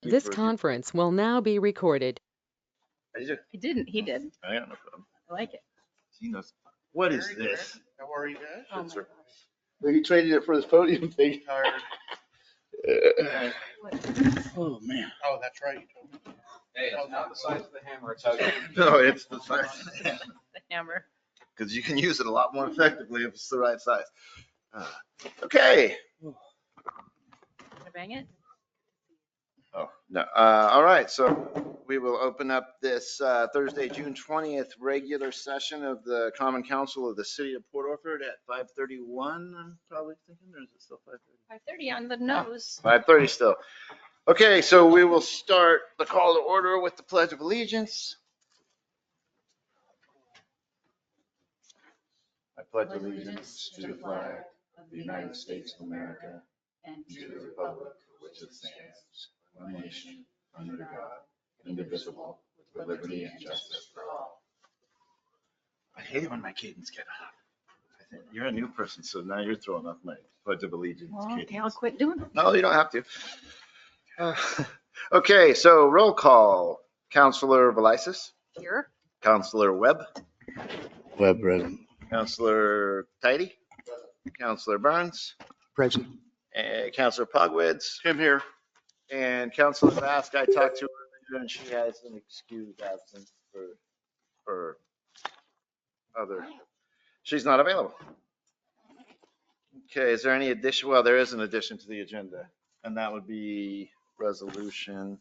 This conference will now be recorded. He didn't. He did. I got no problem. I like it. He knows. What is this? How are you guys? Oh my gosh. Well, he traded it for this podium thing. Uh, Oh, man. Oh, that's right. You told me. Hey, it's not the size of the hammer, it's how you. No, it's the size. The hammer. Because you can use it a lot more effectively if it's the right size. Okay. Wanna bang it? Oh, no. All right. So we will open up this Thursday, June 20th, regular session of the Common Council of the City of Port Orford at 5:31. I'm probably thinking, or is it still 5:30? 5:30 on the nose. 5:30 still. Okay, so we will start the call to order with the Pledge of Allegiance. I pledge allegiance to the flag of the United States of America And and to the republic for which it stands, one nation, under God, indivisible, with liberty and justice for all. I hate it when my cadence get off. I think you're a new person, so now you're throwing off my Pledge of Allegiance well, okay, cadence. I'll quit doing it. No, you don't have to. Okay, so roll call. Counselor Velisis, Here. Counselor Webb, Web present. Counselor Tidy, Counselor Burns, Present. Counselor Pogwitz, Tim here. and Counselor Vask. I talked to her and she has an excused absence for other. She's not available. Okay, is there any addition? Well, there is an addition to the agenda, and that would be resolution.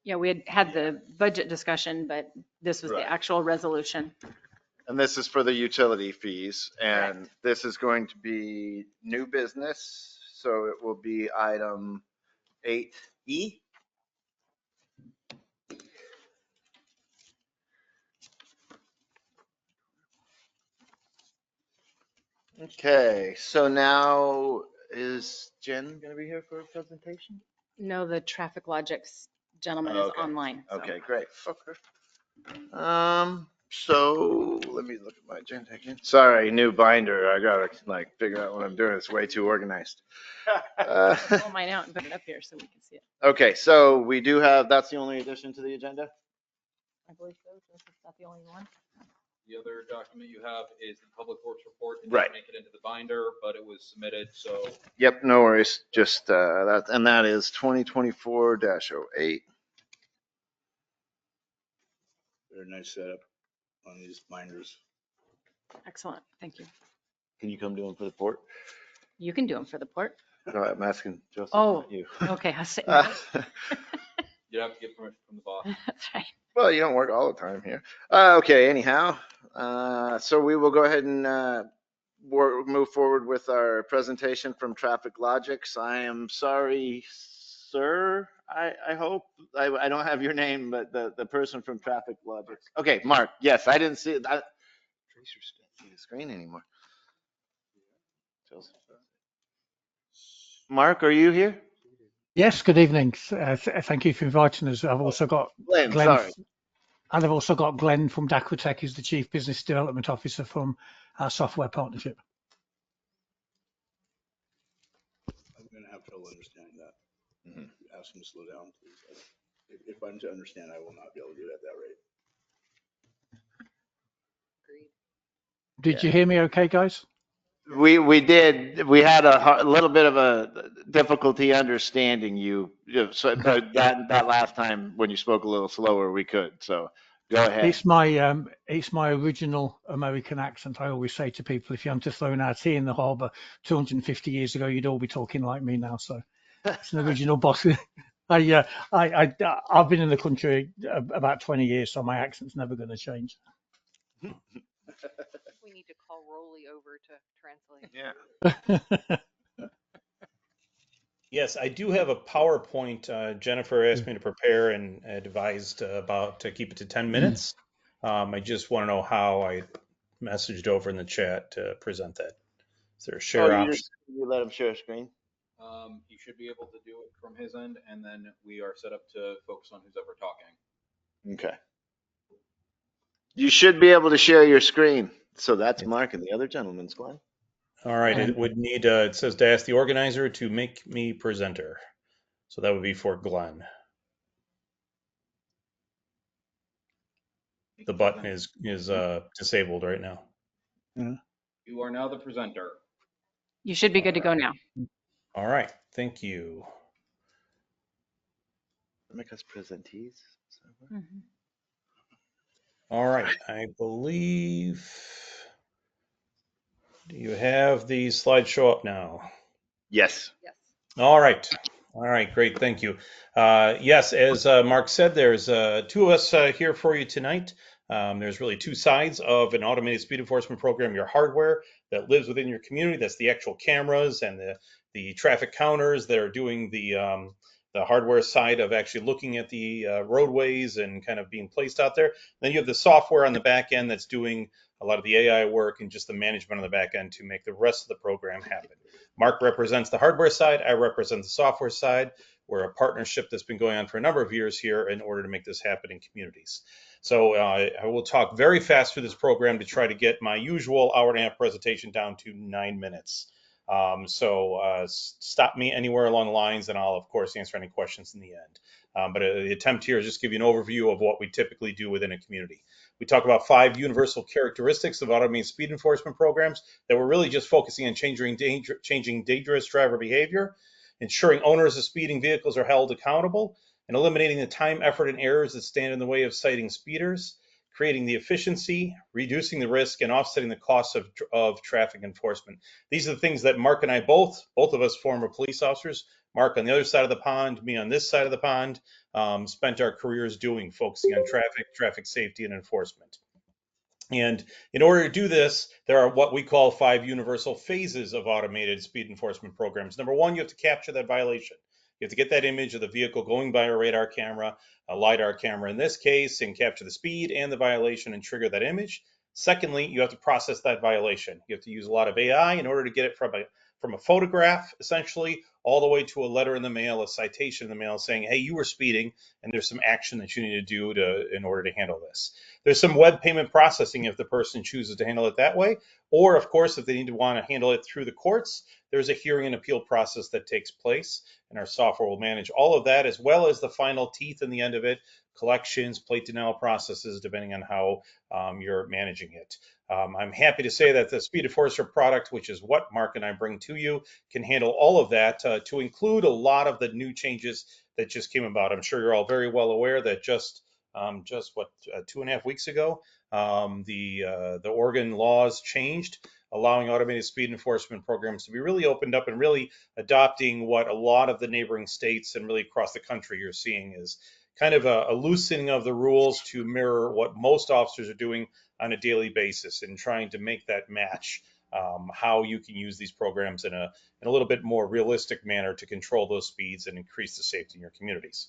Yeah, we had the budget discussion, but this was Right. the actual resolution. And this is for the utility fees, and Correct. this is going to be new business, so it will be item 8E. Okay, so now is Jen going to be here for a presentation? No, the Traffic Logics gentleman is Okay. online. so. Okay, great. Okay. So let me look at my agenda again. Sorry, new binder. I gotta like figure out what I'm doing. It's way too organized. Pull mine out and put it up here so we can see it. Okay, so we do have, that's the only addition to the agenda? I believe so. This is not the only one. The other document you have is the Public Works report. It Right. didn't make it into the binder, but it was submitted, so Yep, no worries. Just that, and that is 2024-08. Very nice setup on these binders. Excellent. Thank you. Can you come do them for the port? You can do them for the port. No, I'm asking Joseph, Oh. not you. Okay, I'll sit. you have to get permission from the boss. That's right. Well, you don't work all the time here. Okay, anyhow, so we will go ahead and move forward with our presentation from Traffic Logics. I am sorry, sir, I hope, I don't have your name, but the person from Traffic Logics. Okay, Mark, yes, I didn't see it. Tracer can't see the screen anymore. Joseph. Mark, are you here? Yes, good evening. Thank you for inviting us. I've also got Glenn, Glenn, sorry. and I've also got Glenn from Dacquatech, who's the Chief Business Development Officer from our software partnership. I'm going to have trouble understanding that. Mhm. Ask him to slow down, please. If I'm to understand, I will not be able to do it at that rate. Did you hear me okay, guys? We did. We had a little bit of a difficulty understanding you. So but that last time when you spoke a little slower, we could. So go ahead. It's my original American accent. I always say to people, if you hadn't have thrown our tea in the harbour 250 years ago, you'd all be talking like me now. So it's an original boss. I've been in the country about 20 years, so my accent's never going to change. We need to call Rolly over to translate. Yeah. Yes, I do have a PowerPoint. Jennifer asked me to prepare and advised about to keep it to 10 minutes. I just want to know how I messaged over in the chat to present that. Is there a share option? You let him share a screen? He should be able to do it from his end, and then we are set up to focus on who's ever talking. Okay. You should be able to share your screen. So that's Mark and the other gentleman's Glenn. All right, it would need, it says to ask the organizer to make me presenter. So that would be for Glenn. The button is disabled right now. You are now the presenter. You should be good to go now. All right, thank you. Make us presentees. All right, I believe, do you have the slideshow up now? Yes. Yes. All right. All right, great. Thank you. Yes, as Mark said, there's two of us here for you tonight. There's really two sides of an automated speed enforcement program: your hardware that lives within your community, that's the actual cameras and the traffic counters that are doing the hardware side of actually looking at the roadways and kind of being placed out there. Then you have the software on the back end that's doing a lot of the AI work and just the management on the back end to make the rest of the program happen. Mark represents the hardware side. I represent the software side. We're a partnership that's been going on for a number of years here in order to make this happen in communities. So I will talk very fast through this program to try to get my usual hour-and-a-half presentation down to 9 minutes. So stop me anywhere along the lines, and I'll, of course, answer any questions in the end. But the attempt here is just give you an overview of what we typically do within a community. We talk about 5 universal characteristics of automated speed enforcement programs that we're really just focusing on changing dangerous driver behavior, ensuring owners of speeding vehicles are held accountable, and eliminating the time, effort, and errors that stand in the way of citing speeders, creating the efficiency, reducing the risk, and offsetting the costs of traffic enforcement. These are the things that Mark and I both of us former police officers, Mark on the other side of the pond, me on this side of the pond, spent our careers doing, focusing on traffic safety and enforcement. And in order to do this, there are what we call 5 universal phases of automated speed enforcement programs. Number 1, you have to capture that violation. You have to get that image of the vehicle going by a radar camera, a LiDAR camera in this case, and capture the speed and the violation and trigger that image. Secondly, you have to process that violation. You have to use a lot of AI in order to get it from a photograph, essentially, all the way to a letter in the mail, a citation in the mail saying, hey, you were speeding, and there's some action that you need to do in order to handle this. There's some web payment processing if the person chooses to handle it that way. Or, of course, if they need to want to handle it through the courts, there's a hearing and appeal process that takes place, and our software will manage all of that, as well as the final teeth in the end of it, collections, plate denial processes, depending on how you're managing it. I'm happy to say that the Speed Enforcer product, which is what Mark and I bring to you, can handle all of that to include a lot of the new changes that just came about. I'm sure you're all very well aware that just 2.5 weeks ago, the Oregon laws changed, allowing automated speed enforcement programs to be really opened up and really adopting what a lot of the neighboring states and really across the country you're seeing is kind of a loosening of the rules to mirror what most officers are doing on a daily basis and trying to make that match how you can use these programs in a little bit more realistic manner to control those speeds and increase the safety in your communities.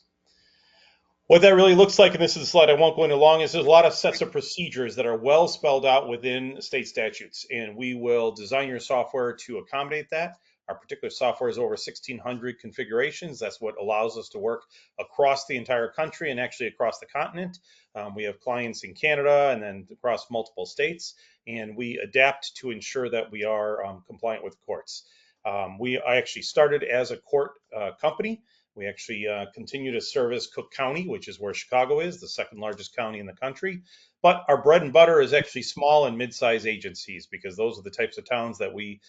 What that really looks like, and this is a slide I won't go into long, is there's a lot of sets of procedures that are well spelled out within state statutes, and we will design your software to accommodate that. Our particular software is over 1,600 configurations. That's what allows us to work across the entire country and actually across the continent. We have clients in Canada and then across multiple states, and we adapt to ensure that we are compliant with courts. I actually started as a court company. We actually continue to service Cook County, which is where Chicago is, the second largest county in the country. But our bread and butter is actually small and mid-sized agencies because those are the types of towns that we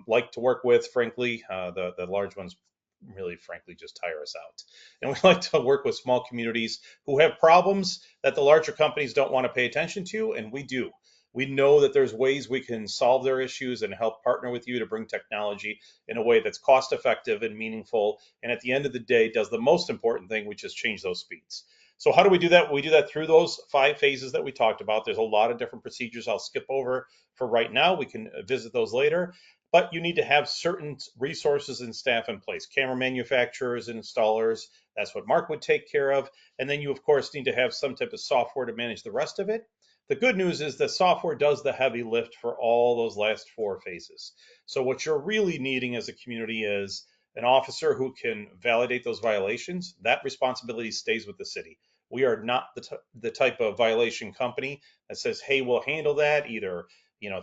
like to work with, frankly. The large ones really, frankly, just tire us out. And we like to work with small communities who have problems that the larger companies don't want to pay attention to, and we do. We know that there's ways we can solve their issues and help partner with you to bring technology in a way that's cost effective and meaningful. And at the end of the day, does the most important thing, which is change those speeds. So how do we do that? We do that through those 5 phases that we talked about. There's a lot of different procedures I'll skip over for right now. We can visit those later. But you need to have certain resources and staff in place, camera manufacturers and installers. That's what Mark would take care of. And then you, of course, need to have some type of software to manage the rest of it. The good news is that software does the heavy lift for all those last 4 phases. So what you're really needing as a community is an officer who can validate those violations. That responsibility stays with the city. We are not the type of violation company that says, hey, we'll handle that either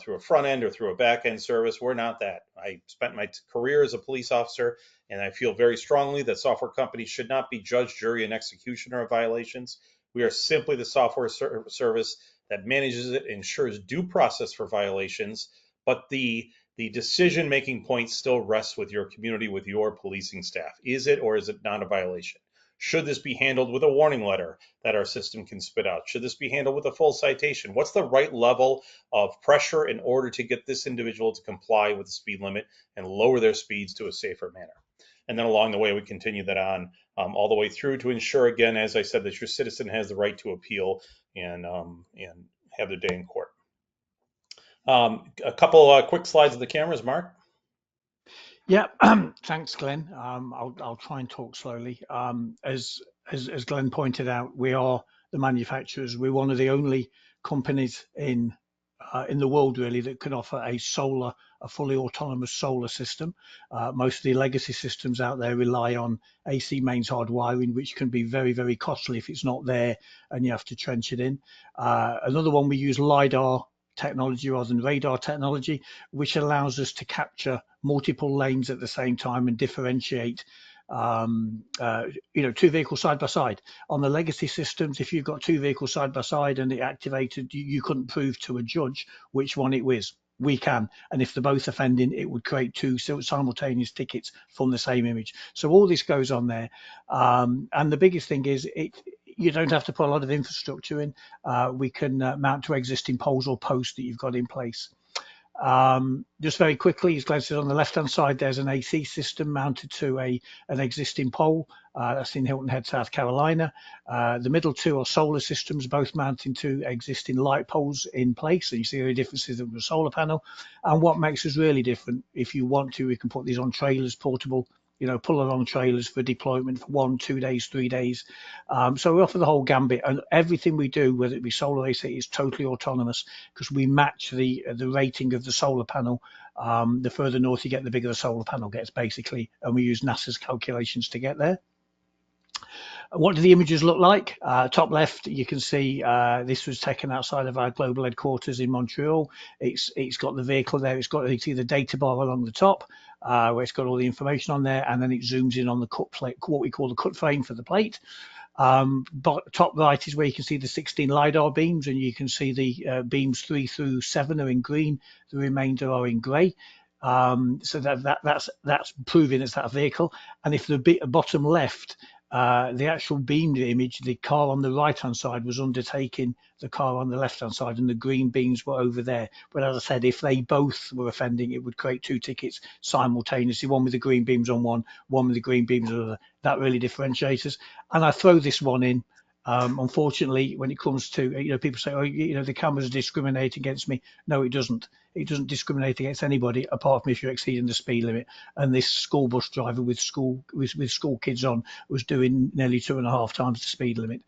through a front end or through a back end service. We're not that. I spent my career as a police officer, and I feel very strongly that software companies should not be judge, jury, and executioner of violations. We are simply the software service that manages it, ensures due process for violations, but the decision-making point still rests with your community, with your policing staff. Is it or is it not a violation? Should this be handled with a warning letter that our system can spit out? Should this be handled with a full citation? What's the right level of pressure in order to get this individual to comply with the speed limit and lower their speeds to a safer manner? And then along the way, we continue that on all the way through to ensure, again, as I said, that your citizen has the right to appeal and have their day in court. A couple quick slides of the cameras, Mark. Yeah, thanks, Glenn. I'll try and talk slowly. As Glenn pointed out, we are the manufacturers. We're one of the only companies in the world really that can offer a fully autonomous solar system. Most of the legacy systems out there rely on AC mains hard wiring, which can be very, very costly if it's not there and you have to trench it in. Another one, we use LiDAR technology rather than radar technology, which allows us to capture multiple lanes at the same time and differentiate two vehicles side by side. On the legacy systems, if you've got two vehicles side by side and it activated, you couldn't prove to a judge which one it was. We can, and if they're both offending, it would create two simultaneous tickets from the same image. So all this goes on there, and the biggest thing is you don't have to put a lot of infrastructure in. We can mount to existing poles or posts that you've got in place. Just very quickly, as Glenn said, on the left-hand side, there's an AC system mounted to an existing pole. That's in Hilton Head, South Carolina. The middle two are solar systems, both mounting to existing light poles in place. And you see the differences of the solar panel. And what makes us really different, if you want to, we can put these on trailers, portable, pull along trailers for deployment for 1, 2 days, 3 days. So we offer the whole gambit, and everything we do, whether it be solar AC, is totally autonomous because we match the rating of the solar panel. The further north you get, the bigger the solar panel gets, basically, and we use NASA's calculations to get there. What do the images look like? Top left, you can see this was taken outside of our global headquarters in Montreal. It's got the vehicle there. You can see the data bar along the top, where it's got all the information on there, and then it zooms in on the cut plate, what we call the cut frame for the plate. But top right is where you can see the 16 LiDAR beams, and you can see the beams 3 through 7 are in green. The remainder are in grey. So that's proving it's that vehicle. And if the bottom left, the actual beamed image, the car on the right hand side was undertaking the car on the left hand side, and the green beams were over there. But as I said, if they both were offending, it would create two tickets simultaneously, one with the green beams on one with the green beams on the other. That really differentiates us. And I throw this one in. Unfortunately, when it comes to, people say, oh, the cameras discriminate against me. No, it doesn't. It doesn't discriminate against anybody apart from if you're exceeding the speed limit. And this school bus driver with school kids on was doing nearly 2.5 times the speed limit.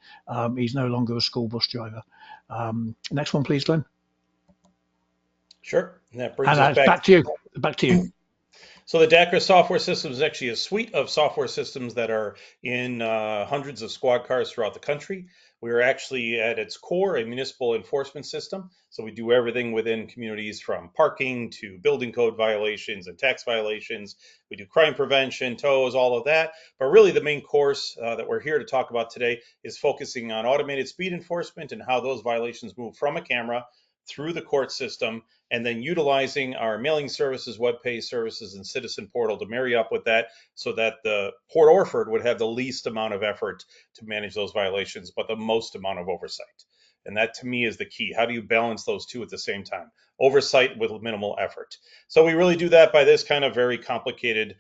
He's no longer a school bus driver. Next one, please, Glenn. Sure. And that brings us back to you. Back to you. So the DACRA software system is actually a suite of software systems that are in hundreds of squad cars throughout the country. We are actually at its core a municipal enforcement system. So we do everything within communities from parking to building code violations and tax violations. We do crime prevention, tows, all of that. But really the main course that we're here to talk about today is focusing on automated speed enforcement and how those violations move from a camera through the court system, and then utilizing our mailing services, web page services, and citizen portal to marry up with that so that the Port Orford would have the least amount of effort to manage those violations, but the most amount of oversight. And that to me is the key. How do you balance those two at the same time? Oversight with minimal effort. So we really do that by this kind of very complicated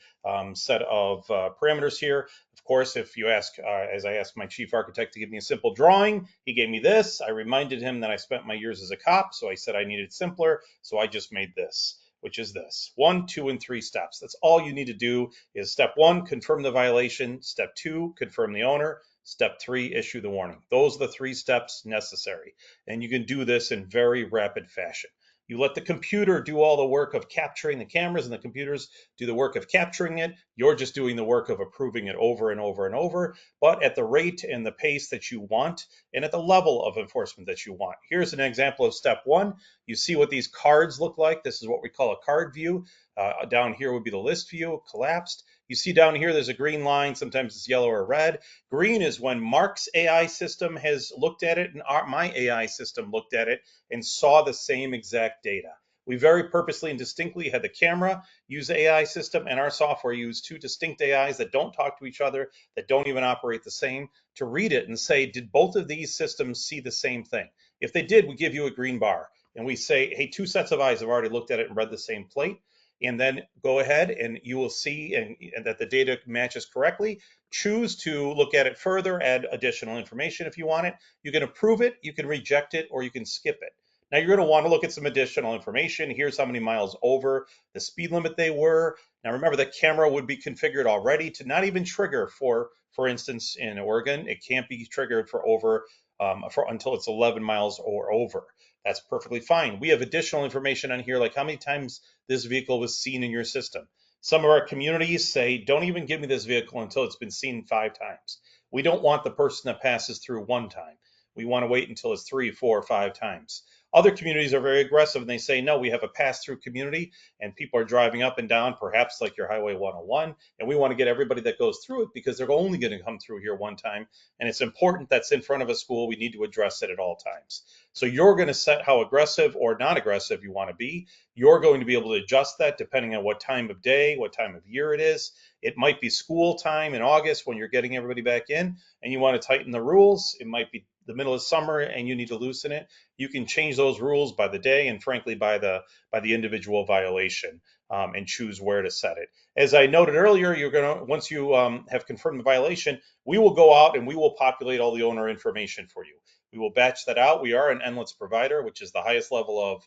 set of parameters here. Of course, if you ask, as I asked my chief architect to give me a simple drawing, he gave me this. I reminded him that I spent my years as a cop, so I said I needed simpler, so I just made this, which is this. 1, 2, and 3 steps. That's all you need to do is step 1, confirm the violation. Step 2, confirm the owner. Step 3, issue the warning. Those are the 3 steps necessary. And you can do this in very rapid fashion. You let the computer do all the work of capturing the cameras, and the computers do the work of capturing it. You're just doing the work of approving it over and over and over, but at the rate and the pace that you want and at the level of enforcement that you want. Here's an example of step one. You see what these cards look like. This is what we call a card view. Down here would be the list view, collapsed. You see down here, there's a green line. Sometimes it's yellow or red. Green is when Mark's AI system has looked at it and my AI system looked at it and saw the same exact data. We very purposely and distinctly had the camera use the AI system and our software use two distinct AIs that don't talk to each other, that don't even operate the same, to read it and say, did both of these systems see the same thing? If they did, we give you a green bar. And we say, hey, two sets of eyes have already looked at it and read the same plate. And then go ahead and you will see and that the data matches correctly. Choose to look at it further, add additional information if you want it. You can approve it, you can reject it, or you can skip it. Now you're going to want to look at some additional information. Here's how many miles over the speed limit they were. Now remember, the camera would be configured already to not even trigger for instance, in Oregon, it can't be triggered for over until it's 11 miles or over. That's perfectly fine. We have additional information on here, like how many times this vehicle was seen in your system. Some of our communities say, don't even give me this vehicle until it's been seen 5 times. We don't want the person that passes through 1 time. We want to wait until it's 3, 4, or 5 times. Other communities are very aggressive and they say, no, we have a pass-through community and people are driving up and down, perhaps like your Highway 101, and we want to get everybody that goes through it because they're only going to come through here 1 time. And it's important that's in front of a school. We need to address it at all times. So you're going to set how aggressive or not aggressive you want to be. You're going to be able to adjust that depending on what time of day, what time of year it is. It might be school time in August when you're getting everybody back in and you want to tighten the rules. It might be the middle of summer and you need to loosen it. You can change those rules by the day and frankly by the individual violation and choose where to set it. As I noted earlier, you're going to, once you have confirmed the violation, we will go out and we will populate all the owner information for you. We will batch that out. We are an NLETS provider, which is the highest level of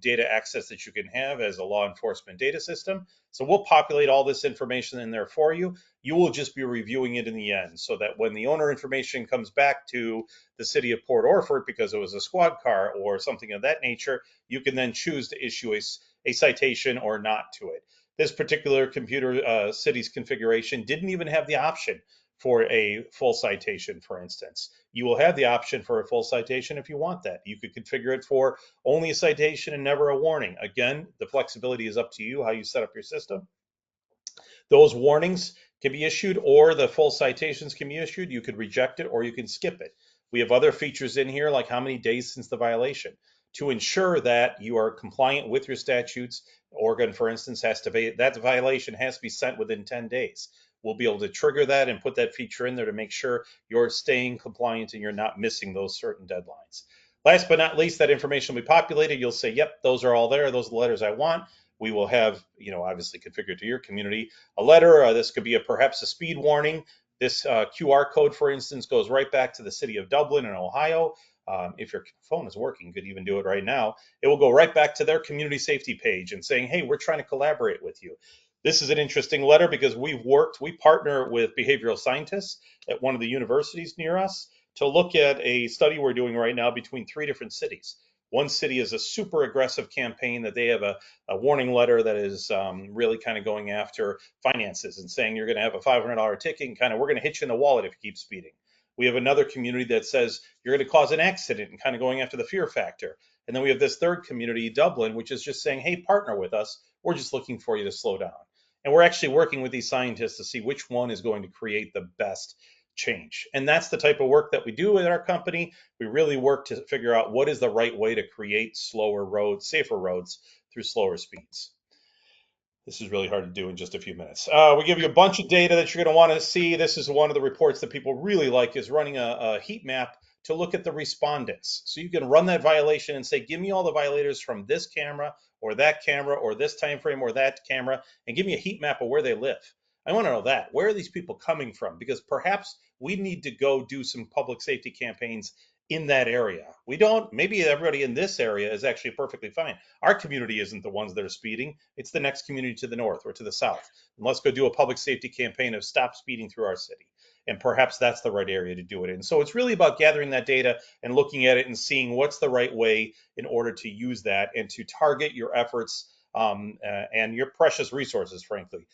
data access that you can have as a law enforcement data system. So we'll populate all this information in there for you. You will just be reviewing it in the end so that when the owner information comes back to the city of Port Orford because it was a squad car or something of that nature, you can then choose to issue a citation or not to it. This particular computer city's configuration didn't even have the option for a full citation, for instance. You will have the option for a full citation if you want that. You could configure it for only a citation and never a warning. Again, the flexibility is up to you, how you set up your system. Those warnings can be issued or the full citations can be issued. You could reject it or you can skip it. We have other features in here like how many days since the violation to ensure that you are compliant with your statutes. Oregon, for instance, that violation has to be sent within 10 days. We'll be able to trigger that and put that feature in there to make sure you're staying compliant and you're not missing those certain deadlines. Last but not least, that information will be populated. You'll say, yep, those are all there. Those are the letters I want. We will have, obviously configured to your community, a letter. This could be perhaps a speed warning. This QR code, for instance, goes right back to the city of Dublin in Ohio. If your phone is working, you could even do it right now. It will go right back to their community safety page and saying, hey, we're trying to collaborate with you. This is an interesting letter because we partner with behavioral scientists at one of the universities near us to look at a study we're doing right now between 3 different cities. One city is a super aggressive campaign that they have a warning letter that is really kind of going after finances and saying you're going to have a $500 ticket and we're going to hit you in the wallet if you keep speeding. We have another community that says you're going to cause an accident and kind of going after the fear factor. And then we have this third community, Dublin, which is just saying, hey, partner with us. We're just looking for you to slow down. And we're actually working with these scientists to see which one is going to create the best change. And that's the type of work that we do at our company. We really work to figure out what is the right way to create slower roads, safer roads through slower speeds. This is really hard to do in just a few minutes. We give you a bunch of data that you're going to want to see. This is one of the reports that people really like, is running a heat map to look at the respondents. So you can run that violation and say, give me all the violators from this camera or this time frame or that camera, and give me a heat map of where they live. I want to know that. Where are these people coming from? Because perhaps we need to go do some public safety campaigns in that area. We don't, maybe everybody in this area is actually perfectly fine. Our community isn't the ones that are speeding. It's the next community to the north or to the south. And let's go do a public safety campaign of stop speeding through our city. And perhaps that's the right area to do it in. So it's really about gathering that data and looking at it and seeing what's the right way in order to use that and to target your efforts and your precious resources, frankly.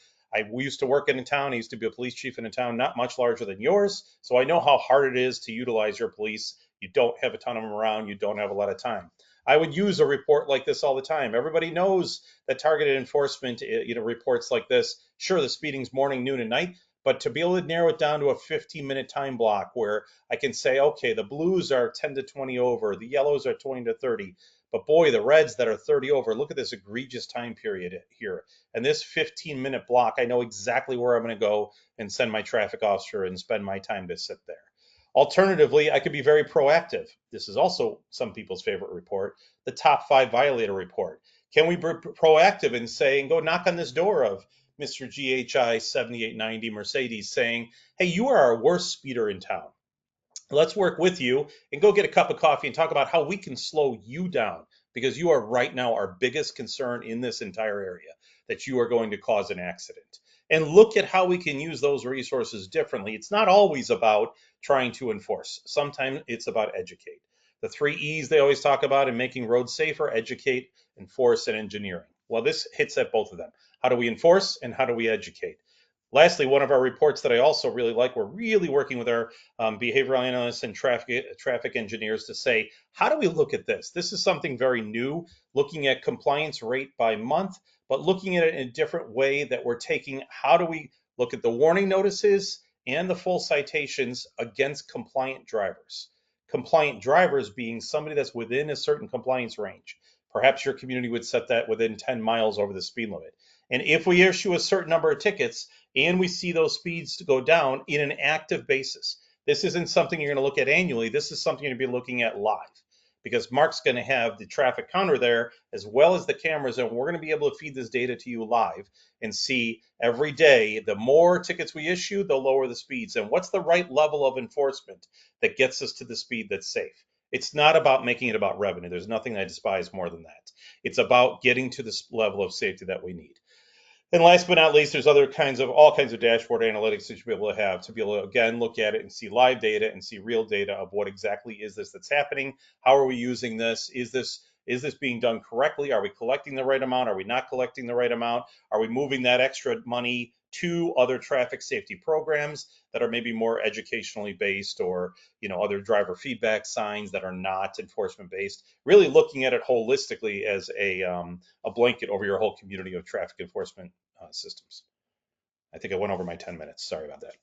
We used to work in a town. I used to be a police chief in a town not much larger than yours. So I know how hard it is to utilize your police. You don't have a ton of them around. You don't have a lot of time. I would use a report like this all the time. Everybody knows that targeted enforcement, reports like this, sure, the speeding's morning, noon, and night, but to be able to narrow it down to a 15-minute time block where I can say, okay, the blues are 10 to 20 over, the yellows are 20 to 30, but boy, the reds that are 30 over, look at this egregious time period here. And this 15-minute block, I know exactly where I'm going to go and send my traffic officer and spend my time to sit there. Alternatively, I could be very proactive. This is also some people's favorite report, the top 5 violator report. Can we be proactive and say, and go knock on this door of Mr. GHI 7890 Mercedes saying, hey, you are our worst speeder in town. Let's work with you and go get a cup of coffee and talk about how we can slow you down, because you are right now our biggest concern in this entire area, that you are going to cause an accident. And look at how we can use those resources differently. It's not always about trying to enforce. Sometimes it's about educate. The 3 E's they always talk about in making roads safer: educate, enforce, and engineering. Well, this hits at both of them. How do we enforce and how do we educate? Lastly, one of our reports that I also really like, we're really working with our behavioral analysts and traffic engineers to say, how do we look at this? This is something very new, looking at compliance rate by month, but looking at it in a different way that we're taking. How do we look at the warning notices and the full citations against compliant drivers? Compliant drivers being somebody that's within a certain compliance range. Perhaps your community would set that within 10 miles over the speed limit. And if we issue a certain number of tickets and we see those speeds to go down in an active basis, this isn't something you're going to look at annually. This is something you're going to be looking at live, because Mark's going to have the traffic counter there as well as the cameras, and we're going to be able to feed this data to you live and see every day, the more tickets we issue, the lower the speeds. And what's the right level of enforcement that gets us to the speed that's safe? It's not about making it about revenue. There's nothing I despise more than that. It's about getting to this level of safety that we need. And last but not least, there's all kinds of dashboard analytics that you'll be able to again, look at it and see live data and see real data of what exactly is this that's happening. How are we using this? Is this being done correctly? Are we collecting the right amount? Are we not collecting the right amount? Are we moving that extra money to other traffic safety programs that are maybe more educationally based, or other driver feedback signs that are not enforcement based? Really looking at it holistically as a blanket over your whole community of traffic enforcement systems. I think I went over my 10 minutes. Sorry about that.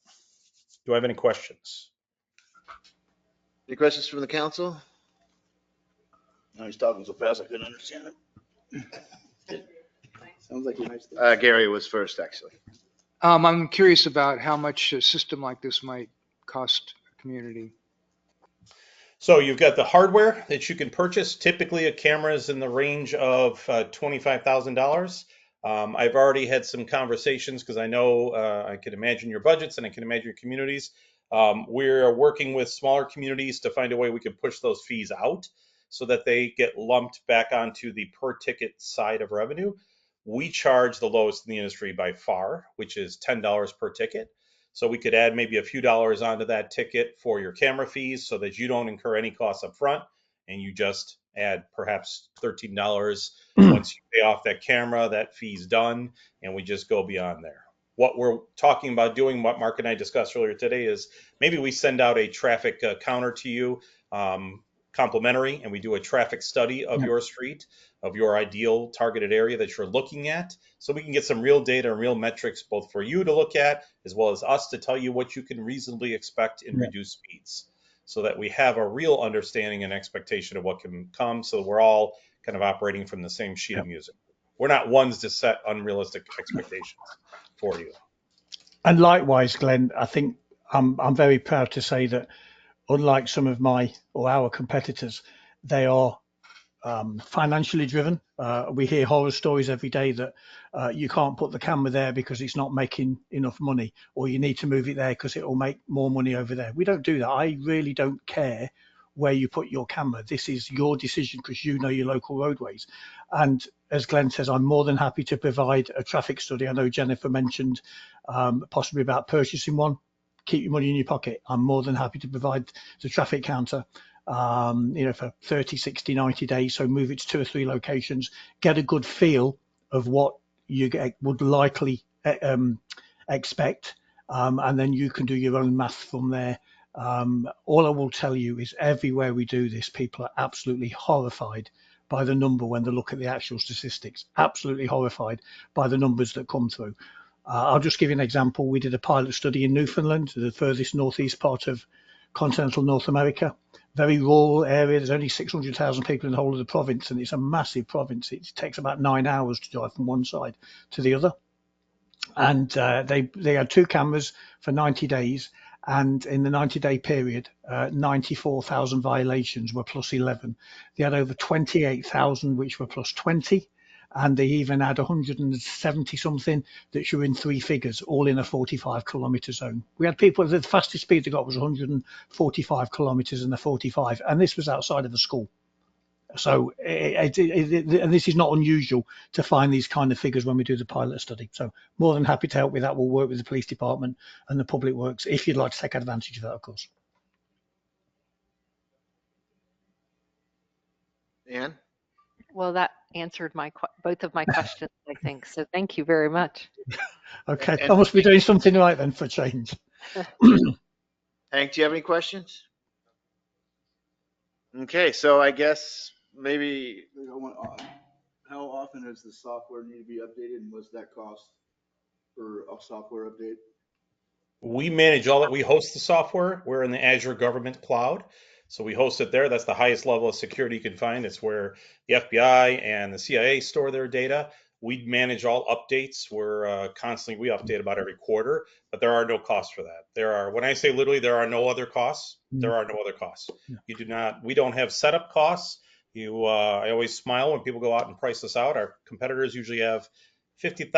Do I have any questions? Any questions from the council? No, he's talking so fast I couldn't understand it. Sounds like a nice thing. Gary was first, actually. I'm curious about how much a system like this might cost a community. So you've got the hardware that you can purchase. Typically a camera is in the range of $25,000. I've already had some conversations, because I know I can imagine your budgets and I can imagine your communities. We're working with smaller communities to find a way we can push those fees out so that they get lumped back onto the per ticket side of revenue. We charge the lowest in the industry by far, which is $10 per ticket. So we could add maybe a few dollars onto that ticket for your camera fees so that you don't incur any costs up front, and you just add perhaps $13. Once you pay off that camera, that fee's done, and we just go beyond there. What we're talking about doing, what Mark and I discussed earlier today, is maybe we send out a traffic counter to you, complimentary, and we do a traffic study of your street, of your ideal targeted area that you're looking at, so we can get some real data and real metrics both for you to look at as well as us to tell you what you can reasonably expect in reduced speeds, so that we have a real understanding and expectation of what can come, so we're all kind of operating from the same sheet of music. We're not ones to set unrealistic expectations for you. And likewise, Glenn, I think I'm very proud to say that unlike some of our competitors, they are financially driven. We hear horror stories every day that you can't put the camera there because it's not making enough money, or you need to move it there because it will make more money over there. We don't do that. I really don't care where you put your camera. This is your decision because you know your local roadways. And as Glenn says, I'm more than happy to provide a traffic study. I know Jennifer mentioned possibly about purchasing one. keep your money in your pocket, I'm more than happy to provide the traffic counter, for 30, 60, 90 days. So move it to 2 or 3 locations, get a good feel of what you would likely expect, and then you can do your own math from there. All I will tell you is everywhere we do this, people are absolutely horrified by the number when they look at the actual statistics, absolutely horrified by the numbers that come through. I'll just give you an example. We did a pilot study in Newfoundland, the furthest northeast part of continental North America, very rural area. There's only 600,000 people in the whole of the province, and it's a massive province. It takes about 9 hours to drive from one side to the other. And they had 2 cameras for 90 days. And in the 90-day period, 94,000 violations were plus 11. They had over 28,000 which were plus 20. And they even had 170 something that were in 3 figures, all in a 45 kilometre zone. We had people, the fastest speed they got was 145 kilometres in a 45. And this was outside of a school. So, and this is not unusual to find these kind of figures when we do the pilot study. So more than happy to help with that. We'll work with the police department and the public works if you'd like to take advantage of that, of course. Ann? Well, that answered both of my questions, I think. So thank you very much. Okay, I must be doing something right then for a change. Hank, do you have any questions? Okay, so I guess maybe How often does the software need to be updated, and what's that cost for a software update? We manage all that. We host the software. We're in the Azure Government Cloud. So we host it there. That's the highest level of security you can find. It's where the FBI and the CIA store their data. We manage all updates. We're constantly, we update about every quarter, but there are no costs for that. When I say literally, there are no other costs. There are no other costs. We don't have setup costs. I always smile when people go out and price us out. Our competitors usually have $50,000,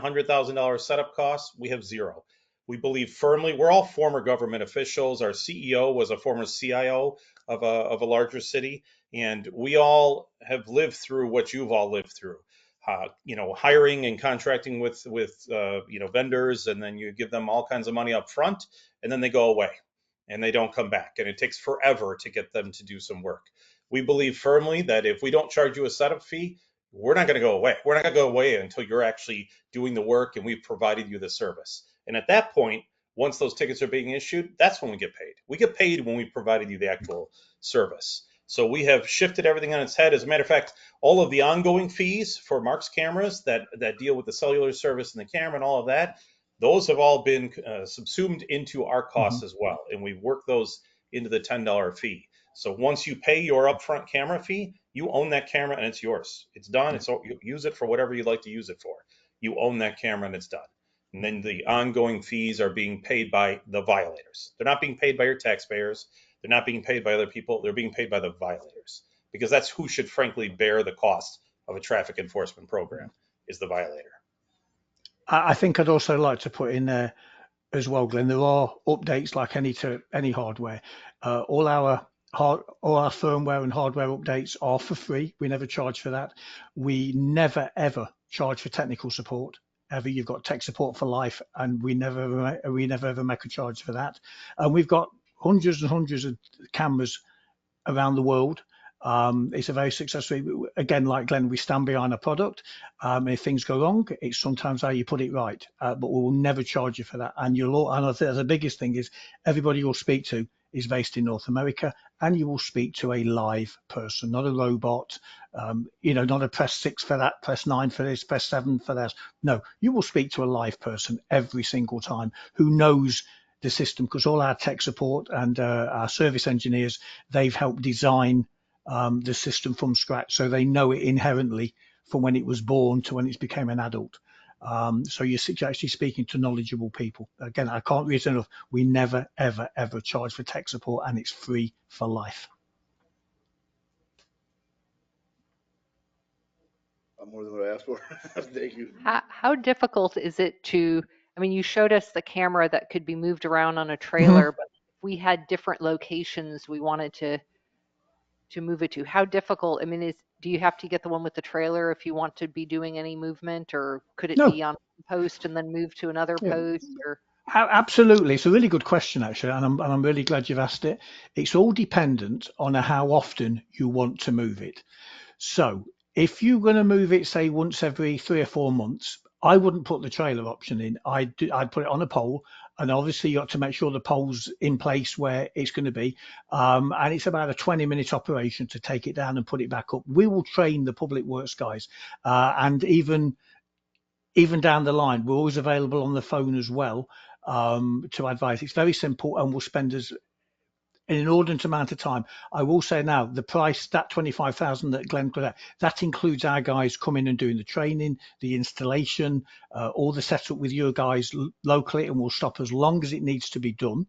$100,000 setup costs. We have 0. We believe firmly, we're all former government officials. Our CEO was a former CIO of a larger city. And we all have lived through what you've all lived through. Hiring and contracting with vendors, and then you give them all kinds of money up front, and then they go away and they don't come back. And it takes forever to get them to do some work. We believe firmly that if we don't charge you a setup fee, we're not going to go away. We're not going to go away until you're actually doing the work and we've provided you the service. And at that point, once those tickets are being issued, that's when we get paid. We get paid when we provided you the actual service. So we have shifted everything on its head. As a matter of fact, all of the ongoing fees for Mark's cameras that deal with the cellular service and the camera and all of that, those have all been subsumed into our costs as well. And we've worked those into the $10 fee. So once you pay your upfront camera fee, you own that camera and it's yours. It's done. You use it for whatever you'd like to use it for. You own that camera and it's done. And then the ongoing fees are being paid by the violators. They're not being paid by your taxpayers. They're not being paid by other people. They're being paid by the violators, because that's who should frankly bear the cost of a traffic enforcement program, is the violator. I think I'd also like to put in there as well, Glenn, there are updates like any hardware. All our firmware and hardware updates are for free. We never charge for that. We never, ever charge for technical support. Ever. You've got tech support for life, and we never ever make a charge for that. And we've got hundreds and hundreds of cameras around the world. It's a very successful, again, like Glenn, we stand behind a product. If things go wrong, it's sometimes how you put it right, but we will never charge you for that. And I think the biggest thing is everybody you'll speak to is based in North America, and you will speak to a live person, not a robot, not a press 6 for that, press 9 for this, press 7 for that. No, you will speak to a live person every single time who knows the system, because all our tech support and our service engineers, they've helped design the system from scratch, so they know it inherently from when it was born to when it became an adult. So you're actually speaking to knowledgeable people. Again, I can't reiterate enough, we never, ever, ever charge for tech support, and it's free for life. More than what I asked for. Thank you. How difficult is it you showed us the camera that could be moved around on a trailer, but if we had different locations we wanted to move it to, how difficult, do you have to get the one with the trailer if you want to be doing any movement, or could it be on post and then move to another post? Or Absolutely. It's a really good question, actually, and I'm really glad you've asked it. It's all dependent on how often you want to move it. So if you're going to move it, say once every 3 or 4 months, I wouldn't put the trailer option in. I'd put it on a pole, and obviously you got to make sure the pole's in place where it's going to be. And it's about a 20-minute operation to take it down and put it back up. We will train the public works guys, and even down the line, we're always available on the phone as well, to advise. It's very simple, and we'll spend as an inordinate amount of time. I will say now, the price, that 25,000 that Glenn put out, that includes our guys coming and doing the training, the installation, all the setup with your guys locally, and we'll stop as long as it needs to be done.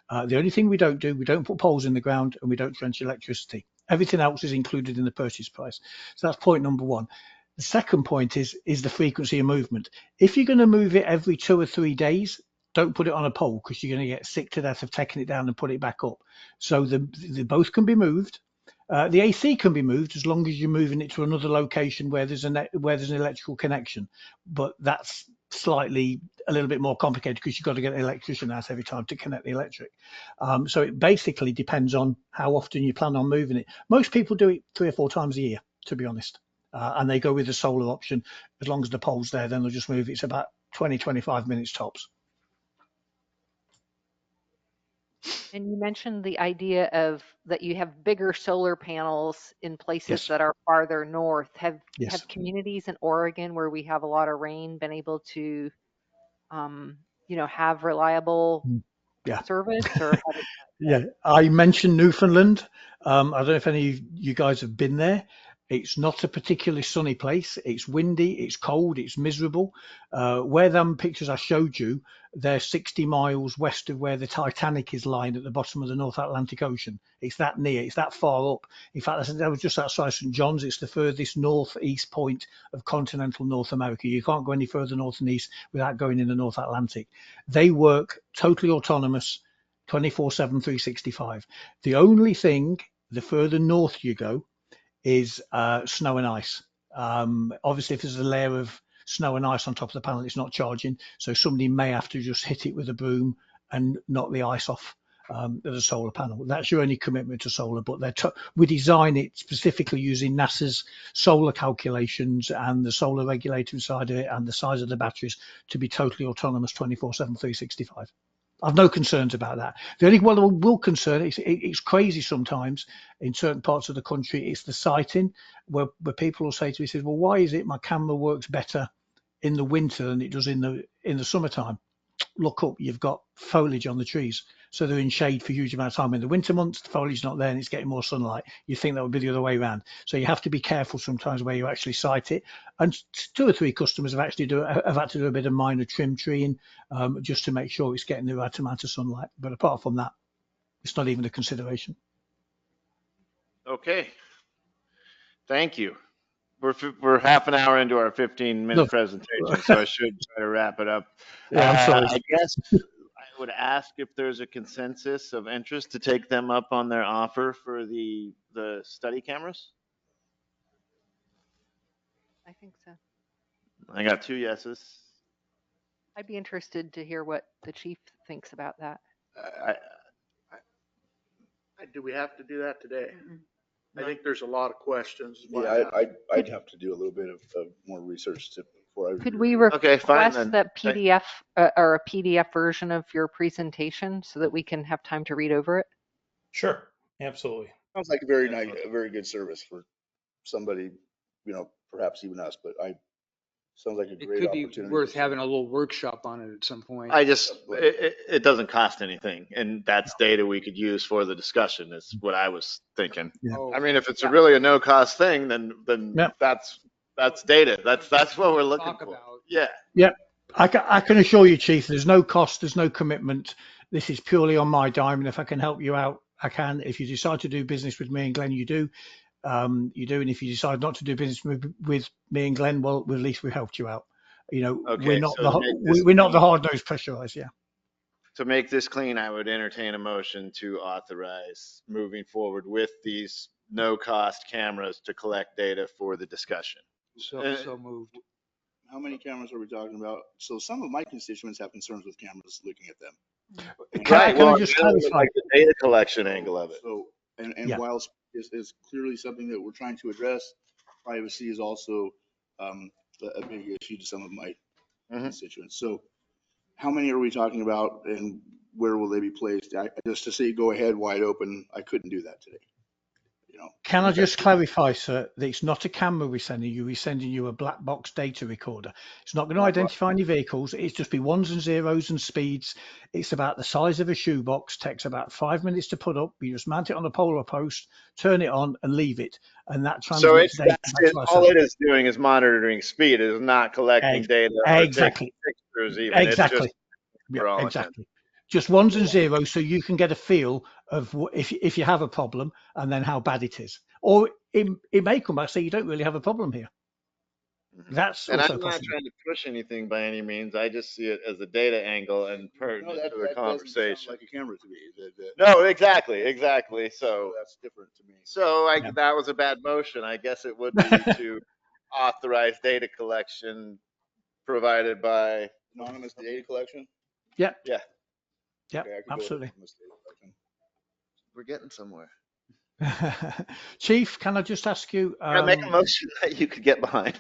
The only thing we don't do, we don't put poles in the ground, and we don't trench electricity. Everything else is included in the purchase price. So that's point number one. The second point is the frequency of movement. If you're going to move it every 2 or 3 days, don't put it on a pole, because you're going to get sick to death of taking it down and put it back up. So the both can be moved. The AC can be moved as long as you're moving it to another location where there's an electrical connection. But that's slightly a little bit more complicated, because you've got to get an electrician out every time to connect the electric. So it basically depends on how often you plan on moving it. Most people do it 3 or 4 times a year, to be honest. And they go with the solar option. As long as the pole's there, then they'll just move it. It's about 20-25 minutes tops. And you mentioned the idea of that you have bigger solar panels in places Yes. that are farther north. Have Yes. communities in Oregon where we have a lot of rain been able to, have reliable Yeah. service, or how does Yeah, I mentioned Newfoundland. I don't know if any of you guys have been there. It's not a particularly sunny place. It's windy, it's cold, it's miserable. Where them pictures I showed you, they're 60 miles west of where the Titanic is lying at the bottom of the North Atlantic Ocean. It's that near, it's that far up. In fact, that was just outside St. John's. It's the furthest northeast point of continental North America. You can't go any further north and east without going in the North Atlantic. They work totally autonomous, 24/7, 365. The only thing, the further north you go, is snow and ice. Obviously, if there's a layer of snow and ice on top of the panel, it's not charging. So somebody may have to just hit it with a broom and knock the ice off the solar panel. That's your only commitment to solar. But we design it specifically using NASA's solar calculations and the solar regulator inside of it and the size of the batteries to be totally autonomous 24/7, 365. I've no concerns about that. The only one that will concern, it's crazy sometimes in certain parts of the country, it's the sighting, where people will say to me, says, well, why is it my camera works better in the winter than it does in the summertime? Look up, you've got foliage on the trees. So they're in shade for a huge amount of time. In the winter months, the foliage is not there and it's getting more sunlight. You think that would be the other way around. So you have to be careful sometimes where you actually sight it. And 2 or 3 customers have had to do a bit of minor trim treeing just to make sure it's getting the right amount of sunlight. But apart from that, it's not even a consideration. Okay. Thank you. We're half an hour into our 15-minute presentation, so I should try to wrap it up. Yeah, I'm sorry. I guess I would ask if there's a consensus of interest to take them up on their offer for the study cameras. I think so. I got 2 yeses. I'd be interested to hear what the chief thinks about that. Do we have to do that today? Mhm. I think there's a lot of questions. Yeah, I'd have to do a little bit of more research before I. Could we Okay, fine request then. that PDF or a PDF version of your presentation so that we can have time to read over it? Sure, absolutely. Sounds like a very nice, a very good service for somebody, perhaps even us, but sounds like a It great could be opportunity. worth having a little workshop on it at some point. It doesn't cost anything, and that's data we could use for the discussion is what I was thinking. Yeah. Oh, I mean, if it's really a no cost thing, then Yeah. that's data. That's what we're looking talk for. about. Yeah. I can assure you, Chief, there's no cost, there's no commitment. This is purely on my dime. And if I can help you out, I can. If you decide to do business with me and Glenn, you do. And if you decide not to do business with me and Glenn, well, at least we helped you out. Okay, we're not so to make this we're not the hard-nosed pressurized. Yeah. To make this clean, I would entertain a motion to authorize moving forward with these no cost cameras to collect data for the discussion. So moved. how many cameras are we talking about? So some of my constituents have concerns with cameras looking at them. Right, Can I well, just that was clarify? like the data collection angle of it. So, and Yeah. whilst it's clearly something that we're trying to address, privacy is also a big issue to some of my Mhm. constituents. So how many are we talking about and where will they be placed? Just to say, go ahead wide open, I couldn't do that today. You know, Can I just clarify, sir, that it's not a camera we're sending you, we're sending you a black box data recorder. It's not going to identify any vehicles. It's just be ones and zeros and speeds. It's about the size of a shoebox, takes about 5 minutes to put up. You just mount it on a polar post, turn it on and leave it. And that So transmits it's, data that's back it, to our all server. it is doing is monitoring speed. It is not collecting data or taking Exactly. pictures even. It's Exactly. just, Yeah, for all intents. exactly. Just ones and zeros, so you can get a feel of if you have a problem and then how bad it is. Or it may come back and say you don't really have a problem here. That's And also I'm not possible. trying to push anything by any means. I just see it as a data angle and no, pertinent that to the doesn't sound conversation. like a camera to me. No, exactly. So, So that's different to me. Yeah. that was a bad motion. I guess it would be to authorize data collection provided by, Anonymous data collection? Yeah. yeah, Yeah, Okay, I could go with absolutely. anonymous data collection. we're getting somewhere. Chief, can I just ask you? Can I make a motion that you could get behind?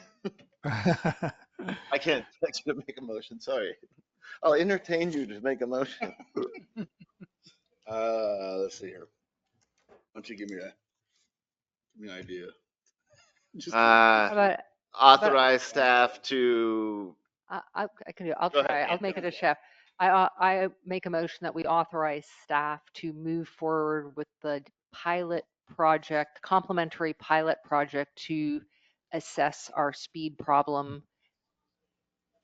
I can't expect you to make a motion. Sorry. I'll entertain you to make a motion. Let's see here. Why don't you give me an idea? Just How about, Authorize staff to, I can do, I'll Go ahead, try, I'll Ann. make it a chef. I make a motion that we authorize staff to move forward with the pilot project, complementary pilot project to assess our speed problem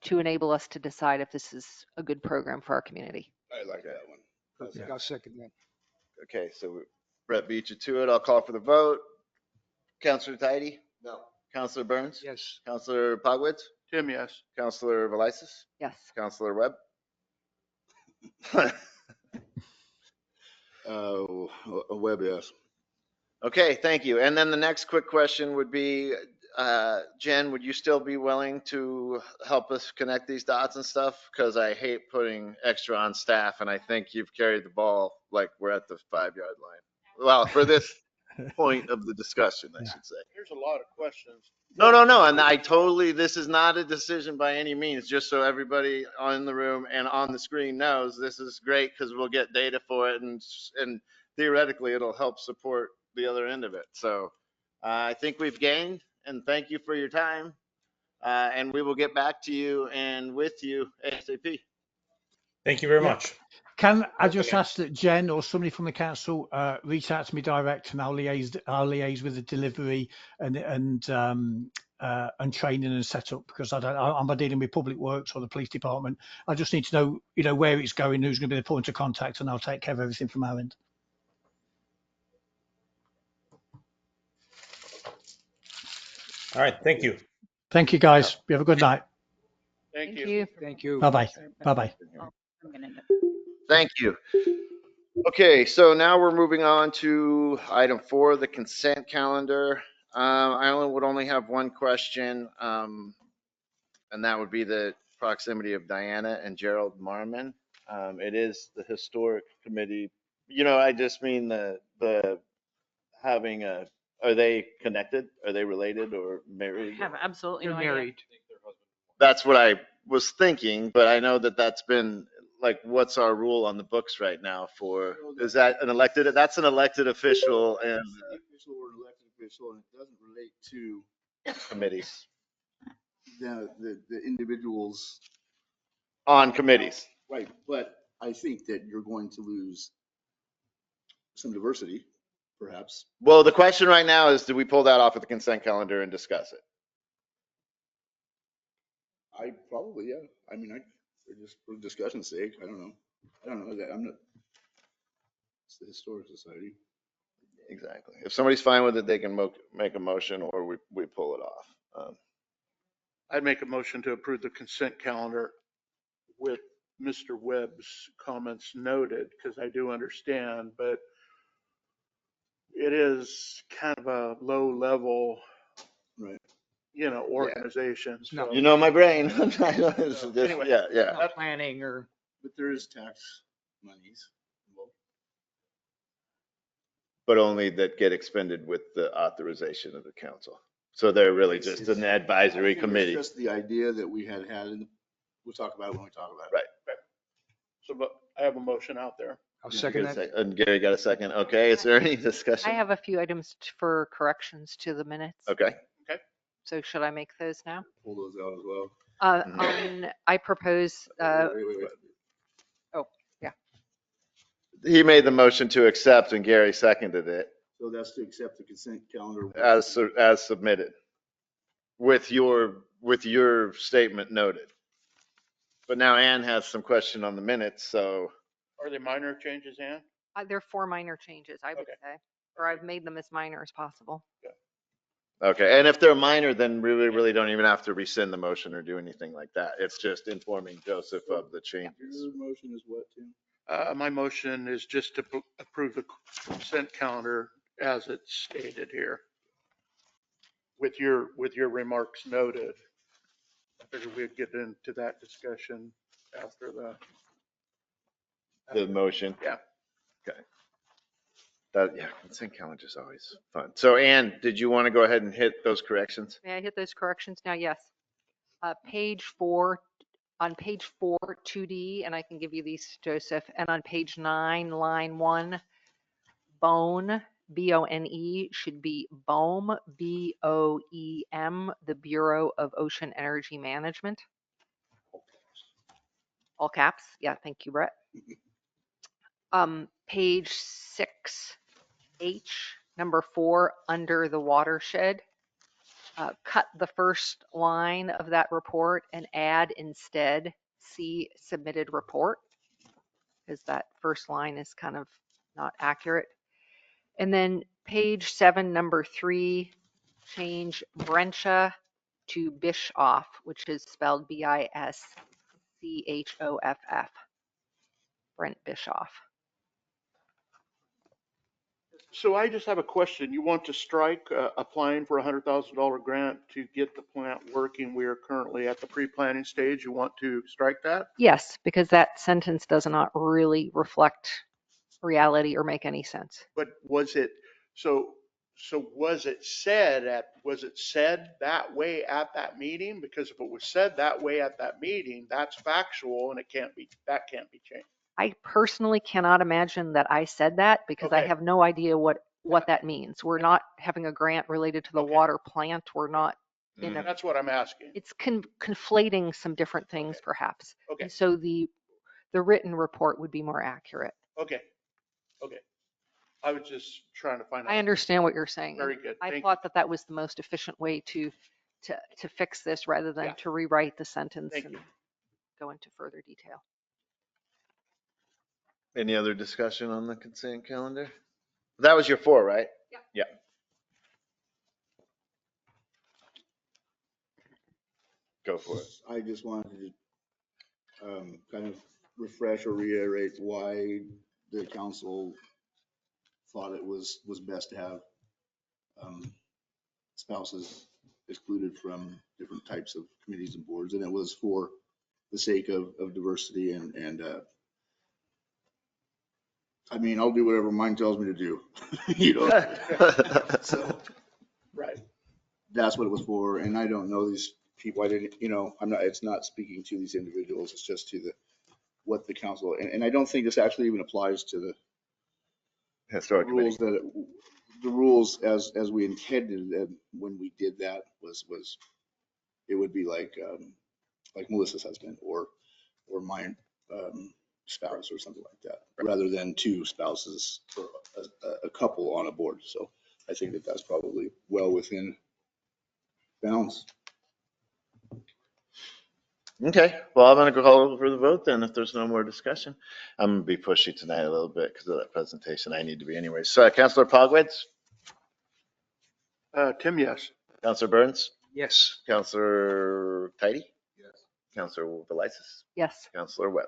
to enable us to decide if this is a good program for our community. I like that one. Perfect. I'll second that. okay, so Brett beat you to it. I'll call for the vote. Counselor Tidy? No. Counselor Burns? Yes. Counselor Pogwitz? Tim, yes. Counselor Velisis? Yes. Counselor Webb? A web, yes. Okay, thank you. And then the next quick question would be, Jen, would you still be willing to help us connect these dots and stuff? Because I hate putting extra on staff, and I think you've carried the ball like we're at the 5-yard line. Well, for this point of the discussion, I should say. There's a lot of questions. No. And I totally, this is not a decision by any means, just so everybody in the room and on the screen knows this is great because we'll get data for it and theoretically it'll help support the other end of it. So I think we've gained and thank you for your time. And we will get back to you and with you ASAP. Thank you very Yeah. much. Can I just ask that Jen or somebody from the council reach out to me direct, and I'll liaise with the delivery and training and setup, because I'm not dealing with public works or the police department. I just need to know, where it's going, who's going to be the point of contact, and I'll take care of everything from our end. All right. Thank you. Thank you, guys. You have a good night. Thank you. you. Thank you. Bye-bye. Bye-bye. I'm gonna end it. Thank you. Okay, so now we're moving on to item 4, the consent calendar. I would only have one question, and that would be the proximity of Diana and Gerald Marmon. It is the historic committee. I just mean the having a, are they connected? Are they related or I married? have absolutely You're no idea. married. That's what I was thinking, but I know that that's been like, what's our rule on the books right now for, is that an elected, that's an elected official and Official or elected official, and it doesn't relate to committees, the individuals. on committees. Right, but I think that you're going to lose some diversity, perhaps. Well, the question right now is, do we pull that off of the consent calendar and discuss it? I probably, yeah. I mean, just for discussion's sake, I don't know that I'm not. It's the Historic Society. Exactly. If somebody's fine with it, they can make a motion or we pull it off. I'd make a motion to approve the consent calendar with Mr. Webb's comments noted, because I do understand, but it is kind of a low level Right. organizations. No. So- You know my brain. It's just- Anyway. Yeah. Not planning or, But there is tax monies involved. But only that get expended with the authorization of the council. So they're really It's- just it's- an I advisory think it's committee. Just the idea that we had in, we'll talk about it when we talk about it. Right. So, but I have a motion out there. I'll Did you second get a that. sec- And Gary got a second. Okay, is there any discussion? I have a few items for corrections to the minutes. Okay. So should I make those now? Pull those out as well. I propose, Wait. He made the motion to accept and Gary seconded it So that's to accept the consent calendar. as submitted. With your statement noted. But now Ann has some question on the minutes, so. Are they minor changes, Ann? there are 4 minor changes, I would Okay. say, or I've made them as minor as possible. Okay, and if they're minor, then we really don't even have to rescind the motion or do anything like that. It's just informing Joseph of the changes. Your motion is what, Tim? My motion is just to approve the consent calendar as it's stated here. With your remarks noted. I figured we'd get into that discussion after The motion. Yeah. Okay. Consent calendar is always fun. So Ann, did you want to go ahead and hit those corrections? May I hit those corrections now? Yes. Page 4, on page 4, 2D, and I can give you these, Joseph, and on page 9, line 1, BONE, BONE, should be BOEM, BOEM, the Bureau of Ocean Energy Management. All caps. Yeah, thank you, Brett. Page 6H, number 4, under the watershed. Cut the first line of that report and add instead see submitted report, because that first line is kind of not accurate. And then page 7, number 3, change Brencha to Bischoff, which is spelled Bischoff. Brent Bischoff. So I just have a question. You want to strike applying for a $100,000 grant to get the plant working? We are currently at the pre-planning stage. You want to strike that? Yes, because that sentence does not really reflect reality or make any sense. But was it, so was it said that way at that meeting? Because if it was said that way at that meeting, that's factual and that can't be changed. I personally cannot imagine that I said that because I Okay. have no idea what that means. We're not having a grant related to the Okay. water plant. We're not in a, That's what I'm asking. it's conflating some different things Okay. perhaps. Okay. And so the written report would be more accurate. Okay. I was just trying to find out. I understand what you're saying. Very good. I Thank thought that was the most efficient way to fix this rather than Yeah. to rewrite the sentence Thank and you. go into further detail. Any other discussion on the consent calendar? That was your 4, right? Yeah. Go for it. I just wanted to kind of refresh or reiterate why the council thought it was best to have spouses excluded from different types of committees and boards. And it was for the sake of diversity and I mean, I'll do whatever mine tells me to do, So Right. that's what it was for. And I don't know these people. I didn't, it's not speaking to these individuals. It's just to what the council, and I don't think this actually even applies to the Historic rules committee. the rules as we intended them when we did that was it would be like Melissa's husband or my spouse or something like that, rather than 2 spouses or a couple on a board. So I think that's probably well within bounds. Okay, well, I'm going to call for the vote then if there's no more discussion. I'm going to be pushy tonight a little bit because of that presentation. I need to be anyway. So Councilor Pogwitz, Tim, yes. Councilor Burns, Yes. Councilor Tidy? Yes. Councilor Velisis, Yes. Councilor Webb.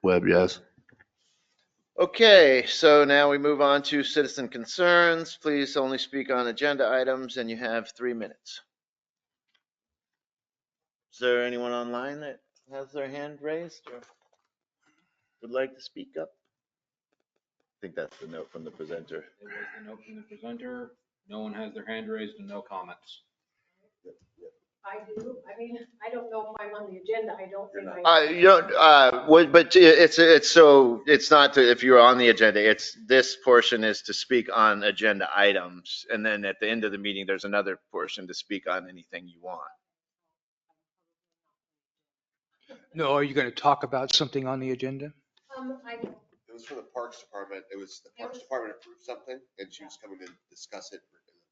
Webb, yes. Okay, so now we move on to citizen concerns. Please only speak on agenda items and you have 3 minutes. Is there anyone online that has their hand raised or would like to speak up? I think that's the note from the presenter. It was the note from the presenter. No one has their hand raised and no comments. I do. I mean, I don't know if I'm on the agenda. I don't think You don't, but it's so, it's not to, if you're on the agenda, it's, this portion is to speak on agenda items. And then at the end of the meeting, there's another portion to speak on anything you want. No, are you going to talk about something on the agenda? It was from the Parks Department. It was the Parks Department approved something and she was coming to discuss it,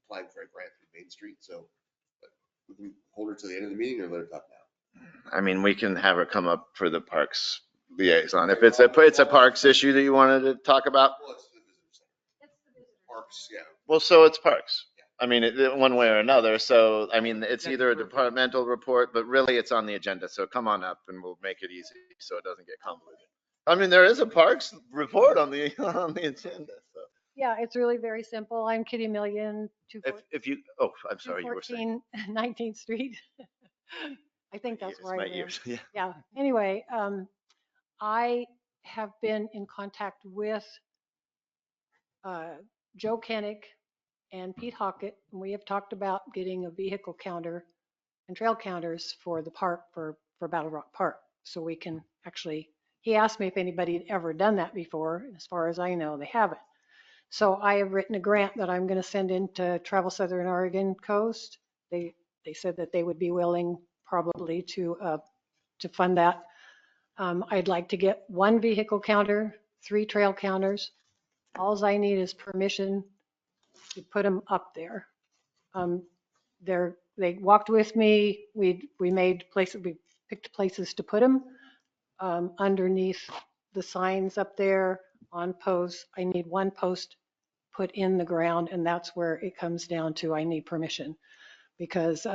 applying for a grant through Main Street. So we can hold her to the end of the meeting or let her talk now. I mean, we can have her come up for the parks liaison. If it's a parks issue that you wanted to talk about. Well, it's the visitor center. Parks, yeah. Well, so it's parks. I mean, one way or another. So, I mean, it's either a departmental report, but really it's on the agenda. So come on up and we'll make it easy so it doesn't get convoluted. I mean, there is a parks report on the agenda. So Yeah, it's really very simple. I'm Kitty Million, if you, oh, I'm sorry, you were saying. 19th Street. I think that's It's where my I live. ears. Yeah. Yeah. Anyway, I have been in contact with Joe Kennick and Pete Hockett. And we have talked about getting a vehicle counter and trail counters for the park, for Battle Rock Park. So we can actually, he asked me if anybody had ever done that before. As far as I know, they haven't. So I have written a grant that I'm going to send in to Travel Southern Oregon Coast. They said that they would be willing probably to fund that. I'd like to get 1 vehicle counter, 3 trail counters. All I need is permission to put them up there. They walked with me. We made places, we picked places to put them underneath the signs up there on posts. I need 1 post put in the ground, and that's where it comes down to. I need permission because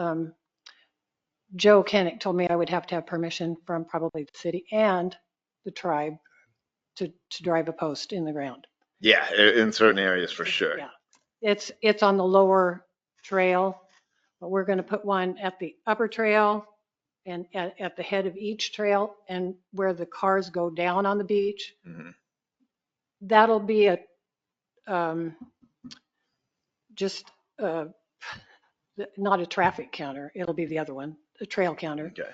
Joe Kennick told me I would have to have permission from probably the city and the tribe to drive a post in the ground. Yeah, in certain areas for sure. Yeah, it's on the lower trail, but we're going to put one at the upper trail and at the head of each trail and where the cars go down on the beach. Mm-hmm. That'll be not a traffic counter. It'll be the other one, a trail counter. Okay.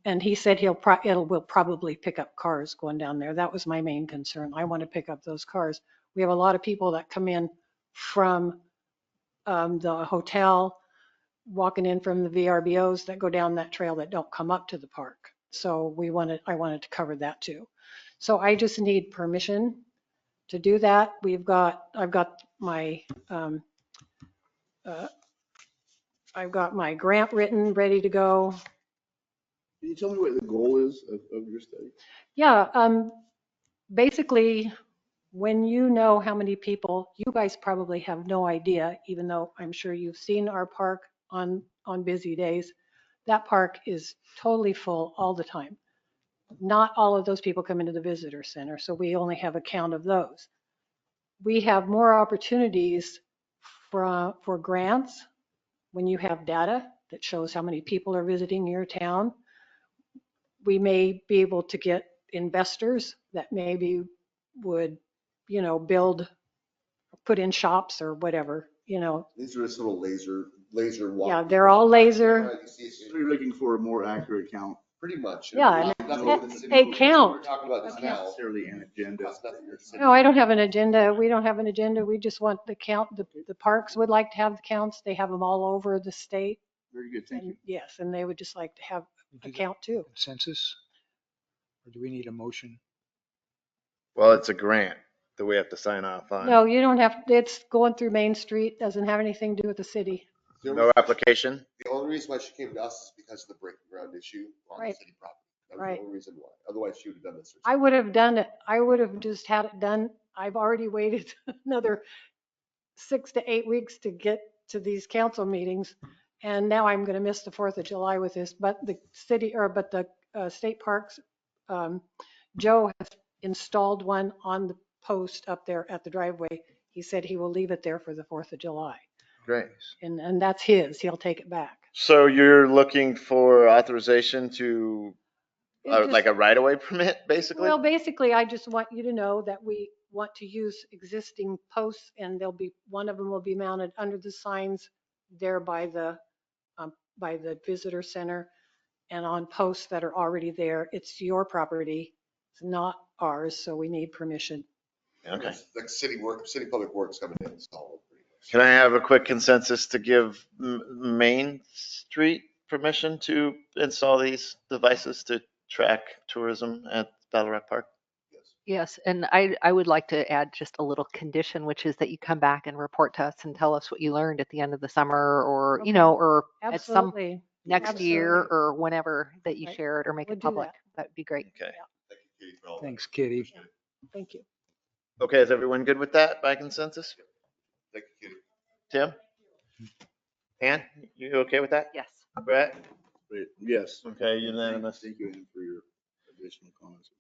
And he said will probably pick up cars going down there. That was my main concern. I want to pick up those cars. We have a lot of people that come in from the hotel, walking in from the VRBOs that go down that trail that don't come up to the park. So I wanted to cover that too. So I just need permission to do that. I've got my grant written, ready to go. Can you tell me what the goal is of your study? Yeah, basically, when you know how many people, you guys probably have no idea, even though I'm sure you've seen our park on busy days. That park is totally full all the time. Not all of those people come into the visitor center, so we only have a count of those. We have more opportunities for grants when you have data that shows how many people are visiting your town. We may be able to get investors that maybe would, put in shops or whatever, These are just little laser walk. Yeah, they're all laser. So you're looking for a more accurate count. Pretty much. Yeah, Nothing and with the city. a count. We're talking about this Not now. necessarily an agenda. That's nothing with the city. No, I don't have an agenda. We don't have an agenda. We just want the count. The parks would like to have the counts. They have them all over the state. Very good, thank you. Yes, and they would just like to have a Do the count too. Consensus? Or do we need a motion? Well, it's a grant that we have to sign off on. No, you don't have, it's going through Main Street, doesn't have anything to do with the city. No application? The only reason why she came to us is because of the breaking ground issue on the Right. city property. That was Right. the only reason why. Otherwise, she would have done this herself. I would have done it. I would have just had it done. I've already waited another 6 to 8 weeks to get to these council meetings. And now I'm going to miss the 4th of July with this, but the state parks, Joe has installed one on the post up there at the driveway. He said he will leave it there for the 4th of July. Great. And that's his. He'll take it back. So you're looking for authorization to, It like just- a right-of-way permit, basically? Well, basically, I just want you to know that we want to use existing posts, and one of them will be mounted under the signs there by the visitor center and on posts that are already there. It's your property, it's not ours, so we need permission. Okay. Like city public works coming in, install it pretty much. Can I have a quick consensus to give Main Street permission to install these devices to track tourism at Battle Rock Park? Yes, and I would like to add just a little condition, which is that you come back and report to us and tell us what you learned at the end of the summer, or, Okay. or at some Absolutely. next year, Absolutely. or whenever that you Right. share it or make We'll it do public. that. That would be great. Okay. Thank you, Katie, for all that. Thanks, Kitty. Thank you. Okay, is everyone good with that by consensus? Thank you, Katie. Tim? Ann, you okay with that? Yes. Brett? Yes. Okay, unanimous. Thank you Ann, for your additional comments.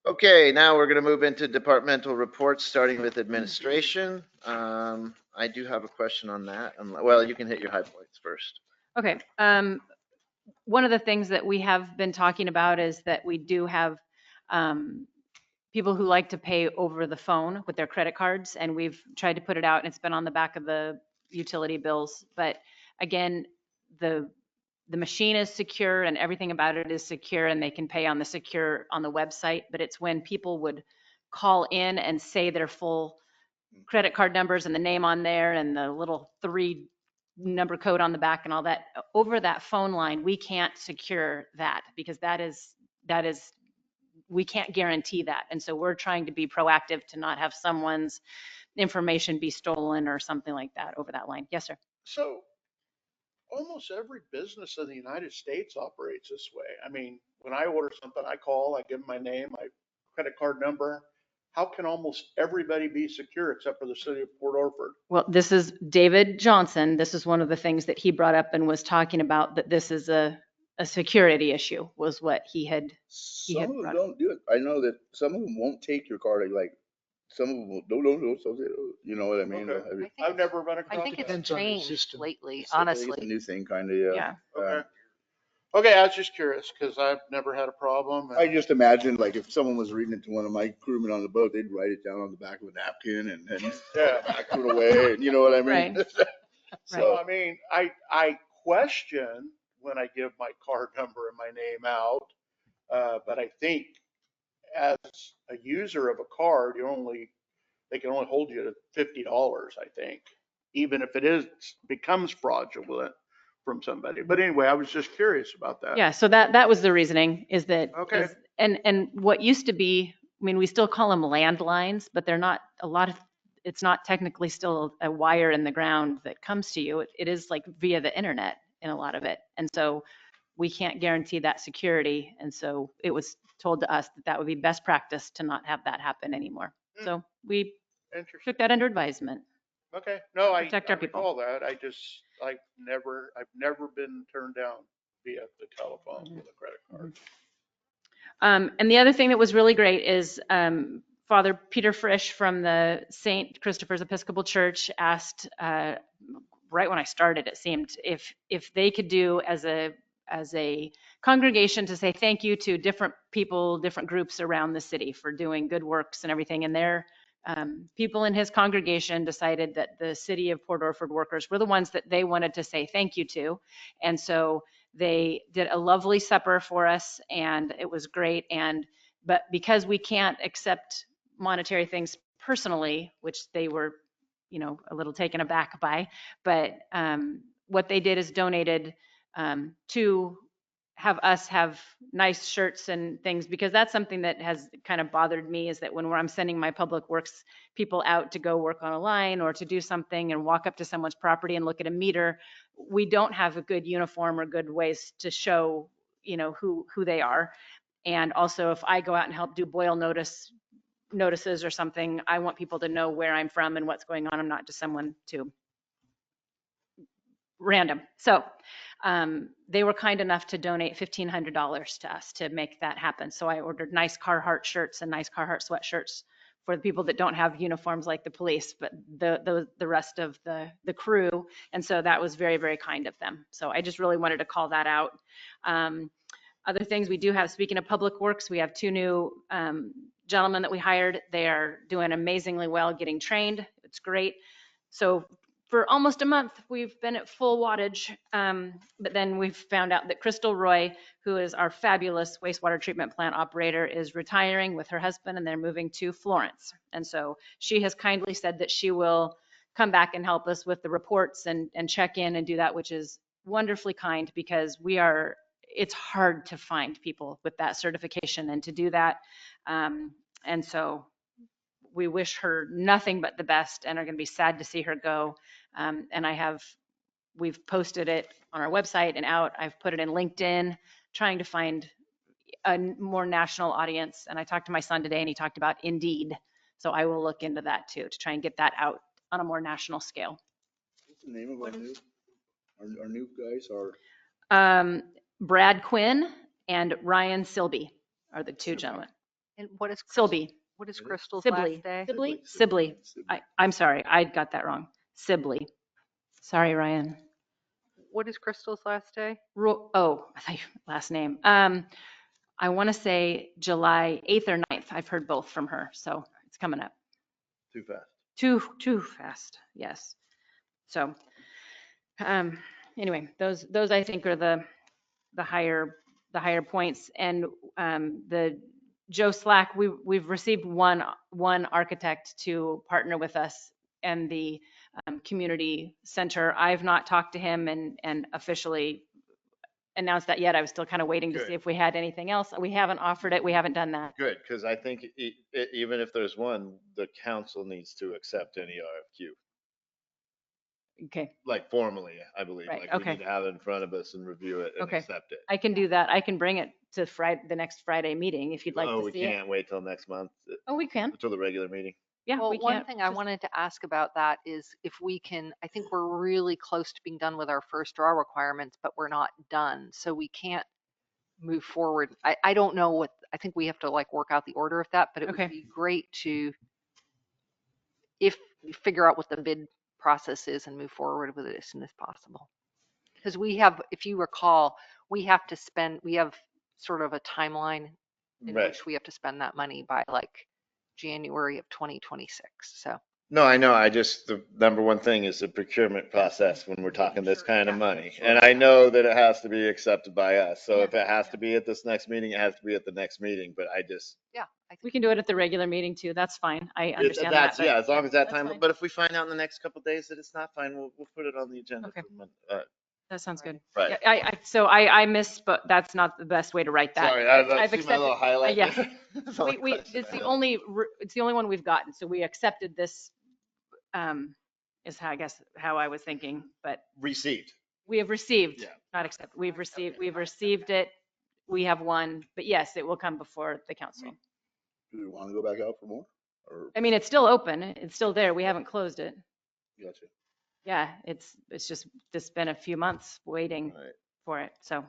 Okay, now we're going to move into departmental reports, starting with administration. I do have a question on that. Well, you can hit your high points first. Okay. One of the things that we have been talking about is that we do have people who like to pay over the phone with their credit cards, and we've tried to put it out, and it's been on the back of the utility bills. But again, the machine is secure and everything about it is secure, and they can pay on the website. But it's when people would call in and say their full credit card numbers and the name on there and the little 3-number code on the back and all that over that phone line, we can't secure that because that is we can't guarantee that. And so we're trying to be proactive to not have someone's information be stolen or something like that over that line. Yes, sir. So almost every business in the United States operates this way. I mean, when I order something, I call, I give them my name, my credit card number. How can almost everybody be secure except for the city of Port Orford? Well, this is David Johnson. This is one of the things that he brought up and was talking about, that this is a security issue, was what he had Some had of them brought- don't do it. I know that some of them won't take your card. Like some of them will, no. So you know what I mean? Okay. I mean, I've never run across I think it's that. Depends on the changed system. lately, it's a honestly. new thing, kind of. Yeah. Yeah. Okay. Okay, I was just curious because I've never had a problem. I just imagine like if someone was reading it to one of my crewmen on the boat, they'd write it down on the back of a napkin and Yeah. back it away. And you know what I mean? Right. So, I mean, I question when I give my card number and my name out, but I think as a user of a card, they can only hold you to $50, I think, even if it becomes fraudulent from somebody. But anyway, I was just curious about that. Yeah, so that was the reasoning, is that, Okay. and what used to be, I mean, we still call them landlines, but they're not it's not technically still a wire in the ground that comes to you. It is like via the internet in a lot of it. And so we can't guarantee that security. And so it was told to us that would be best practice to not have that happen anymore. So we Interesting. took that under advisement. Okay. No, I Protect our people. recall that. I've never been turned down via the telephone with a credit card. And the other thing that was really great is Father Peter Frisch from the St. Christopher's Episcopal Church asked, right when I started, it seemed, if they could do as a congregation to say thank you to different people, different groups around the city for doing good works and everything. And their people in his congregation decided that the city of Port Orford workers were the ones that they wanted to say thank you to. And so they did a lovely supper for us, and it was great. But because we can't accept monetary things personally, which they were, a little taken aback by, but what they did is donated to have us have nice shirts and things, because that's something that has kind of bothered me, is that when I'm sending my public works people out to go work on a line or to do something and walk up to someone's property and look at a meter, we don't have a good uniform or good ways to show, who they are. And also, if I go out and help do boil notices or something, I want people to know where I'm from and what's going on. I'm not just someone to random. So they were kind enough to donate $1,500 to us to make that happen. So I ordered nice Carhartt shirts and nice Carhartt sweatshirts for the people that don't have uniforms like the police, but the rest of the crew. And so that was very, very kind of them. So I just really wanted to call that out. Other things we do have, speaking of public works, we have 2 new gentlemen that we hired. They are doing amazingly well, getting trained. It's great. So for almost a month, we've been at full wattage. But then we've found out that Crystal Roy, who is our fabulous wastewater treatment plant operator, is retiring with her husband, and they're moving to Florence. And so she has kindly said that she will come back and help us with the reports and check in and do that, which is wonderfully kind, because it's hard to find people with that certification and to do that. And so we wish her nothing but the best and are going to be sad to see her go. And we've posted it on our website and out. I've put it in LinkedIn, trying to find a more national audience. And I talked to my son today and he talked about Indeed. So I will look into that too, to try and get that out on a more national scale. What's the name of our new guys are? Brad Quinn and Ryan Silby are the 2 gentlemen. And what is Silby. What is Crystal's Sibley. last day? Sibley. I'm sorry, I got that wrong. Sibley. Sorry, Ryan. What is Crystal's last day? Last name. I want to say July 8th or 9th. I've heard both from her, so it's coming up. Too fast. Too fast. Yes. So, anyway, those I think are the higher points. And the Joe Slack, we've received one architect to partner with us and the community center. I've not talked to him and officially announced that yet. I was still kind of waiting to see if we had anything else. We haven't offered it. We haven't done that. Good, because I think even if there's one, the council needs to accept any RFQ. Okay. Like formally, I believe. Right, Like okay. we need to have it in front of us and review it and Okay. accept it. I can do that. I can bring it to the next Friday meeting if you'd like Oh, to we see it. can't wait till next month, Oh, we can. until the regular meeting. Yeah, Well, we one can't. thing I wanted to ask about that is if we can, I think we're really close to being done with our first draw requirements, but we're not done. So we can't move forward. I don't know I think we have to like work out the order of that, but it Okay. would be great to, if we figure out what the bid process is and move forward with it as soon as possible. Because we have, if you recall, we have sort of a timeline in Right. which we have to spend that money by like January of 2026. So No, I know. The number one thing is the procurement process when we're talking this kind of money. And I know that it has to be accepted by us. So if it has to be at this next meeting, it has to be at the next meeting. But I We can do it at the regular meeting too. That's fine. I understand that. yeah, as long as that that's time. fine. But if we find out in the next couple of days that it's not fine, we'll put it on the agenda. Okay. for Monday. That sounds good. Right. Yeah, I missed, but that's not the best way to write that. Sorry, I've see my accepted. little highlight. Yeah. That's the only question It's I the had. only one we've gotten. So we accepted this, is how I was thinking, but Received. we have received, Yeah. not accepted. We've received it. We have one, but yes, it will come before the council. Do we want to go back out for more? Or, I mean, it's still open. It's still there. We haven't closed it. gotcha. Yeah, it's just been a few months waiting Right. for it. So,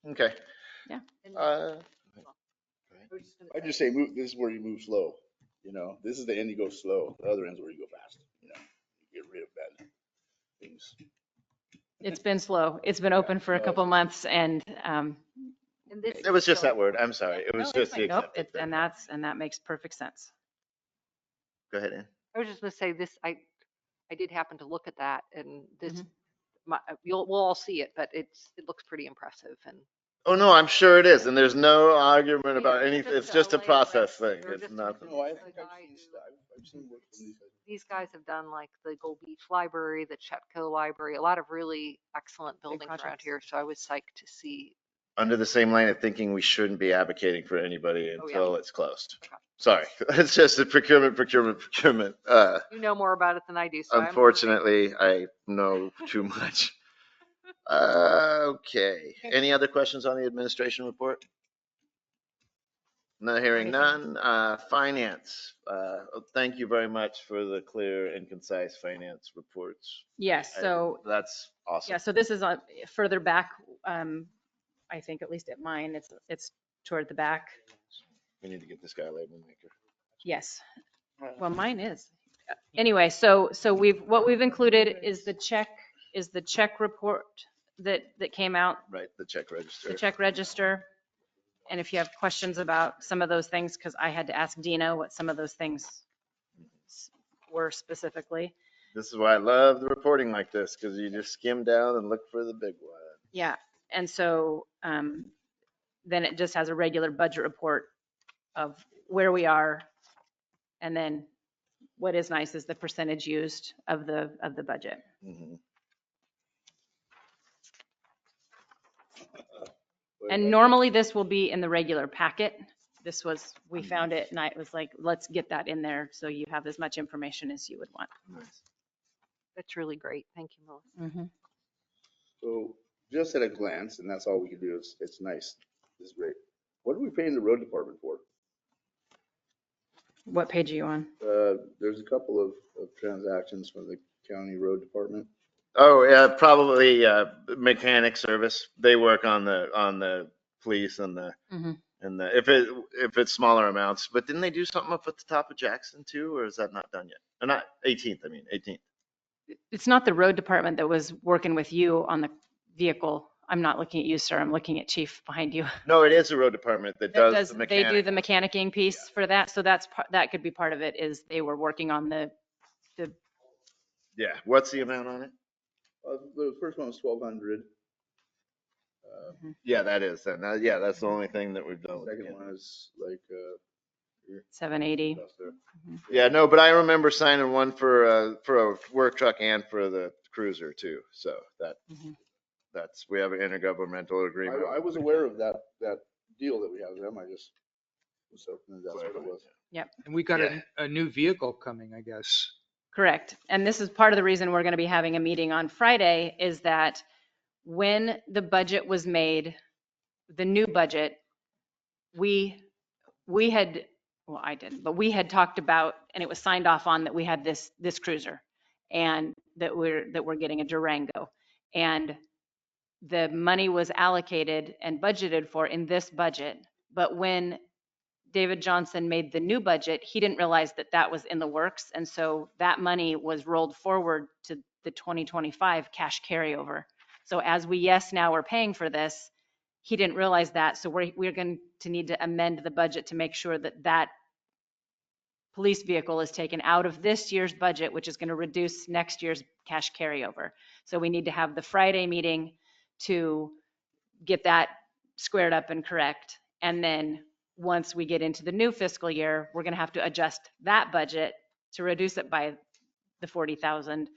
Okay. Yeah. I just say this is where you move slow. You know, this is the end you go slow. The other end's where you go fast. You know, you get rid of bad things. it's been slow. It's been open for a couple months and, and this It was just that word. I'm sorry. It was no, just it's the fine. Nope, accepted thing. and that makes perfect sense. Go ahead, Ann. I was just going to say this, I did happen to look at that and this, Mm-hmm. we'll all see it, but it looks pretty impressive. And Oh, no, I'm sure it is. And there's no argument about Yeah, anything. It's to just a lay it process right, thing. or It's just to nothing. No, I the think guy I've seen work from these guys. these guys have done like the Gold Beach Library, the Chetco Library, a lot of really excellent buildings around projects. here. So I was psyched to see. Under the same line of thinking, we shouldn't be advocating for anybody Oh, yeah. until it's closed. Okay. Sorry. It's just the procurement. You know more about it than I do. So Unfortunately, I know too much. Okay. Any other questions on the administration report? Not hearing none. Finance. Thank you very much for the clear and concise finance reports. Yes. So That's awesome. yeah. So this is further back. I think at least at mine, it's toward the back. We need to get this guy a label maker. Yes. Well, mine is. Anyway, so what we've included is the check report that came out, Right, the check register. the check register. And if you have questions about some of those things, because I had to ask Dina what some of those things were specifically. This is why I love the reporting like this, because you just skim down and look for the big one. Yeah. And so then it just has a regular budget report of where we are. And then what is nice is the percentage used of the budget. Mhm. And normally this will be in the regular packet. This was, we found it and I was like, let's get that in there so you have as much information as you would want. That's really great. Thank you, Melissa. Mhm. So just at a glance, and that's all we can do, it's nice. It's great. What are we paying the road department for? What page are you on? There's a couple of transactions from the county road department. Oh, yeah, probably mechanic service. They work on the police and the Mhm. and the if it's smaller amounts. But didn't they do something up at the top of Jackson too, or is that not done yet? Or not 18th, I mean 18th. It's not the road department that was working with you on the vehicle. I'm not looking at you, sir. I'm looking at Chief behind you. No, it is the road department that does the They do mechanic. the mechanicking piece for that. So that could be part of it, is they were working on the Yeah, what's the amount on it? The first one was 1,200. Yeah, that is then. Yeah, that's the only thing that we've done. The second one is like 780. that's there. Yeah, no, but I remember signing one for a work truck and for the cruiser too. So that's we have an intergovernmental agreement. I was aware of that deal that we have with them. I just was hoping that's what it was. Yep. And we got a new vehicle coming, I guess. Correct. And this is part of the reason we're going to be having a meeting on Friday, is that when the budget was made, the new budget, we had, well, I didn't, but we had talked about, and it was signed off on, that we had this cruiser and that we're getting a Durango. And the money was allocated and budgeted for in this budget. But when David Johnson made the new budget, he didn't realize that that was in the works. And so that money was rolled forward to the 2025 cash carryover. So as now we're paying for this, he didn't realize that. So we're going to need to amend the budget to make sure that that police vehicle is taken out of this year's budget, which is going to reduce next year's cash carryover. So we need to have the Friday meeting to get that squared up and correct. And then once we get into the new fiscal year, we're going to have to adjust that budget to reduce it by the 40,000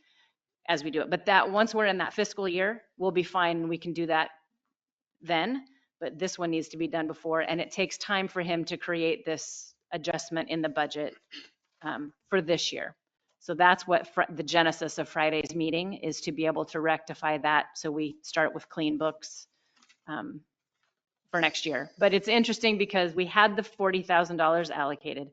as we do it. But that once we're in that fiscal year, we'll be fine. We can do that then, but this one needs to be done before. And it takes time for him to create this adjustment in the budget for this year. So that's what the genesis of Friday's meeting is, to be able to rectify that. So we start with clean books for next year. But it's interesting because we had the $40,000 allocated.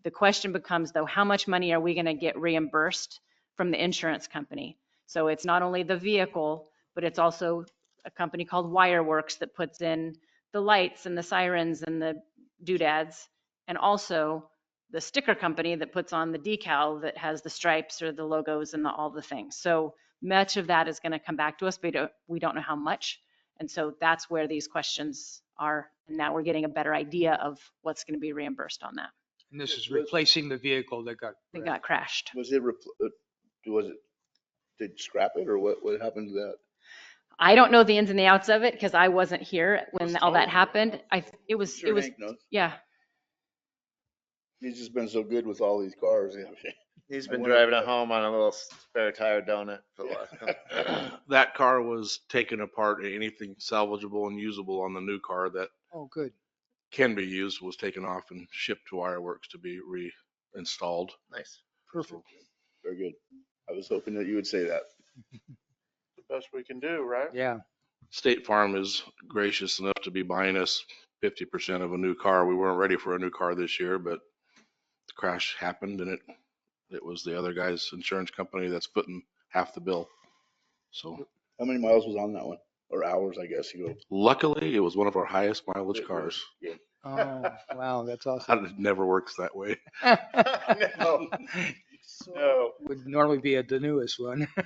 The question becomes, though, how much money are we going to get reimbursed from the insurance company? So it's not only the vehicle, but it's also a company called Wireworks that puts in the lights and the sirens and the doodads, and also the sticker company that puts on the decal that has the stripes or the logos and all the things. So much of that is going to come back to us, but we don't know how much. And so that's where these questions are. And now we're getting a better idea of what's going to be reimbursed on that. And this is replacing the vehicle that got crashed. Was it did scrap it, or what happened to that? I don't know the ins and the outs of it because I wasn't here when all that happened. It was, Hank knows. yeah. He's just been so good with all these cars. He's been driving it home on a little spare tire donut for the last couple. That car was taken apart. Anything salvageable and usable on the new car that Oh, good. can be used was taken off and shipped to Wireworks to be reinstalled. Nice. Perfect. Very good. I was hoping that you would say that. The best we can do, right? Yeah. State Farm is gracious enough to be buying us 50% of a new car. We weren't ready for a new car this year, but the crash happened and it was the other guy's insurance company that's putting half the bill. So how many miles was on that one? Or hours, I guess you go. Luckily, it was one of our highest mileage cars. Yeah. Oh, wow, that's awesome. It never works that way. No, no. Would normally be a the newest one. I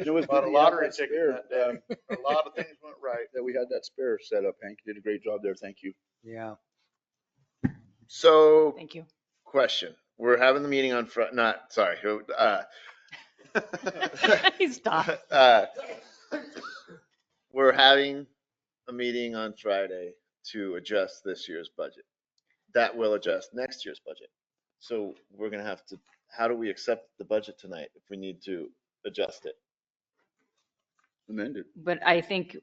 It was bought a good you had lottery that ticket spare, that day. A lot of things went right. That we had that spare set up, Hank. You did a great job there. Thank you. Yeah. So, Thank you. question. We're having the meeting on Stop. we're having a meeting on Friday to adjust this year's budget. That will adjust next year's budget. So we're gonna have to, how do we accept the budget tonight if we need to adjust it? Amended. But I think,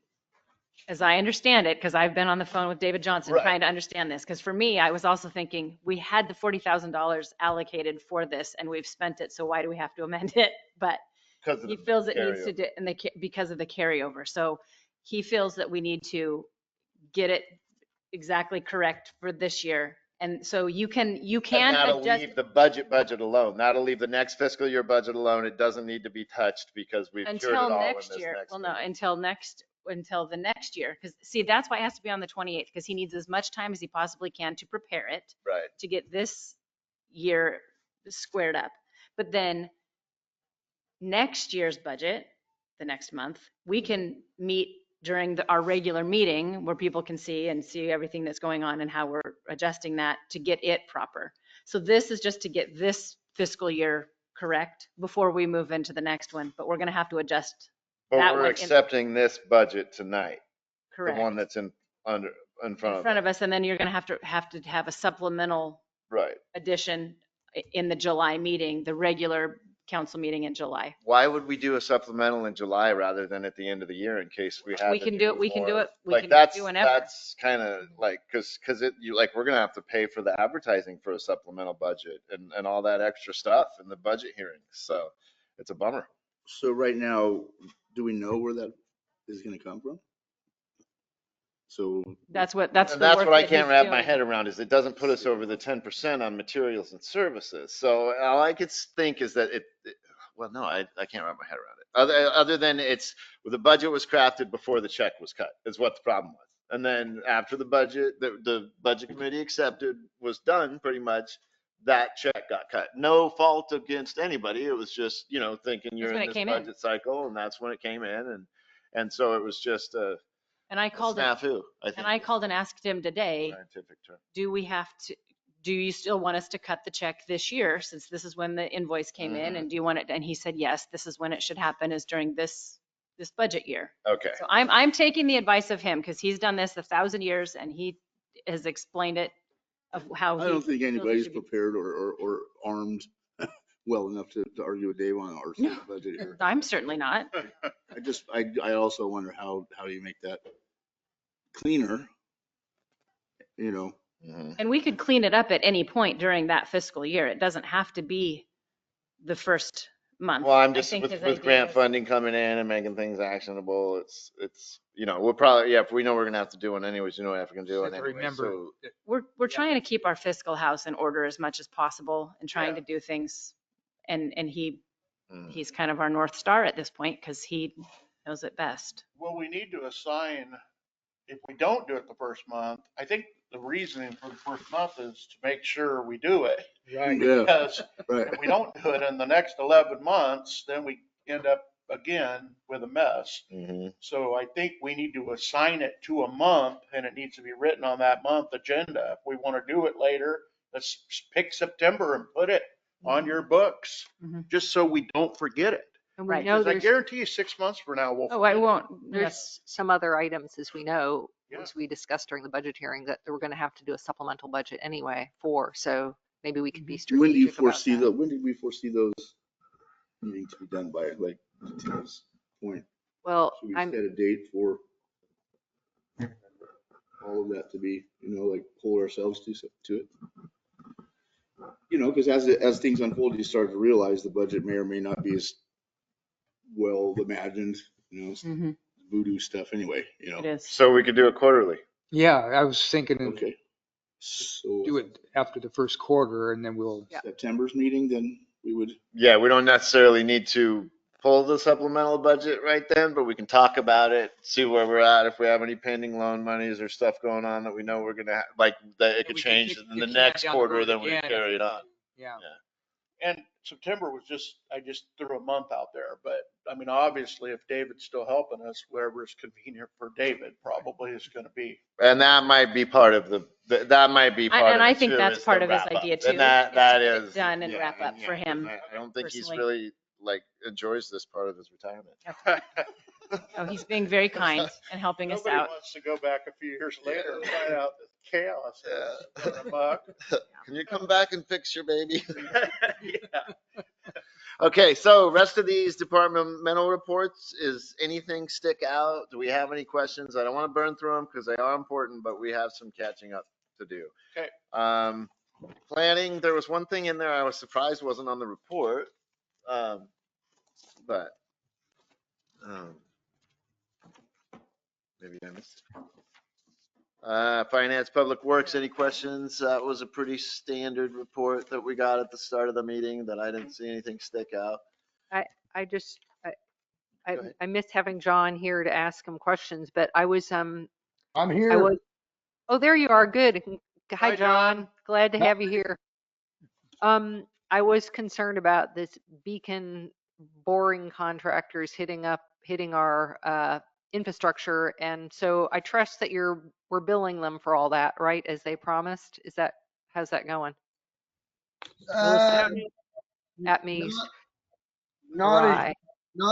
as I understand it, because I've been on the phone with David Johnson Right. trying to understand this, because for me, I was also thinking, we had the $40,000 allocated for this and we've spent it, so why do we have to amend it? But Because of he the feels it needs to, carryover. because of the carryover. So he feels that we need to get it exactly correct for this year. And so you can And that'll adjust. leave the budget alone. That'll leave the next fiscal year budget alone. It doesn't need to be touched because we've cured it Until all in next this year. next Well, no, meeting. until the next year. Because see, that's why it has to be on the 28th, because he needs as much time as he possibly can to prepare it, Right. to get this year squared up. But then next year's budget, the next month, we can meet during our regular meeting where people can see everything that's going on and how we're adjusting that to get it proper. So this is just to get this fiscal year correct before we move into the next one, but we're going to have to adjust But that we're one accepting this budget tonight, the correct one that's in front in of front us. of us, and then you're going to have a supplemental Right. addition in the July meeting, the regular council meeting in July. Why would we do a supplemental in July rather than at the end of the year in case we had We to can do it. We can do more? it. We Like can that's, do whenever. that's kind of like, cause we're gonna have to pay for the advertising for a supplemental budget and all that extra stuff in the budget hearings. So it's a bummer. So right now, do we know where that is gonna come from? So That's And the that's work what I that can't he's wrap my doing. head around is it doesn't put us over the 10% on materials and services. So all I could think is that well, no, I can't wrap my head around it. Other than the budget was crafted before the check was cut is what the problem was. And then after the budget, the budget committee accepted was done pretty much, that check got cut. No fault against anybody. It was just, thinking you're when in it this came in. budget cycle and that's when it came in. And so it was just a And I called him, snafu, I think. and I called and asked him today, Scientific term. do you still want us to cut the check this year, since this is when the invoice came in, Mhm. and do you want it? And he said, yes, this is when it should happen, is during this budget year. Okay. So I'm taking the advice of him, because he's done this 1,000 years and he has explained it of how I don't think feels it anybody's should be. prepared or armed well enough to argue with Dave on our No. budget here. I'm certainly not. I also wonder how you make that cleaner, Mhm. And we could clean it up at any point during that fiscal year. It doesn't have to be the first month. Well, I'm I just think his with idea grant is- funding coming in and making things actionable. It's we'll probably, if we know we're gonna have to do one anyways, we have to do it Have to anyway. remember, So We're trying to keep our fiscal house in order as much as possible and trying Yeah. to do things. And mm. he's kind of our North Star at this point, because he knows it best. Well, we need to assign, if we don't do it the first month, I think the reasoning for the first month is to make sure we do it. right, yeah, Because right. if we don't do it in the next 11 months, then we end up again with a mess. Mhm. So I think we need to assign it to a month, and it needs to be written on that month agenda. If we want to do it later, let's pick September and put it on your books, Mhm. just so we don't forget it. And we Right. know Because I there's, guarantee you 6 months from now, we'll. Oh, I forget it. won't. there's some other items, as we know, Yeah. as we discussed during the budget hearing, that we're going to have to do a supplemental budget anyway for. So maybe we can be When do you strategic about foresee that. when did we foresee those needing to be done by, like, to Tim's point? Well, Should we I'm, set a date for all of that to be, like pull ourselves to it? Because as things unfold, you start to realize the budget may or may not be as well imagined, Mhm. voodoo stuff anyway, It is. So we could do it quarterly. yeah, I was thinking of Okay. So do it after the first quarter and then we'll, Yeah. September's meeting, then we would, Yeah, we don't necessarily need to pull the supplemental budget right then, but we can talk about it, see where we're at, if we have any pending loan monies or stuff going on that we know we're gonna, like, that it could we can change kick in the the can next down the quarter, road then we again if carry it on. Yeah. And September was I just threw a month out there, but I mean, obviously if David's still helping us, wherever is convenient for David probably is going to be. And that might be part of that might be part And of I it think too, that's is part the of his wrap up. idea too. And that to that get it is done and yeah, wrap up for 'cause him. I don't think he's personally. really like enjoys this part of his retirement. Oh, he's being very kind and helping us Nobody out. wants to go back a few years later and find out the chaos is going amok. Can you come back and fix your baby? Yeah. Okay, so rest of these departmental reports, is anything stick out? Do we have any questions? I don't want to burn through them because they are important, but we have some catching up to do. Okay. Planning, there was one thing in there I was surprised wasn't on the report, but maybe I missed it. Finance, Public Works, any questions? That was a pretty standard report that we got at the start of the meeting that I didn't see anything stick out. I miss having John here to ask him questions, but I was I'm here. Oh, there you are. Good. Hi, John. Glad to have you here. I was concerned about this Beacon boring contractors hitting our infrastructure, and so I trust that we're billing them for all that, right, as they promised. How's that going? At me. Not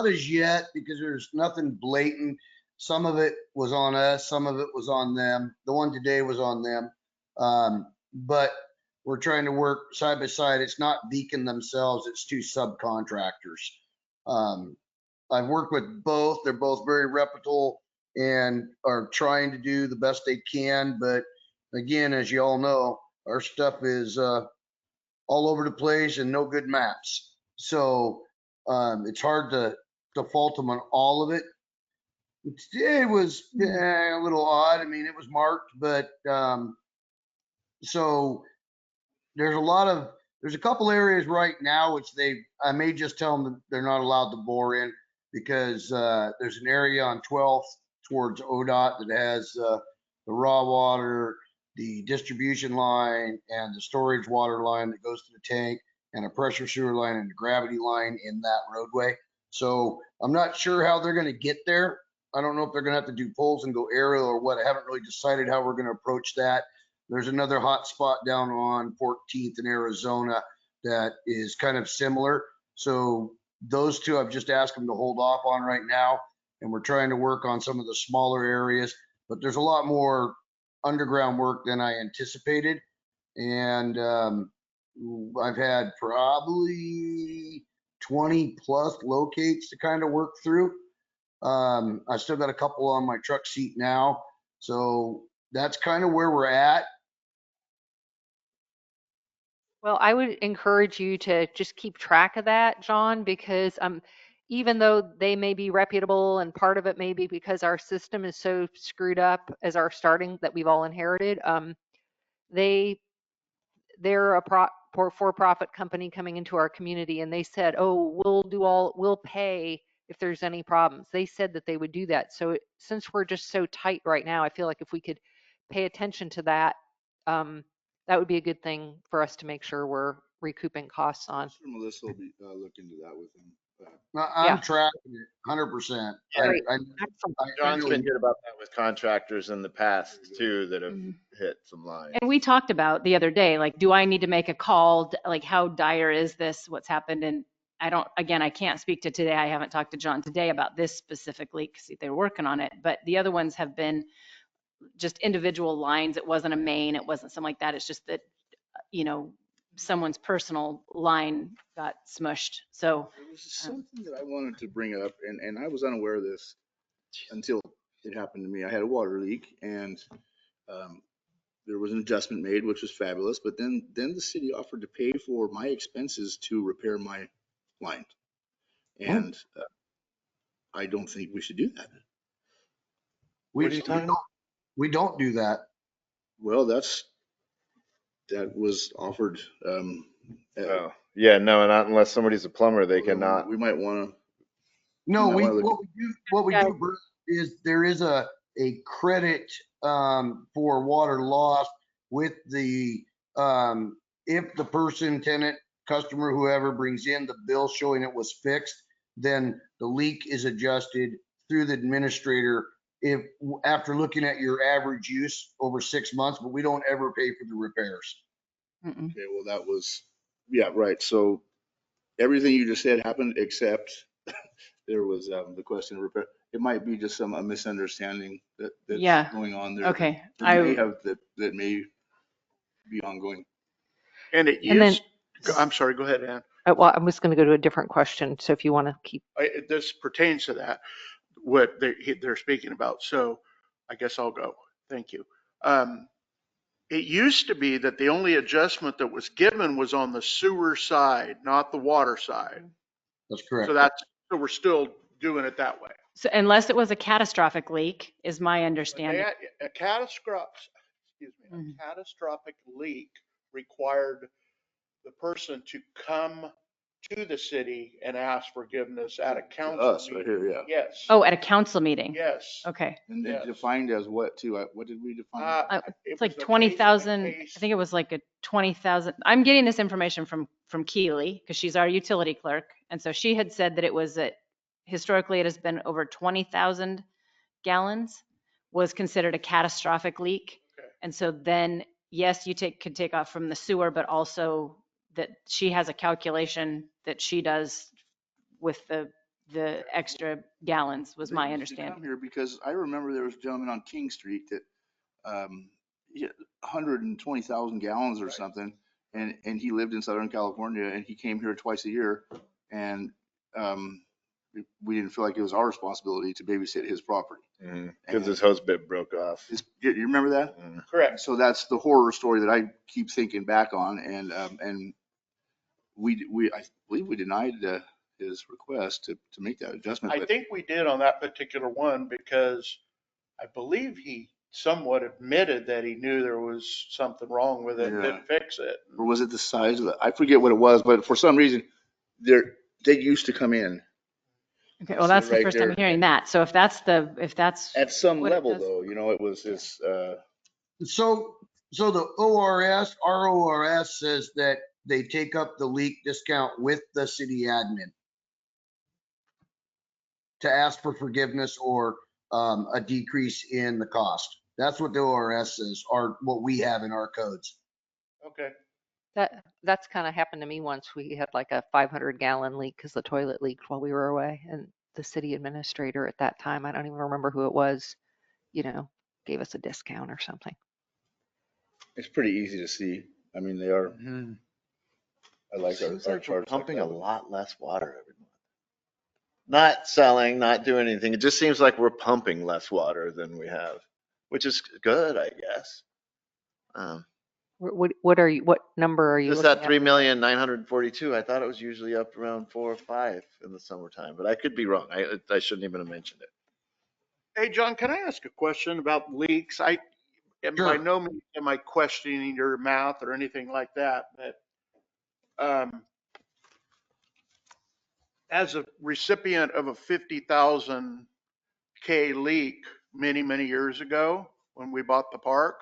as yet, because there's nothing blatant. Some of it was on us, some of it was on them. The one today was on them. But we're trying to work side by side. It's not Beacon themselves, it's two subcontractors. I've worked with both. They're both very reputable and are trying to do the best they can. But again, as you all know, our stuff is all over the place and no good maps. So it's hard to fault them on all of it. It was a little odd. I mean, it was marked, but so there's a couple areas right now which I may just tell them that they're not allowed to bore in, because there's an area on 12th towards ODOT that has the raw water, the distribution line, and the storage water line that goes to the tank, and a pressure sewer line and a gravity line in that roadway. So I'm not sure how they're going to get there. I don't know if they're going to have to do poles and go aerial or what. I haven't really decided how we're going to approach that. There's another hot spot down on 14th in Arizona that is kind of similar. So those two I've just asked them to hold off on right now. And we're trying to work on some of the smaller areas, but there's a lot more underground work than I anticipated. And I've had probably 20 plus locates to kind of work through. I still got a couple on my truck seat now. So that's kind of where we're at. Well, I would encourage you to just keep track of that, John, because even though they may be reputable, and part of it may be because our system is so screwed up as our starting that we've all inherited, they're a for-profit company coming into our community, and they said, oh, we'll pay if there's any problems. They said that they would do that. So since we're just so tight right now, I feel like if we could pay attention to that, that would be a good thing for us to make sure we're recouping costs on. Melissa will be look into that with him. I'm tracking it 100%. John's been good about that with contractors in the past too that have hit some lines. And we talked about the other day, like, do I need to make a call? Like, how dire is this? What's happened? And I can't speak to today. I haven't talked to John today about this specifically because they're working on it. But the other ones have been just individual lines. It wasn't a main. It wasn't something like that. It's just that, someone's personal line got smushed. So there was something that I wanted to bring up, and I was unaware of this until it happened to me. I had a water leak, and there was an adjustment made, which was fabulous. But then the city offered to pay for my expenses to repair my line, and I don't think we should do that. We don't do that. Well, that was offered. Yeah, no, not unless somebody's a plumber, they cannot. We might want to No, Not one of the- what we Yeah. do, Bruce, is there is a credit for water loss with the, if the person, tenant, customer, whoever brings in the bill showing it was fixed, then the leak is adjusted through the administrator if, after looking at your average use over 6 months, but we don't ever pay for the repairs. Mm-mm. Okay, well, that was, yeah, right. So everything you just said happened except there was the question of repair. It might be just a misunderstanding that's Yeah. going on there. Okay. That may be ongoing. And it And then, used, I'm sorry, go ahead, Ann. well, I'm just going to go to a different question. So if you want to keep, This pertains to that, what they're speaking about. So I guess I'll go. Thank you. It used to be that the only adjustment that was given was on the sewer side, not the water side. That's correct. So we're still doing it that way. So unless it was a catastrophic leak, is my But understanding. a catastrophic leak required the person to come to the city and ask forgiveness at a council Us right meeting. here, yeah. Yes. Oh, at a council meeting? Yes. Okay. And Yes. defined as what too? What did we define? It's like 20,000. I think it was like a 20,000. I'm getting this information from Keely because she's our utility clerk. And so she had said that it was historically it has been over 20,000 gallons was considered a catastrophic leak. Okay. And so then, yes, you could take off from the sewer, but also that she has a calculation that she does with the extra gallons was my They used to come understanding. here because I remember there was a gentleman on King Street that he had 120,000 gallons or something, and he lived in Southern California, and he came here twice a year, and we didn't feel like it was our responsibility to babysit his property. Because his hose bit broke off. You remember that? Correct. So that's the horror story that I keep thinking back on, and I believe we denied his request to make that adjustment. I but- think we did on that particular one because I believe he somewhat admitted that he knew there was something wrong with it and Yeah. didn't fix it. Or was it the size of I forget what it was, but for some reason, they used to come in. Okay, well, that's the Right first time there. hearing that. So if that's At some what it level does. though, it was this, So the ORS, our ORS says that they take up the leak discount with the city admin to ask for forgiveness or a decrease in the cost. That's what the ORS says, or what we have in our codes. Okay. that's kind of happened to me once. We had like a 500-gallon leak because the toilet leaked while we were away. And the city administrator at that time, I don't even remember who it was, gave us a discount or something. it's pretty easy to see. I mean, they are, I like Seems our like we're charts. pumping a lot less water every month. Not selling, not doing anything. It just seems like we're pumping less water than we have, which is good, I guess. What number are you Just looking that at? 3,942. I thought it was usually up around 4 or 5 in the summertime, but I could be wrong. I shouldn't even have mentioned it. Hey, John, can I ask a question about leaks? By Sure. no means am I questioning your math or anything like that, but as a recipient of a 50,000 K leak many years ago when we bought the park,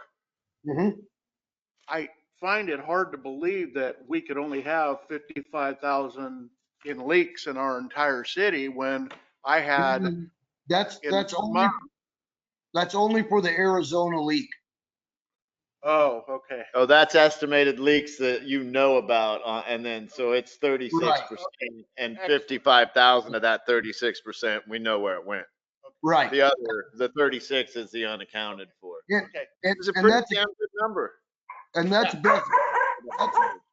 I find it hard to believe that we could only have 55,000 in leaks in our entire city when I had That's in only that's only for the Arizona leak. Oh, okay. Oh, that's estimated leaks that you know about, and then, so it's 36%, and 55,000 of that 36%, we know where it went. Right. The 36 is the unaccounted for. Yeah, Okay. It's a pretty damn good number. And that's best.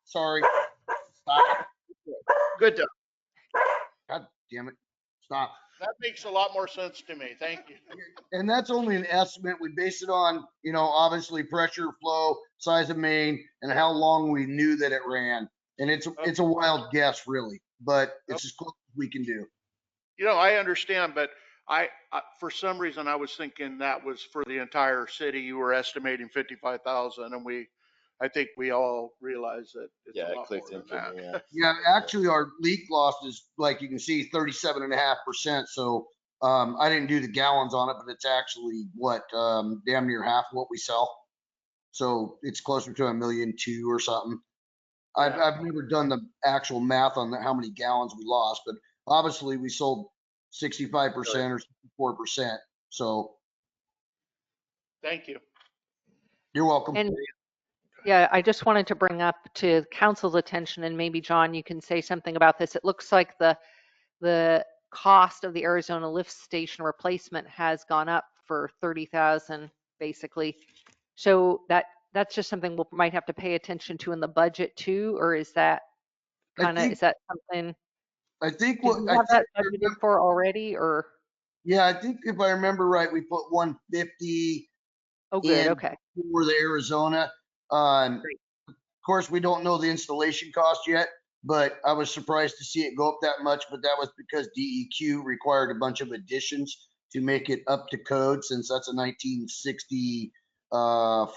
Sorry. Stop. Good job. God damn it. Stop. That makes a lot more sense to me. Thank you. And that's only an estimate. We base it on, obviously pressure, flow, size of main, and how long we knew that it ran. And it's a wild guess, really, but it's as close as we can do. I understand, but I for some reason I was thinking that was for the entire city. You were estimating 55,000, and we I think we all realize that it's Yeah, a it lot more clicked than in for me, that. yeah. Yeah, actually, our leak loss is, like you can see, 37.5%. So I didn't do the gallons on it, but it's actually what, damn near half what we sell. So it's closer to 1.2 million or something. I've never done the actual math on how many gallons we lost, but obviously we sold 65% or 64%. So Thank you. you're welcome. And yeah, I just wanted to bring up to council's attention, and maybe John, you can say something about this. It looks like the cost of the Arizona lift station replacement has gone up for 30,000 basically. So that's just something we might have to pay attention to in the budget too, or is that is that something? I think Did we have that budgeted for already, or? Yeah, I think if I remember right, we put 150 Oh, good. in Okay. for the Arizona. Of course, we don't know the installation cost yet, but I was surprised to see it go up that much. But that was because DEQ required a bunch of additions to make it up to code, since that's a 1964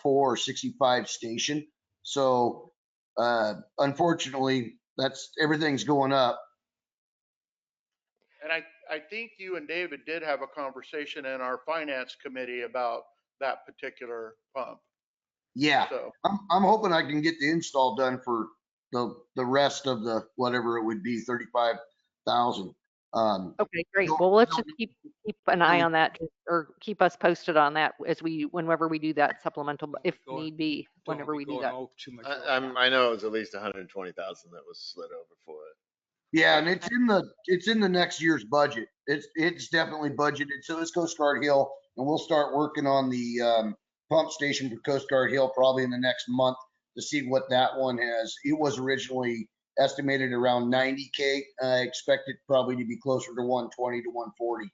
or 65 station. So unfortunately, everything's going up. And I think you and David did have a conversation in our finance committee about that particular pump. Yeah, So I'm hoping I can get the install done for the rest of the, whatever it would be, 35,000. Okay, great. Well, let's just keep an eye on that, or keep us posted on that whenever we do that supplemental, if need be, whenever we do that. I know it was at least 120,000 that was slid over for it. Yeah, and it's in the next year's budget. It's definitely budgeted. So it's Coast Guard Hill, and we'll start working on the pump station for Coast Guard Hill probably in the next month to see what that one has. It was originally estimated around 90K. I expect it probably to be closer to 120 to 140.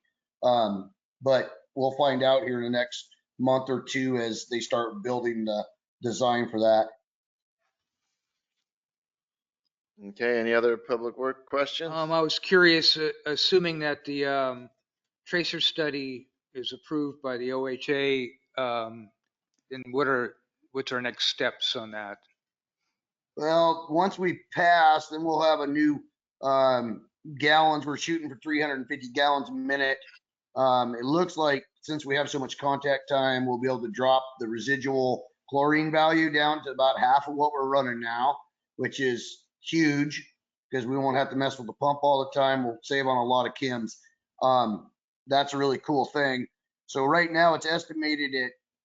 But we'll find out here in the next month or two as they start building the design for that. Okay, any other public work questions? I was curious, assuming that the tracer study is approved by the OHA, then what's our next steps on that? Well, once we pass, then we'll have a new gallons. We're shooting for 350 gallons a minute. It looks like since we have so much contact time, we'll be able to drop the residual chlorine value down to about half of what we're running now, which is huge because we won't have to mess with the pump all the time. We'll save on a lot of chems. That's a really cool thing. So right now it's estimated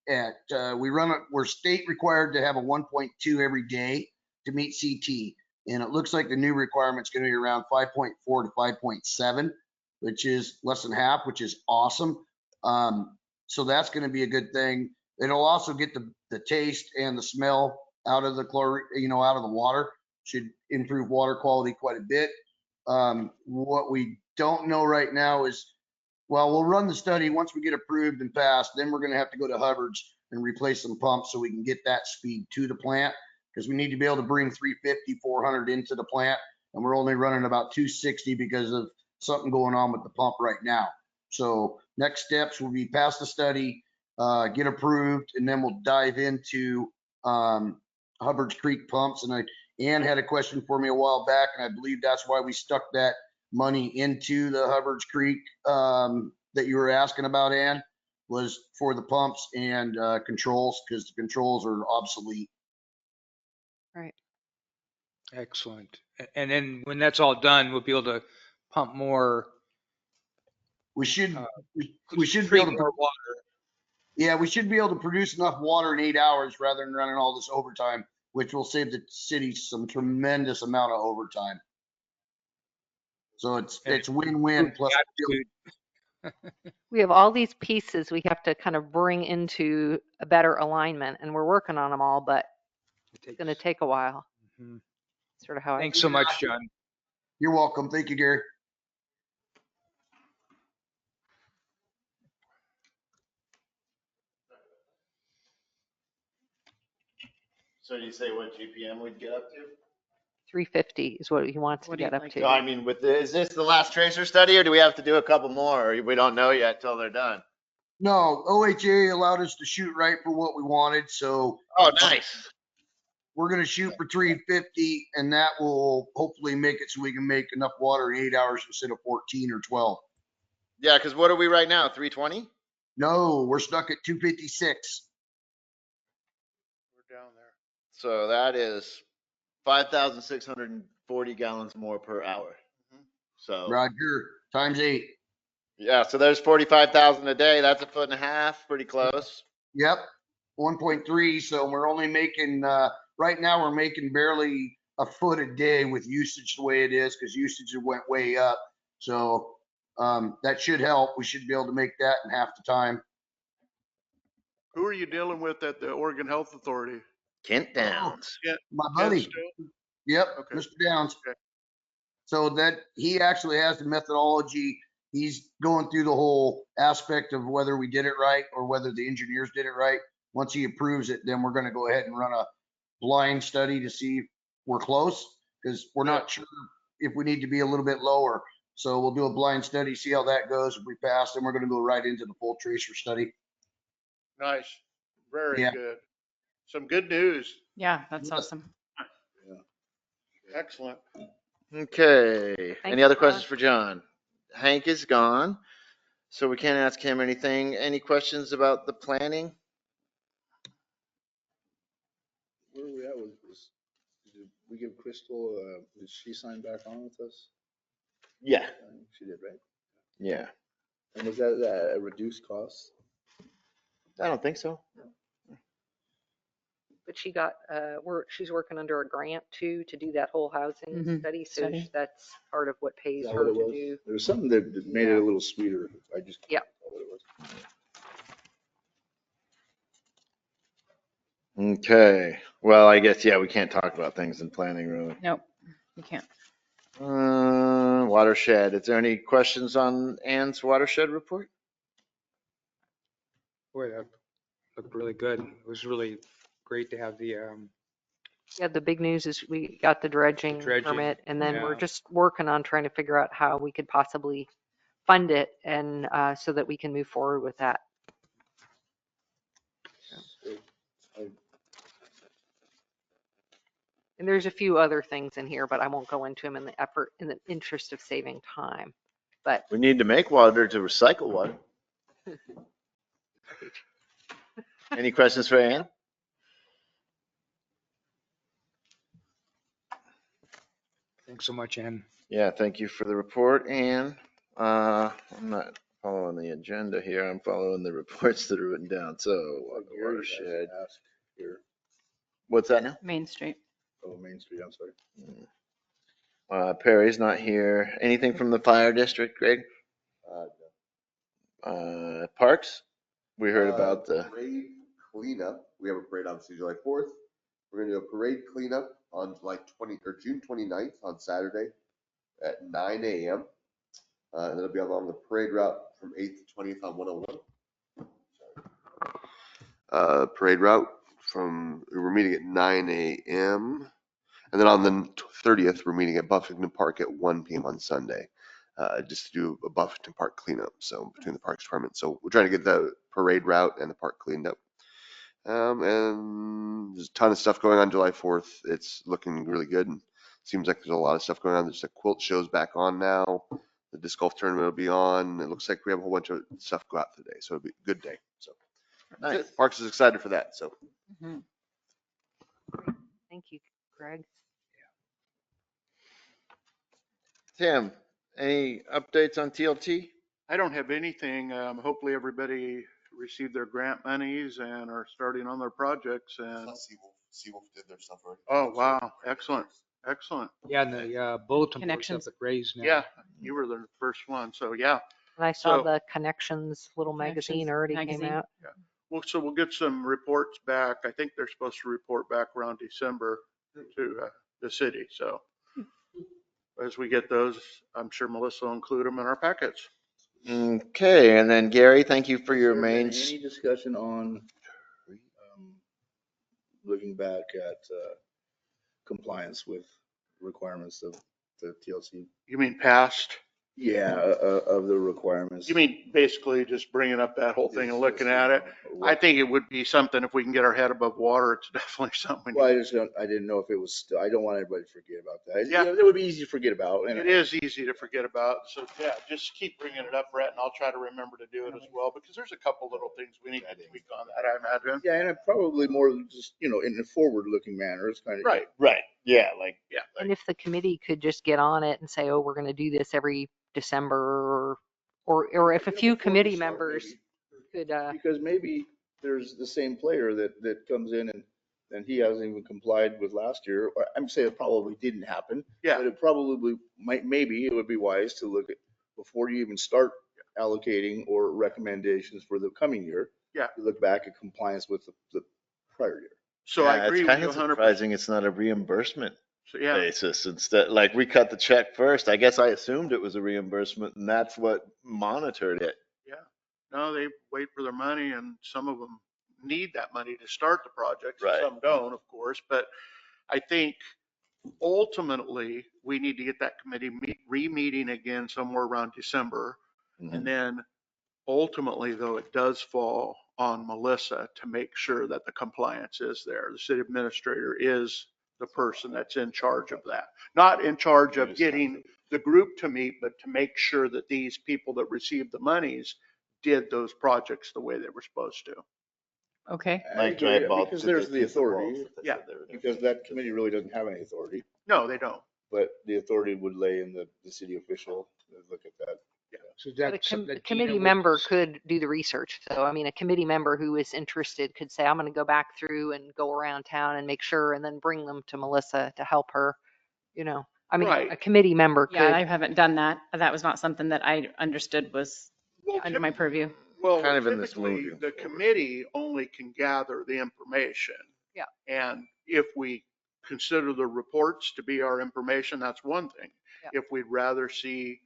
we're state required to have a 1.2 every day to meet CT. And it looks like the new requirement's going to be around 5.4 to 5.7, which is less than half, which is awesome. So that's going to be a good thing. It'll also get the taste and the smell out of the chlorine, out of the water. Should improve water quality quite a bit. What we don't know right now is, well, we'll run the study once we get approved and passed. Then we're going to have to go to Hubbard's and replace some pumps so we can get that speed to the plant, because we need to be able to bring 350, 400 into the plant, and we're only running about 260 because of something going on with the pump right now. So next steps will be pass the study, get approved, and then we'll dive into Hubbard's Creek pumps. And Ann had a question for me a while back, and I believe that's why we stuck that money into the Hubbard's Creek that you were asking about, Ann, was for the pumps and controls, because the controls are obsolete. Right. Excellent. And then when that's all done, we'll be able to pump more. We should be treat able to, more water. yeah, we should be able to produce enough water in 8 hours rather than running all this overtime, which will save the city some tremendous amount of overtime. So it's win-win. Plus, We have all these pieces we have to kind of bring into a better alignment, and we're working on them all, but it's going to take a while. Mhm. Sort of how Thanks so much, John. You're welcome. Thank you, Gary. So do you say what GPM we'd get up to? 350 is what he wants to get up So to. I mean, is this the last tracer study, or do we have to do a couple more, or we don't know yet till they're done? No, OHA allowed us to shoot right for what we wanted. So oh, nice. we're gonna shoot for 350 and that will hopefully make it so we can make enough water in 8 hours instead of 14 or 12. Yeah, because what are we right now? 320? No, we're stuck at 256. We're down there. So that is 5,640 gallons more per hour. So Roger, times 8. yeah, so there's 45,000 a day. That's a foot and a half, pretty close. Yep, 1.3. So we're only making, right now we're making barely a foot a day with usage the way it is because usage went way up. So that should help. We should be able to make that in half the time. Who are you dealing with at the Oregon Health Authority? Kent Downs. Yeah, My Ken buddy. still? Yep, Okay. Mr. Downs. Okay. So that he actually has the methodology. He's going through the whole aspect of whether we did it right or whether the engineers did it right. Once he approves it, then we're going to go ahead and run a blind study to see if we're close because we're not sure if we need to be a little bit lower. So we'll do a blind study, see how that goes. If we pass, then we're going to go right into the full tracer study. Nice. Very Yeah. good. Some good news. Yeah, that's awesome. Excellent. Okay. Thanks, Any other John. questions for John? Hank is gone, so we can't ask him anything. Any questions about the planning? Where are we at with this? Did we give Crystal, did she sign back on with us? Yeah. She did, right? Yeah. And was that a reduced cost? I don't think so. But she got, she's working under a grant too, to do that whole housing Mhm, study. So study. that's part of what pays Is that her what it to was? do. There was something that made it a little sweeter. I just. Yeah. What it was. Okay. Well, I guess, yeah, we can't talk about things in planning really. Nope, you can't. Watershed. Is there any questions on Ann's watershed report? Boy, that looked really good. It was really great to have the, Yeah, the big news is we got the dredging dredging, permit, and then we're yeah. just working on trying to figure out how we could possibly fund it and so that we can move forward with that. And there's a few other things in here, but I won't go into them in the interest of saving time. But We need to make water to recycle water. Any questions for Ann? Thanks so much, Ann. Yeah, thank you for the report, Ann. I'm not following the agenda here. I'm following the reports that are written down. So Gary has to watershed. ask here. What's that now? Main Street. Oh, Main Street, I'm sorry. Perry's not here. Anything from the fire district, Greg? Parks? We heard about the, Parade cleanup. We have a parade obviously July 4th. We're gonna do a parade cleanup on July 20 or June 29th on Saturday at 9 a.m. And it'll be along the parade route from 8th to 20th on 101. Parade route we're meeting at 9 a.m. And then on the 30th, we're meeting at Buffington Park at 1 p.m. on Sunday, just to do a Buffington Park cleanup. So between the Parks Department. So we're trying to get the parade route and the park cleaned up. And there's a ton of stuff going on July 4th. It's looking really good. And seems like there's a lot of stuff going on. There's a quilt show's back on now. The disc golf tournament will be on. It looks like we have a whole bunch of stuff go out today. So it'll be a good day. So nice. Parks is excited for that. So Mhm. thank you, Greg. Tim, any updates on TLT? I don't have anything. Hopefully everybody received their grant monies and are starting on their projects and. Seawolf did their stuff already. Oh, wow. Excellent. Excellent. Yeah, and the bulletin boards Connections. up at Ray's now. Yeah, you were the first one. So yeah. And I saw So- the Connections little magazine Connections already magazine. came out. Well, so we'll get some reports back. I think they're supposed to report back around December to the city. So as we get those, I'm sure Melissa will include them in our packets. Okay, and then Gary, thank you for your Has there been main. any discussion on looking back at compliance with requirements of the TLC? You mean past? Yeah, of the requirements. You mean basically just bringing up that whole thing and looking at it? I think it would be something if we can get our head above water. It's definitely something. Well, I didn't know if it was, I don't want everybody to forget about that. Yeah. It would be easy to forget about. And It is easy to forget about. So yeah, just keep bringing it up, Brett, and I'll try to remember to do it as well, because there's a couple little things we need to tweak on that, I imagine. Yeah, and probably more just, in a forward-looking manner. It's kind of. Right. Yeah, like, And if the committee could just get on it and say, oh, we're going to do this every December, or if a few committee members could, Because maybe there's the same player that comes in and he hasn't even complied with last year. Or I'm saying it probably didn't happen. Yeah. But it probably maybe it would be wise to look at, before you even start allocating or recommendations for the coming year. Yeah. To look back at compliance with the prior year. So I agree it's with kind you of 100%. surprising it's not a reimbursement So yeah, basis instead. Like we cut the check first. I guess I assumed it was a reimbursement, and that's what monitored it. yeah. No, they wait for their money, and some of them need that money to start the projects. Right. Some don't, of course, but I think ultimately we need to get that committee re-meeting again somewhere around December. Mhm. And then ultimately, though, it does fall on Melissa to make sure that the compliance is there. The city administrator is the person that's in charge of that. Not in charge of getting the group to meet, but to make sure that these people that received the monies did those projects the way they were supposed to. Okay. Like I agree, Dry Bulk because did there's the the piece of walls authority. that they Yeah. said they were doing. Because that committee really doesn't have any authority, No, they don't. but the authority would lay in the city official to look at that. So but a that's something that committee Gina would member consider. could do the research. So, I mean, a committee member who is interested could say, I'm going to go back through and go around town and make sure, and then bring them to Melissa to help her, I mean, Right. a committee member Yeah, I could. haven't done that. That was not something that I understood was under my purview. Well, Kind of in this typically, moving the forward. committee only can gather the information. Yeah. And if we consider the reports to be our information, that's one thing. Yeah. If we'd rather see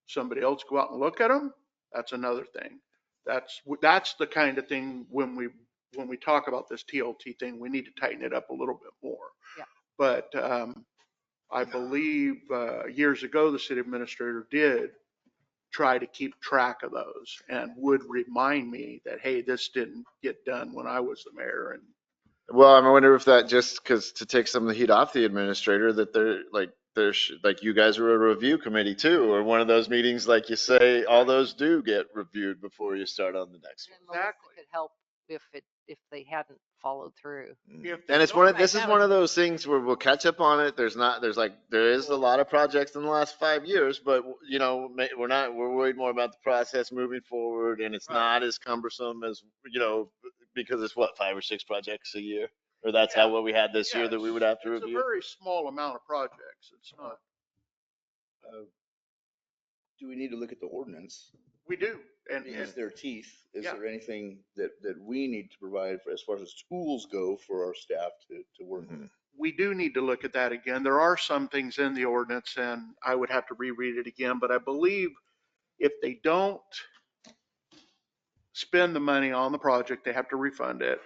somebody else go out and look at them, that's another thing. That's the kind of thing when we talk about this TLT thing, we need to tighten it up a little bit more. Yeah. But I believe years ago, the city administrator did try to keep track of those and would remind me that, hey, this didn't get done when I was the mayor. And Well, I wonder if that just because to take some of the heat off the administrator, that there's like you guys are a review committee too, or one of those meetings like you say, all those do get reviewed before you start on the next And Melissa could help if they hadn't followed through. one. if And it's don't, this is that one would- of those things where we'll catch up on it. There is a lot of projects in the last 5 years, but we're worried more about the process moving forward, and it's Right. not as cumbersome as, because it's 5 or 6 projects a year, or that's Yeah. what we had this year that we would have to it's a review. very small amount of projects. It's not, Do we need to look at the ordinance? we do. And Is there teeth? Is Yeah. there anything that we need to provide for, as far as tools go, for our staff to work with? we do need to look at that again. There are some things in the ordinance, and I would have to reread it again, but I believe if they don't spend the money on the project, they have to refund it.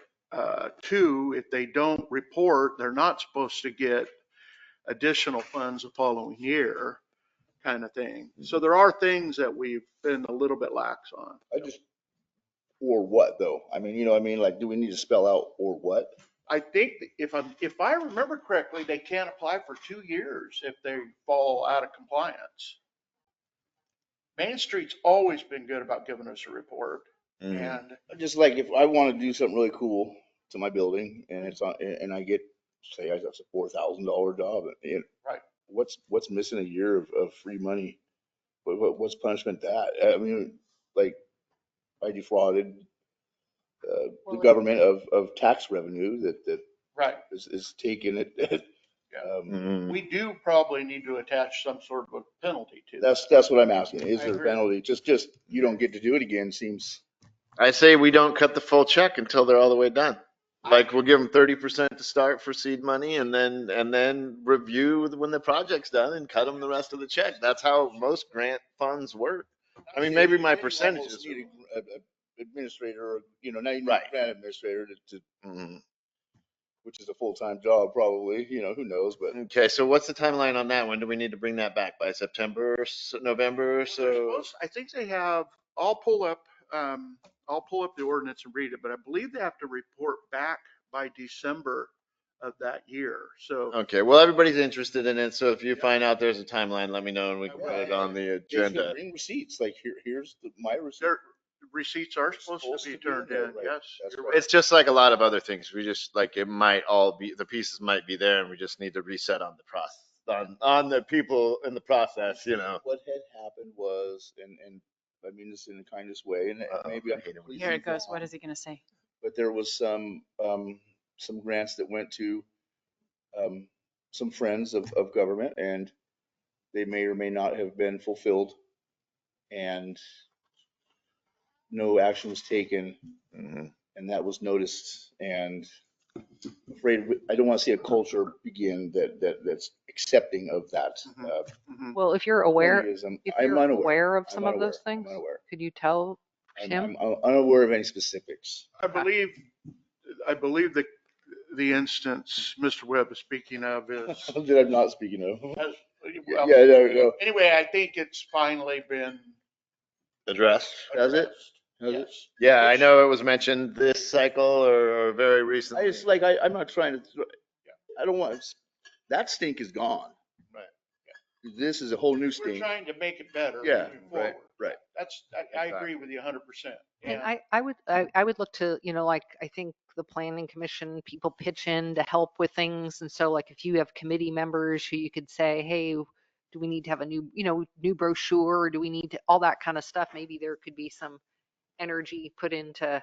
2, if they don't report, they're not supposed to get additional funds the following year, kind of thing. So there are things that we've been a little bit lax on. Or what though? I mean, like, do we need to spell out or what? I think if I remember correctly, they can't apply for 2 years if they fall out of compliance. Main Street's always been good about giving us a report. And Just like if I want to do something really cool to my building and it's on, and I get, say, that's a $4,000 job. Right. What's missing a year of free money? What's punishment that? I mean, like, I defrauded the government of tax revenue that right. is taking it. We do probably need to attach some sort of a penalty to that. That's what I'm asking. Is I there a agree. penalty? Just you don't get to do it again seems. I say we don't cut the full check until they're all the way done. Like we'll give them 30% to start for seed money, and then review when the project's done and cut them the rest of the check. That's how most grant funds work. I mean, maybe my percentages. Almost need a administrator, or, not even Right. a grant administrator to Mhm. which is a full-time job probably, you know, who knows, but. Okay, so what's the timeline on that? When do we need to bring that back? By September, November? They're So, supposed- I think they have, I'll pull up the ordinance and read it, but I believe they have to report back by December of that year. So okay, well, everybody's interested in it. So if you find out there's a timeline, let me know and we can put it on the They should agenda. bring receipts, like here's my receipt. their receipts are supposed to be turned in. right. Yes. That's you're right. It's just like a lot of other things. We just like it might all be the pieces might be there, and we just need to reset on the process on the people in the process. You know. What had happened was, and I mean this in the kindest way, and maybe I'm completely Here it goes. wrong, What is he going to say? but there was some grants that went to some friends of government, and they may or may not have been fulfilled, and no action was taken, and that was noticed, and I'm afraid I don't want to see a culture begin that's accepting of that. Well, if you're aware, cronyism. if I'm you're unaware. aware of I'm some of unaware. those things, I'm unaware. could you tell I'm Tim? unaware of any specifics. I believe the instance Mr. Webb is speaking of is. That I'm not speaking of. has- Yeah, well, no. Anyway, I think it's finally been Addressed, has it? addressed. Yes. Yeah, I know it was mentioned this cycle or very recently. I just like, I'm not trying to, I don't want, that stink is gone. Right. This is a whole new We're stink. trying to make it better. Yeah, moving forward. right. I agree with you 100%. And I would look to, you know, like I think the planning commission, people pitch in to help with things. And so like if you have committee members who you could say, hey, do we need to have a new, you know, new brochure? Or do we need to, all that kind of stuff? Maybe there could be some energy put into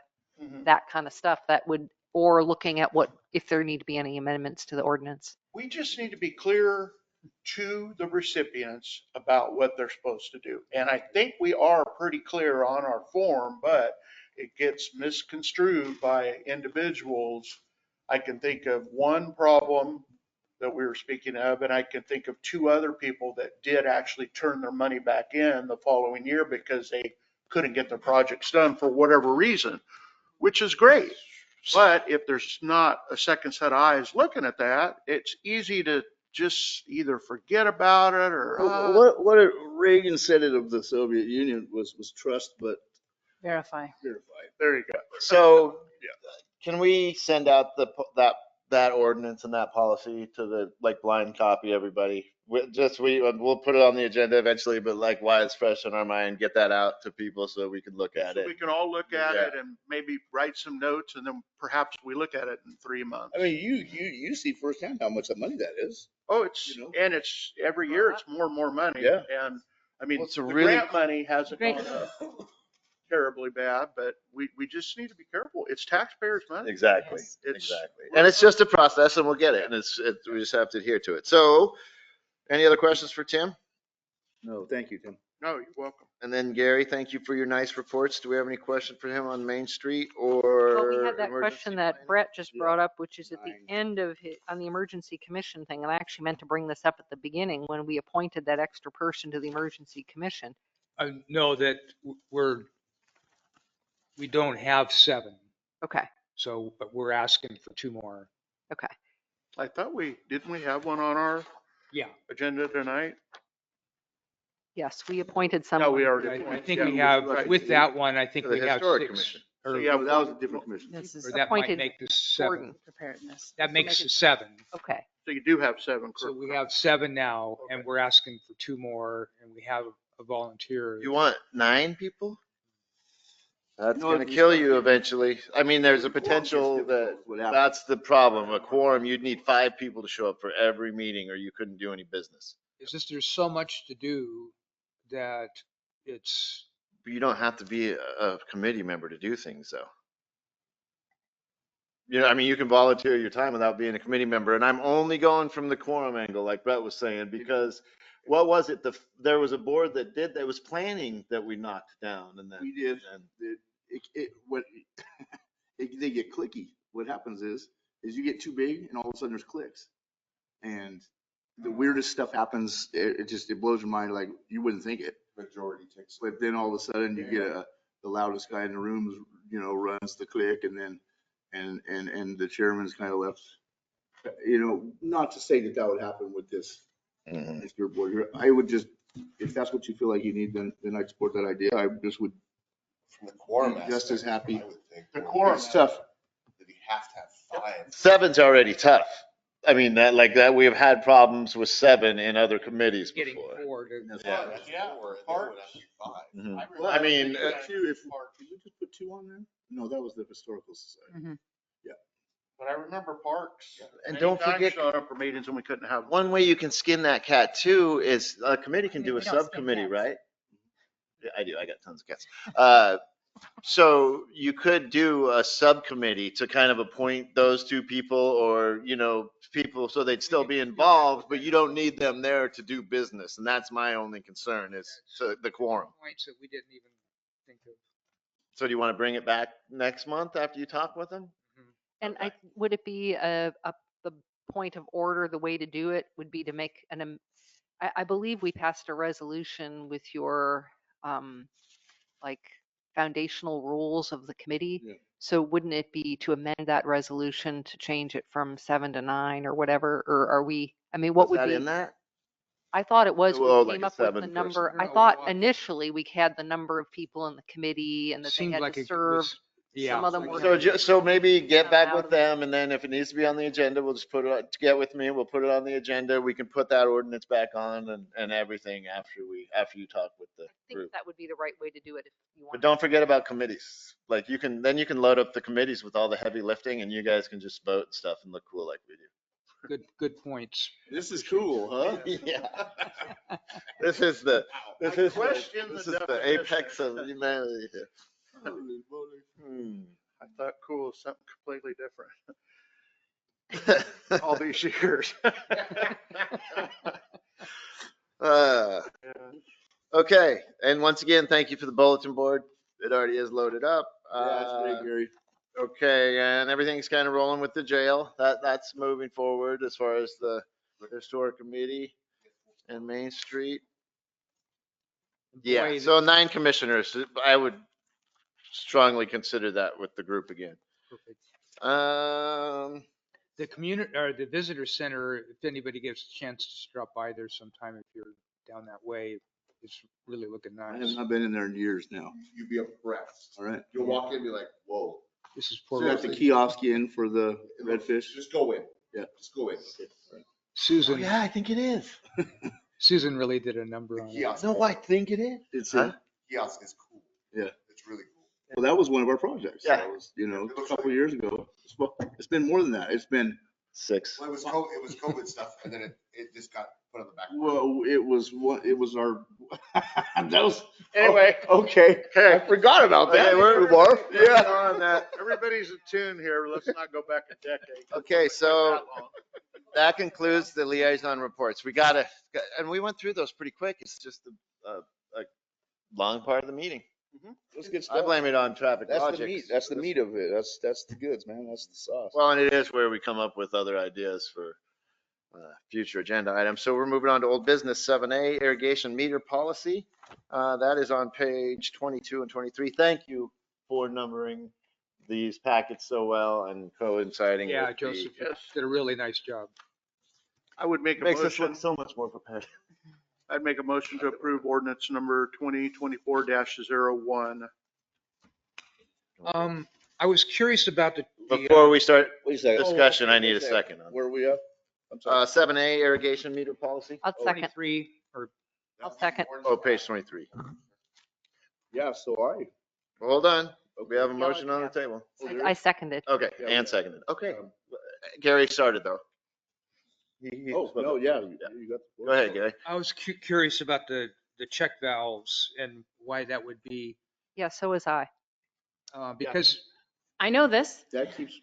that kind of stuff that would, or looking at what, if there need to be any amendments to the ordinance. We just need to be clear to the recipients about what they're supposed to do. And I think we are pretty clear on our form, but it gets misconstrued by individuals. I can think of one problem that we were speaking of, and I can think of two other people that did actually turn their money back in the following year because they couldn't get their projects done for whatever reason, which is great. But if there's not a second set of eyes looking at that, it's easy to just either forget about it or. What Reagan said it of the Soviet Union was trust, but Verify. There you go. So can we send out that ordinance and that policy to the like blind copy, everybody? We'll put it on the agenda eventually, but like while it's fresh in our mind, get that out to people so we can look at So it. we can all look at it and maybe write some notes, and then perhaps we look at it in 3 months. I mean, you see firsthand how much money that is. Oh, and it's every year it's more and more money. Yeah. And I mean, Well, it's a the really- grant money hasn't Great. gone up terribly bad, but we just need to be careful. It's taxpayers' money. Exactly. Yes. Exactly. And it's just a process and we'll get it. And we just have to adhere to it. So any other questions for Tim? No, thank you, Tim. No, you're welcome. And then Gary, thank you for your nice reports. Do we have any question for him on Main Street or? Well, we had that emergency question that planning? Brett just Yeah. brought up, which is at the 9. end of on the emergency commission thing. And I actually meant to bring this up at the beginning when we appointed that extra person to the emergency commission. I know that we don't have 7, Okay. so but we're asking for 2 more. Okay. I thought didn't we have one on our Yeah, agenda tonight? Yes, we appointed No, someone. we already. I think yeah, we have, right. with that one, I think To the we have Historic 6. Commission. So Or you have that was a different commission. This is or that might appointed make this 7. Gordon. preparedness. That makes make it 7. Okay. So you do have 7. So we have 7 now, and we're asking for 2 more, and we have a volunteer. You want 9 people? That's No, gonna if you kill start you getting- eventually. I mean, there's a The quorum gets potential difficult, that what happens. that's the problem. A quorum, you'd need 5 people to show up for every meeting or you couldn't do any business. It's just there's so much to do that it's, But you don't have to be a committee member to do things though. You know, I mean, you can volunteer your time without being a committee member. And I'm only going from the quorum angle, like Brett was saying, because what was it? There was a board that was planning that we knocked down and then. We did. and- They get clicky. What happens is you get too big and all of a sudden there's clicks. And the weirdest stuff happens. It blows your mind. Like you wouldn't think it. Majority takes. But then all of a sudden you get the loudest guy in the room, runs the click, and then and the chairman's kind of left you know, not to say that that would happen with this, Mhm. this group board here. I would just, if that's what you feel like you need, then I'd support that idea. I just would From the quorum be just as aspect, happy. I would think. The quorum It's tough. That you have to have 5. 7's already tough. I mean, that like that, we have had problems with 7 in other committees Getting before. 4 to. Yeah. That's Yeah, 4, and then it parks. would have to be 5. Mhm. Well, I mean, did we just put 2 on there? No, that was the historical society. Mhm. But I remember parks. And many don't times forget- showed up for meetings and we couldn't have. one way you can skin that cat too is a committee can We- do a we don't skin subcommittee, cats. right? Yeah, I do. I got tons of cats. So you could do a subcommittee to kind of appoint those 2 people or, you know, people so they'd still be involved, but you don't need them there to do business. And that's my only concern is the quorum. Points that we didn't even think of. So do you want to bring it back next month after you talk with them? And would it be the point of order, the way to do it would be to make I believe we passed a resolution with your, like foundational rules of the committee. Yeah. So wouldn't it be to amend that resolution to change it from 7 to 9 or whatever? Or are we, I mean, what Was would that be? in that? I thought it was, Well, we like came a up with the 7 number. person. I No, thought what- initially we had the number of people in the committee and that they Seemed had like to it serve. was, yeah. Some of them were. So maybe get Come back out with of- them and then if it needs to be on the agenda, we'll just put it, get with me, we'll put it on the agenda. We can put that ordinance back on and everything after you talk with the I think group. that would be the right way to do it if you want. But don't forget about committees. Like you can load up the committees with all the heavy lifting and you guys can just vote and stuff and look cool like we do. Good points. This is cool, huh? Yeah. This is the question this the is the definition. apex of humanity here. I thought cool is something completely different. All these years. Okay, and once again, thank you for the bulletin board. It already is loaded up. Yeah, that's great, Gary. Okay, and everything's kind of rolling with the jail. That's moving forward as far as the historic committee and Main Street. Yeah, Boy, so 9 commissioners. I would strongly consider that with the group again. Perfect. The The community or the visitor center, if anybody gets a chance to drop by there sometime, if you're down that way, it's really looking I have nice. not been in there in years now. You'd be impressed. All right. You'll walk in and be like, whoa. This is So poor got the kiosk in for the redfish. Just go in. Yeah. Just go in. Susan. yeah, I think it is. Susan really did a number The on it. kiosk. No, I think it is. It's Huh? Kiosk is cool. Yeah. It's really cool. Well, that was one of our projects. Yeah. That was, you know, a couple of years ago. Well, it's been more than that. It's been, 6. Well, it was COVID stuff and then it just got put on the back. burner. well, it was our, that was. Anyway. Okay. I forgot about that. Okay, we're Marv. yeah on that. Everybody's in tune here. Let's not go back a decade. Okay, so That long. that concludes the liaison reports. And we went through those pretty quick. It's just a long part of the meeting. That's good I stuff. blame it on traffic That's the logic. meat. That's the meat of it. That's the goods, man. That's the sauce. Well, and it is where we come up with other ideas for future agenda items. So we're moving on to old business 7A, irrigation meter policy. That is on page 22 and 23. Thank you for numbering these packets so well and coinciding Yeah, with Joseph Yes. did a really nice job. I would make a Makes us motion. look so much more prepared. I'd make a motion to approve ordinance number 2024-01. I was curious about the Before we start Wait a second. discussion, I need a second. Where are we at? I'm sorry. 7A, irrigation meter policy. I'll second. 23 or I'll second. Oh, page 23. Yeah, so I. Well, hold on. We have a motion on the table. I seconded. Okay, Yeah, and seconded. Okay. Gary started though. Oh, no, yeah. You got the Go ahead, Gary. I was curious about the check valves and why that would be, Yeah, so was I. because I know this. That keeps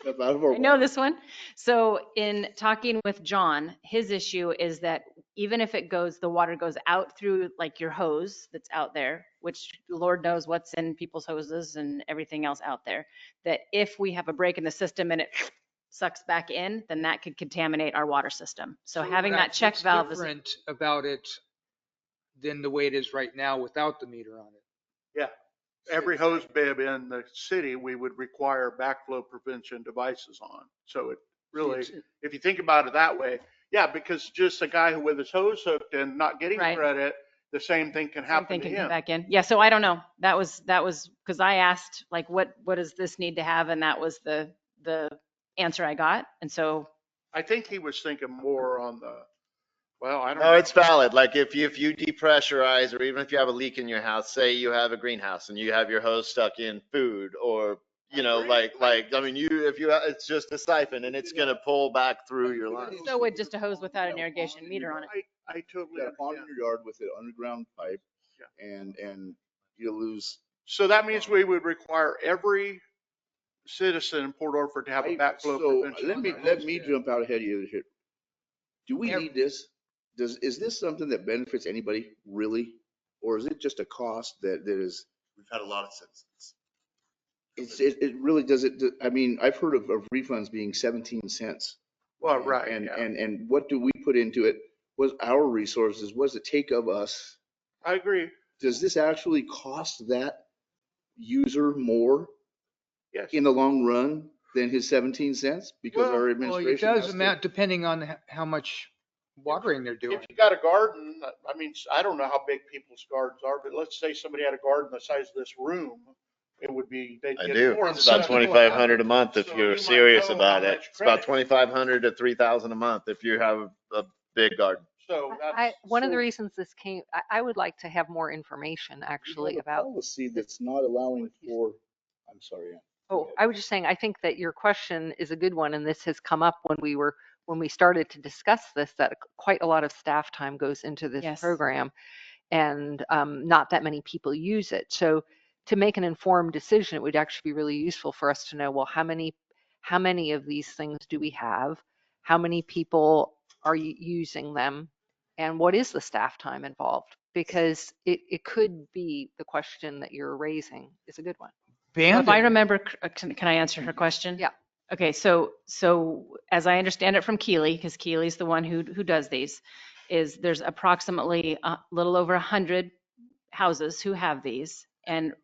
stuff out of our. I know this one. So in talking with John, his issue is that even if the water goes out through like your hose that's out there, which Lord knows what's in people's hoses and everything else out there, that if we have a break in the system and it sucks back in, then that could contaminate our water system. So having that check what's valve is, different about it than the way it is right now without the meter on it. Yeah. Every hose bib in the city, we would require backflow prevention devices on. So really, if you think about it that way. Yeah, because just a guy who with his hose hooked and not getting Right. credit, the same thing can Same happen thing to can come him. back in. Yeah, so I don't know. That was because I asked like, what does this need to have? And that was the answer I got. And so I think he was thinking more on the, well, I don't No, know. it's valid. Like if you depressurize, or even if you have a leak in your house, say you have a greenhouse and you have your hose stuck in food, or I mean, it's just a siphon and it's gonna pull back through your line. so would just a hose without an irrigation meter on it. I You totally got a pond in understand. your yard with an underground pipe, and you lose. So that means we would require every citizen in Port Orford to have a backflow So prevention. let me jump out ahead of you here. Do we Ev- need this? Is this something that benefits anybody really? Or is it just a cost that is, We've had a lot of citizens. it really does it, I mean, I've heard of refunds being 17 cents. Well, right, And, yeah. and what do we put into it? Was our resources, what does it take of us? I agree. Does this actually cost that user more Yes. in the long run than his 17 cents? Because our Well, it administration. does has to- amount depending on how much watering they're doing. If you got a garden, I mean, I don't know how big people's gardens are, but let's say somebody had a garden the size of this room, it would be, they'd I get do. more than It's about 2,500 a month if So you're you might serious know about how it. much It's about credit. 2,500 to 3,000 a month if you have a big garden. So One of the so- reasons this came, I would like to have more information actually about. Policy that's not allowing for, I'm sorry, Ann. Oh, I was just saying, I think that your question is a good one, and this has come up when we started to discuss this, that quite a lot of staff time goes into this Yes. program, and not that many people use it. So to make an informed decision, it would actually be really useful for us to know, well, how many of these things do we have? How many people are using them? And what is the staff time involved? Because it could be the question that you're raising is a good one. So if I Bandon, remember, can I answer her question? Yeah. Okay, so as I understand it from Keely, because Keely's the one who does these, is there's approximately a little over 100 houses who have these, and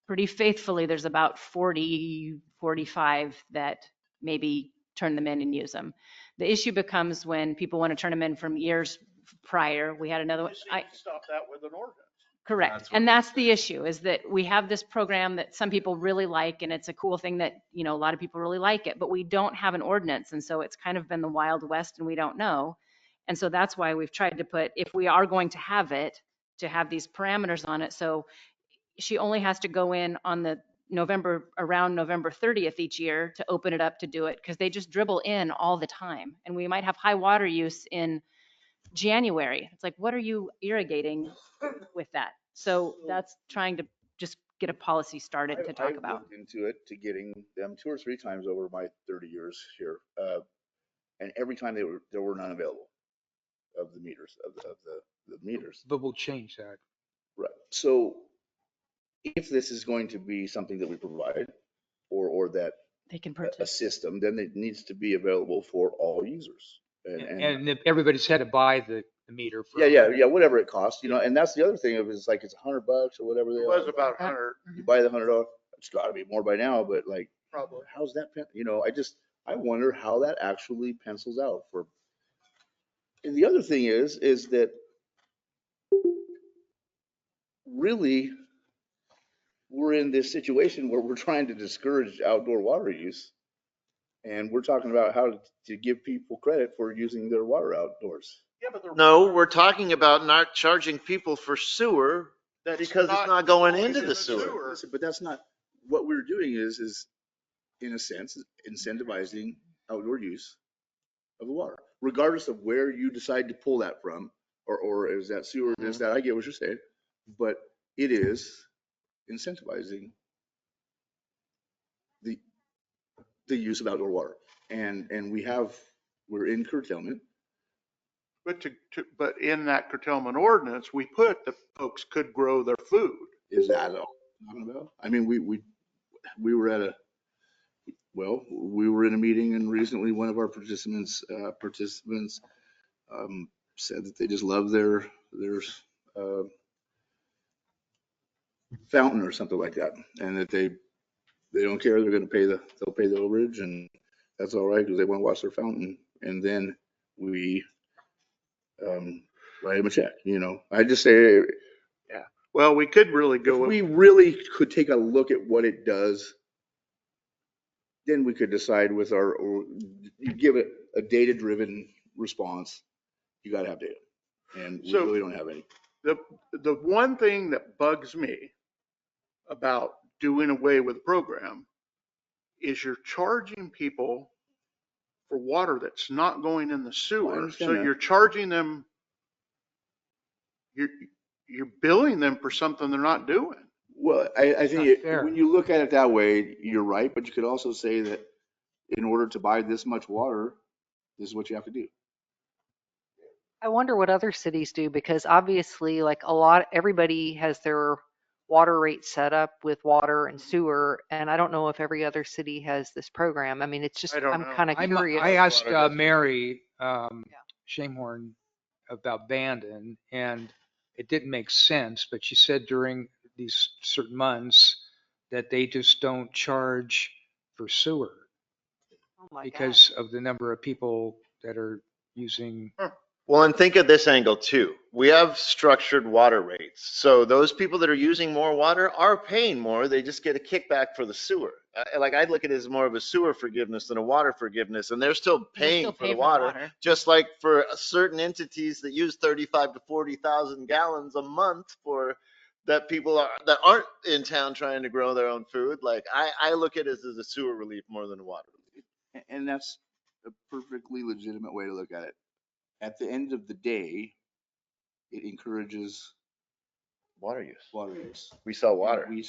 pretty faithfully, there's about 40, 45 that maybe turn them in and use them. The issue becomes when people want to turn them in from years prior. We had another one. Just need to stop that with an ordinance. Correct. And that's the issue, is that we have this program that some people really like, and it's a cool thing that, a lot of people really like it, but we don't have an ordinance. And so it's kind of been the Wild West and we don't know. And so that's why we've tried to put, if we are going to have it, to have these parameters on it. So she only has to go in on the around November 30th each year to open it up to do it, because they just dribble in all the time. And we might have high water use in January. It's like, what are you irrigating with that? So that's trying to just get a policy started to talk I've about. looked into it, to getting them 2 or 3 times over my 30 years here. And every time there were none available of the meters, of the meters. but we'll change that. Right. So if this is going to be something that we provide, or that They can a purchase. system, then it needs to be available for all users. And if everybody's had to buy the meter. For Yeah, whatever it costs, and that's the other thing of it's like, it's $100 or whatever they It are. was about 100, You buy the $100, it's gotta be more by now, but like, probably. how's that, I wonder how that actually pencils out for. And the other thing is that really, we're in this situation where we're trying to discourage outdoor water use. And we're talking about how to give people credit for using their water outdoors. Yeah, but they're. No, we're talking about not charging people for sewer That's because it's not going into the sewer. Listen, but that's not, what we're doing is in a sense, incentivizing outdoor use of the water, regardless of where you decide to pull that from, or is that sewer, is that, I get what you're saying, but it is incentivizing the use of outdoor water. And we're in curtailment. But in that curtailment ordinance, we put that folks could grow their food. Is that all I'm talking about? I mean, we were we were in a meeting, and recently one of our participants said that they just love their fountain or something like that, and that they don't care, they'll pay the overage, and that's all right, because they want to wash their fountain, and then we write them a check, you know? I just say, Yeah. Well, we could really if go, we really could take a look at what it does, then we could decide with or you give it a data-driven response. You gotta have data, and we So- really don't have any. the one thing that bugs me about doing away with the program is you're charging people for water that's not going in the sewer. understand So that. you're charging them, you're billing them for something they're not doing. Well, I think not fair. when you look at it that way, you're right, but you could also say that in order to buy this much water, this is what you have to do. I wonder what other cities do, because obviously, like everybody has their water rate set up with water and sewer, and I don't know if every other city has this program. I mean, it's just, I don't I'm know. kind of curious. I asked Water doesn't- Mary Shamehorn about Bandon, and it didn't make sense, but she said during these certain months that they just don't charge for sewer Oh my because of the number of people that are using. Well, and think of this angle too. We have structured water rates. So those people that are using more water are paying more. They just get a kickback for the sewer. Like I look at it as more of a sewer forgiveness than a water forgiveness, and they're still paying for the water. Just like for certain entities that use 35 to 40,000 gallons a month for that people that aren't in town trying to grow their own food. Like I look at it as a sewer relief more than a water relief. And that's a perfectly legitimate way to look at it. At the end of the day, it encourages Water use. water use. We sell water. We,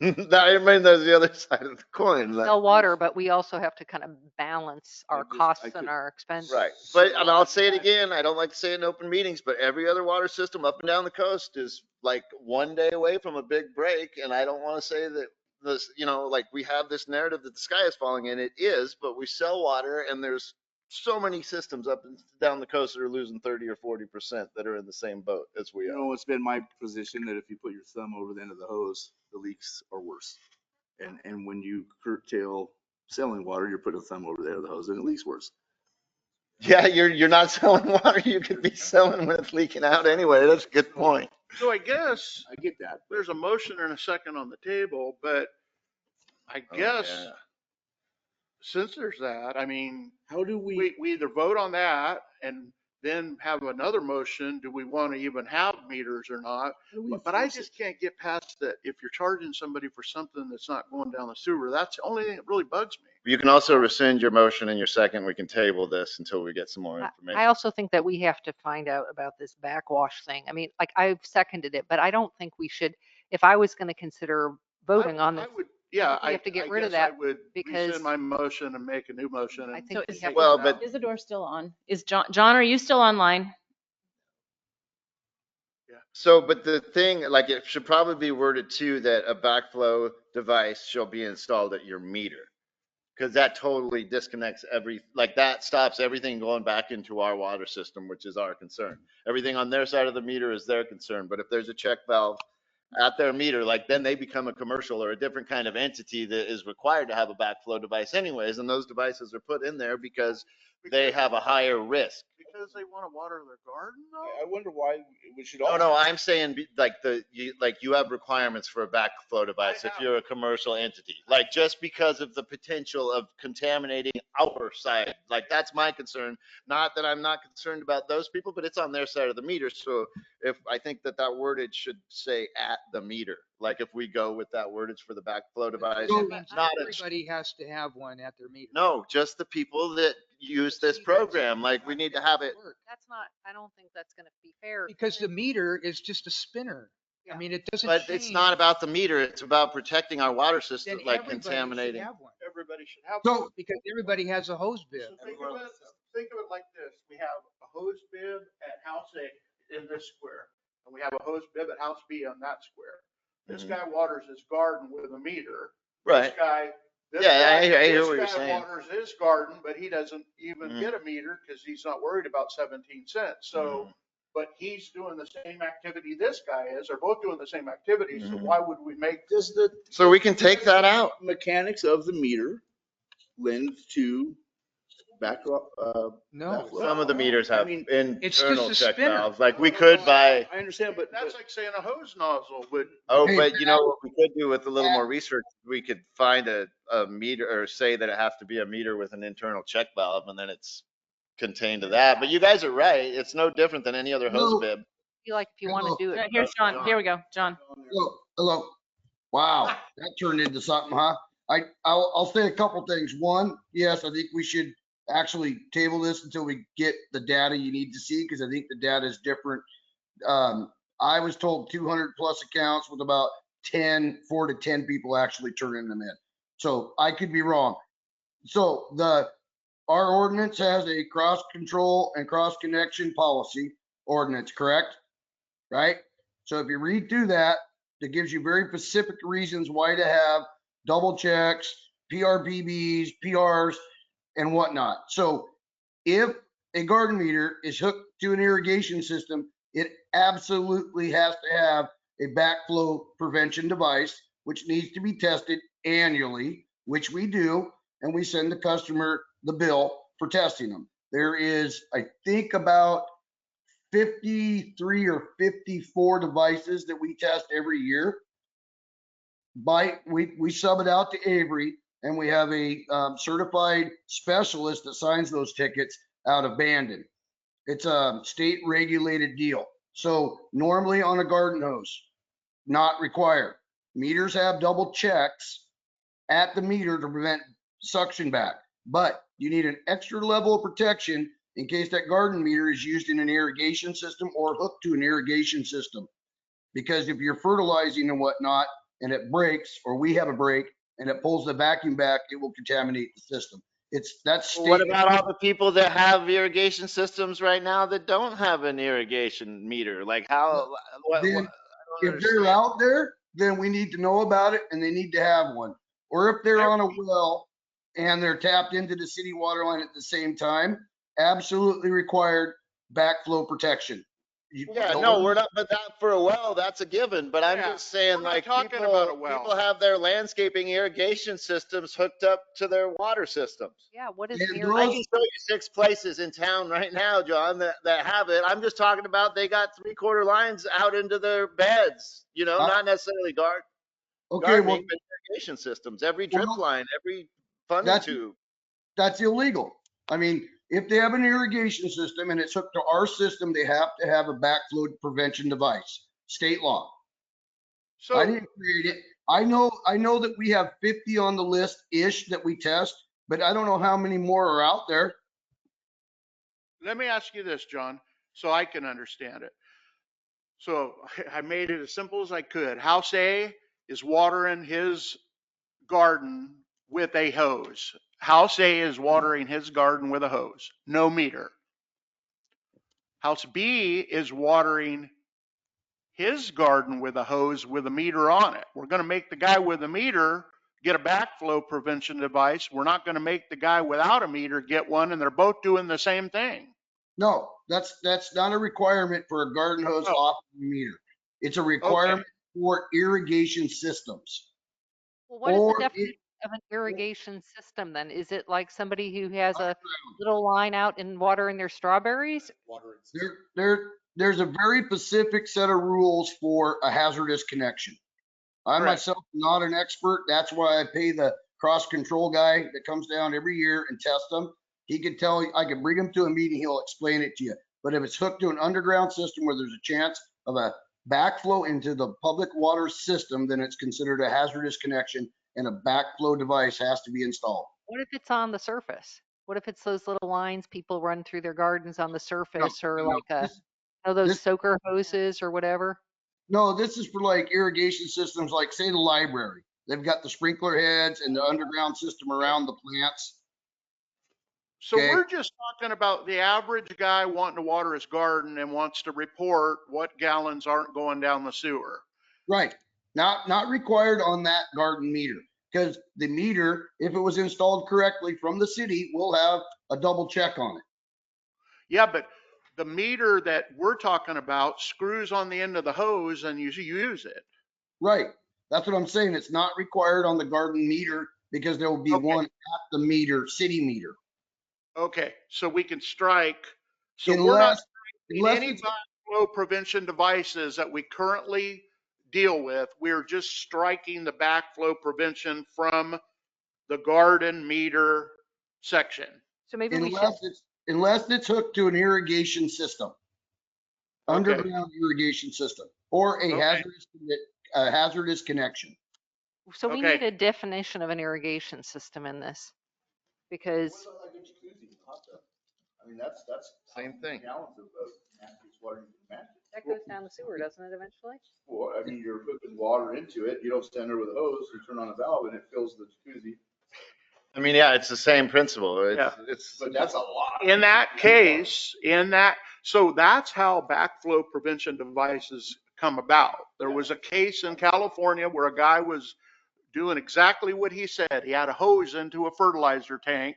I mean, there's the other side of the coin. Like- Sell water, but we also have to kind of balance our I costs could- and our expenses. Right. But, and I'll say it again, I don't like to say it in open meetings, but every other water system up and down the coast is like one day away from a big break. And I don't want to say that this, you know, like we have this narrative that the sky is falling in. It is, but we sell water and there's so many systems up and down the coast that are losing 30 or 40% that are in the same boat as we You are. know, it's been my position that if you put your thumb over the end of the hose, the leaks are worse. And when you curtail selling water, you're putting a thumb over the end of the hose and it leaks worse. Yeah, you're not selling water. You could be selling when it's leaking out anyway. That's a good point. So I guess I get that. there's a motion and a second on the table, but I Oh, guess yeah. since there's that, I mean, How do we, we either vote on that and then have another motion. Do we want to even have meters or not? how do we But I enforce it? just can't get past that. If you're charging somebody for something that's not going down the sewer, that's the only thing that really bugs me. You can also rescind your motion and your second. We can table this until we get some more I information. also think that we have to find out about this backwash thing. I mean, like I've seconded it, but I don't think we should, if I was going to consider voting on this, I would, yeah. we have to get I rid of guess I that would because- rescind my motion and make a new motion. I And think we is- have Well, to. but Isidore still on? Is John, are you still online? so, but the thing, like, it should probably be worded too that a backflow device shall be installed at your meter. Because that totally disconnects like that stops everything going back into our water system, which is our concern. Everything on their side of the meter is their concern. But if there's a check valve at their meter, like then they become a commercial or a different kind of entity that is required to have a backflow device anyways. And those devices are put in there because they have a higher risk. because they want to water their garden though? I wonder why we should No, all. no, I'm saying like you have requirements for a backflow device I if have. you're a commercial entity. Like just because of the potential of contaminating our side, like that's my concern. Not that I'm not concerned about those people, but it's on their side of the meter. So if I think that wordage should say at the meter, like if we go with that wordage for the backflow device, That means not a, everybody has to have one at their meter. no, just the people that use this program. Like we need to have it. That's not, I don't think that's going to be fair. Because the meter is just a spinner. I mean, it doesn't But it's not change. about the meter. It's about protecting our water system, Then like everybody should contaminating. have one. Everybody should have. So, Because everybody has a hose bib. So think of it like this. We have a hose bib at house A in this square, and we have a hose bib at house B on that square. This Mhm. guy waters his garden with a meter. Right. This guy. this Yeah, guy- I hear this what you're guy saying. Waters his garden, but he doesn't even Mhm. get a meter because he's not worried about 17 cents. So, Mhm. but he's doing the same activity this guy is. They're both doing the same activity. So Mhm. why would we make Does the So we can take that out. mechanics of the meter lend to No, backflow? Some of the meters I have mean, it's internal just a check spinner. valves. Like we could buy, I understand, but That's like saying a hose nozzle would. oh, Hey, but you know what we could do with a little Pat, more research? We could find a meter or say that it has to be a meter with an internal check valve and then it's contained to that. But you guys are right. It's no different than any other hose hello, bib. Feel like if you want to do it, Here's John. Here we go, John. hello. Wow, that turned into something, huh? I'll say a couple things. One, yes, I think we should actually table this until we get the data you need to see, because I think the data is different. I was told 200 plus accounts with about 4 to 10 people actually turning them in. So I could be wrong. So our ordinance has a cross control and cross connection policy ordinance, correct? Right? So if you read through that, it gives you very specific reasons why to have double checks, PRPBs, PRs, and whatnot. So if a garden meter is hooked to an irrigation system, it absolutely has to have a backflow prevention device, which needs to be tested annually, which we do, and we send the customer the bill for testing them. There is, I think, about 53 or 54 devices that we test every year. We sub it out to Avery, and we have a certified specialist that signs those tickets out of Bandon. It's a state regulated deal. So normally on a garden hose, not required. Meters have double checks at the meter to prevent suction back, but you need an extra level of protection in case that garden meter is used in an irrigation system or hooked to an irrigation system. Because if you're fertilizing and whatnot and it breaks, or we have a break and it pulls the vacuum back, it will contaminate the system. That's Well, what about all the people that have irrigation systems right now that don't have an irrigation meter? Like how, Then I don't if they're understand. out there, then we need to know about it and they need to have one. Or if they're on a well and they're tapped into the city water line at the same time, absolutely required backflow protection. Yeah, no, we're not, but that for a well, that's a given. But I'm Yeah, just saying, we're not like, talking people, about a well. people have their landscaping irrigation systems hooked up to their water systems. yeah, what is And an I those- can irrigation? show you 6 places in town right now, John, that have it. I'm just talking about they got 3/4 lines out into their beds, you know, not necessarily Okay, gardening, well, but irrigation systems, every drip Well, line, every funding that's- tube. that's illegal. I mean, if they have an irrigation system and it's hooked to our system, they have to have a backflow prevention device, state law. So I didn't create it. I know that we have 50 on the list-ish that we test, but I don't know how many more are out there. let me ask you this, John, so I can understand it. So I made it as simple as I could. House A is watering his garden with a hose. House A is watering his garden with a hose, no meter. House B is watering his garden with a hose with a meter on it. We're going to make the guy with a meter get a backflow prevention device. We're not going to make the guy without a meter get one, and they're both doing the same thing. No, that's not a requirement for a garden hose Oh. off the meter. It's a requirement for irrigation systems. Well, what is Or the definition of an irrigation system then? Is it like somebody who has a little line out and watering their strawberries? There's a very specific set of rules for a hazardous connection. I Correct. myself am not an expert. That's why I pay the cross control guy that comes down every year and tests them. He could tell you, I could bring him to a meeting, he'll explain it to you. But if it's hooked to an underground system where there's a chance of a backflow into the public water system, then it's considered a hazardous connection and a backflow device has to be installed. What if it's on the surface? What if it's those little lines people run through their gardens on the surface, or no, like those this- soaker hoses or whatever? No, this is for like irrigation systems, like say the library. They've got the sprinkler heads and the underground system around the plants. So Okay. we're just talking about the average guy wanting to water his garden and wants to report what gallons aren't going down the sewer. Right. Not required on that garden meter, because the meter, if it was installed correctly from the city, will have a double check on it. Yeah, but the meter that we're talking about screws on the end of the hose and you use it. Right. That's what I'm saying. It's not required on the garden meter because there will be Okay. one at the meter, city meter. Okay, so we can strike, so we're not striking Unless any it's, backflow prevention devices that we currently deal with. We're just striking the backflow prevention from the garden meter section. So maybe we should, unless it's hooked to an irrigation system, Okay. underground irrigation system, or a Okay. hazardous connection. so we Okay. need a definition of an irrigation system in this. Because What about like a jacuzzi, hot tub? I mean, that's Same thing. gallons of natural water you can imagine. that goes down the sewer, doesn't it, eventually? Well, I mean, you're hooking water into it. You don't stand there with a hose, you turn on a valve and it fills the jacuzzi. I mean, yeah, it's the same principle. Yeah. It's, But that's a lot. In that case, so that's how backflow prevention devices come about. There was a case in California where a guy was doing exactly what he said. He had a hose into a fertilizer tank.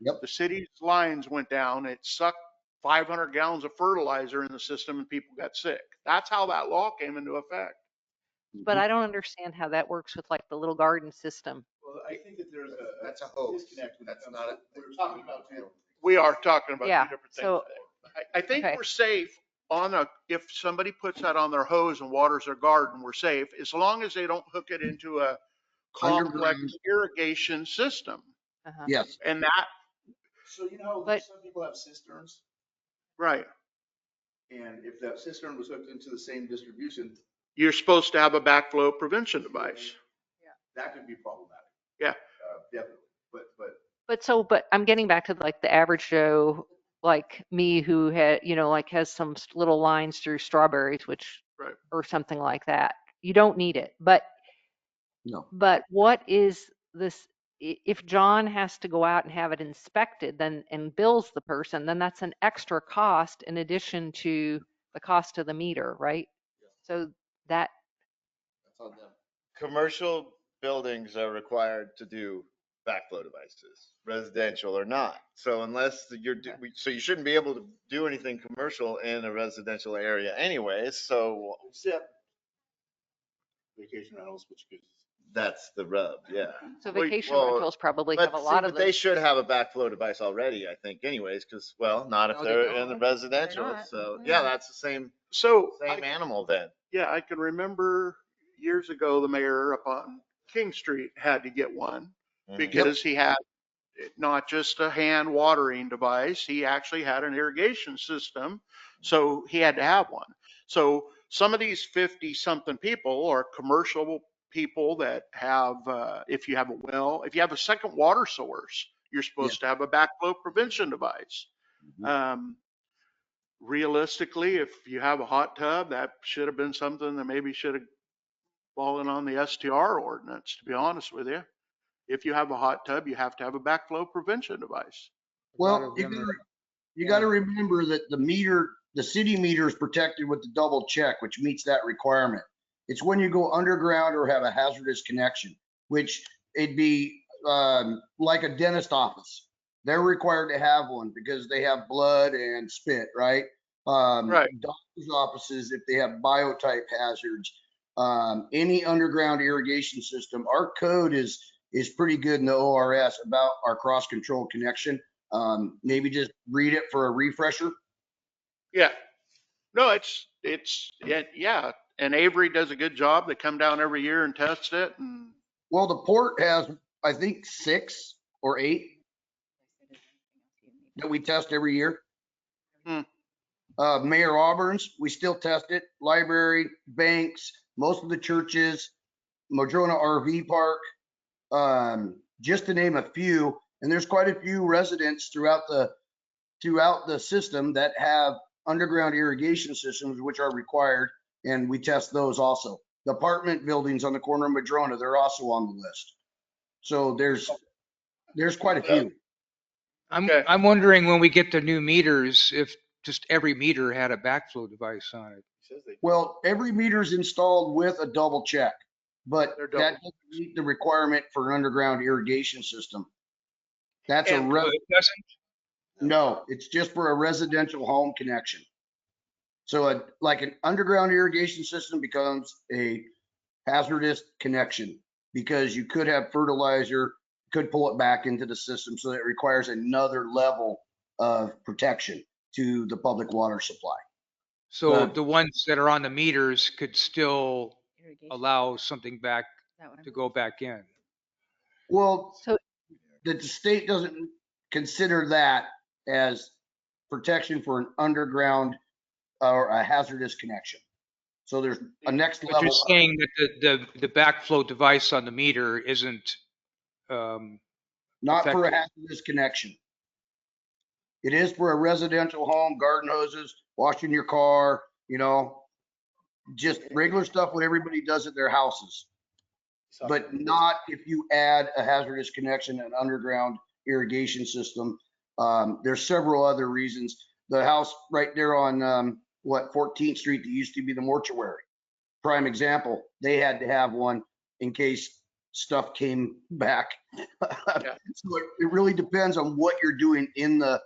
Yep. The city's lines went down. It sucked 500 gallons of fertilizer in the system and people got sick. That's how that law came into effect. But I don't understand how that works with like the little garden system. Well, I think that there's That's a hose. disconnect. when it That's comes not to- a. We're talking about two. We are talking about Yeah, two different things. so- today. I think okay. we're safe if somebody puts that on their hose and waters their garden, we're safe, as long as they don't hook it into a complex Underground. irrigation system. Uh-huh. Yes. And that, So you know, But- some people have cisterns, right, and if that cistern was hooked into the same distribution, you're supposed to have a backflow prevention device. that could be problematic. Yeah. Definitely. But I'm getting back to like the average Joe, like me, who had, like has some little lines through strawberries, which, Right. or something like that. You don't need it. But No. what is this? If John has to go out and have it inspected, then and bills the person, then that's an extra cost in addition to the cost of the meter, right? So that, That's on them. commercial buildings are required to do backflow devices, residential or not. So unless so you shouldn't be able to do anything commercial in a residential area anyways. So Except vacation rentals, which could. that's the rub. Yeah. so Well, vacation well, rentals probably But have a see, lot but of they those. should have a backflow device already, I think anyways, because, well, not if No, they they're in don't. the They're residential. not. So yeah, that's the same So, animal then. yeah, I can remember years ago, the mayor up on King Street had to get one Mhm. because he had not just a hand watering device, he actually had an irrigation system. So he had to have one. So some of these 50 something people are commercial people that have, if you have a well, if you have a second water source, you're supposed to have a backflow prevention device. Realistically, if you have a hot tub, that should have been something that maybe should have fallen on the STR ordinance, to be honest with you. If you have a hot tub, you have to have a backflow prevention device. Well, you got to remember that the city meter is protected with the double check, which meets that requirement. It's when you go underground or have a hazardous connection, which it'd be like a dentist office. They're required to have one because they have blood and spit, right? Right. Doctors' offices, if they have biotype hazards, any underground irrigation system, our code is pretty good in the ORS about our cross control connection. Maybe just read it for a refresher. Yeah. No, yeah. And Avery does a good job. They come down every year and test it. And Well, the port has, I think, 6 or 8 that we test every year. Mayor Auburn's, we still test it. Library, banks, most of the churches, Madrona RV Park, just to name a few. And there's quite a few residents throughout the system that have underground irrigation systems, which are required, and we test those also. The apartment buildings on the corner of Madrona, they're also on the list. So there's quite a few. I'm wondering when we get the new meters, if just every meter had a backflow device on it. Well, every meter is installed with a double check, but They're that double. doesn't meet the requirement for an underground irrigation system. That's And- It doesn't? No, it's just for a residential home connection. So like an underground irrigation system becomes a hazardous connection because you could have fertilizer could pull it back into the system. So that it requires another level of protection to the public water supply. So But- the ones that are on the meters could still Irrigation. allow something back Is that what I'm- to go back in. Well, So- the state doesn't consider that as protection for an underground or a hazardous connection. So there's a next But level. you're saying that the backflow device on the meter isn't, Not for a effective. hazardous connection. It is for a residential home, garden hoses, washing your car, just regular stuff what everybody does at their houses. But not if you add a hazardous connection, an underground irrigation system. There's several other reasons. The house right there on, 14th Street that used to be the mortuary. Prime example, they had to have one in case stuff came back. So it really depends on what you're doing in the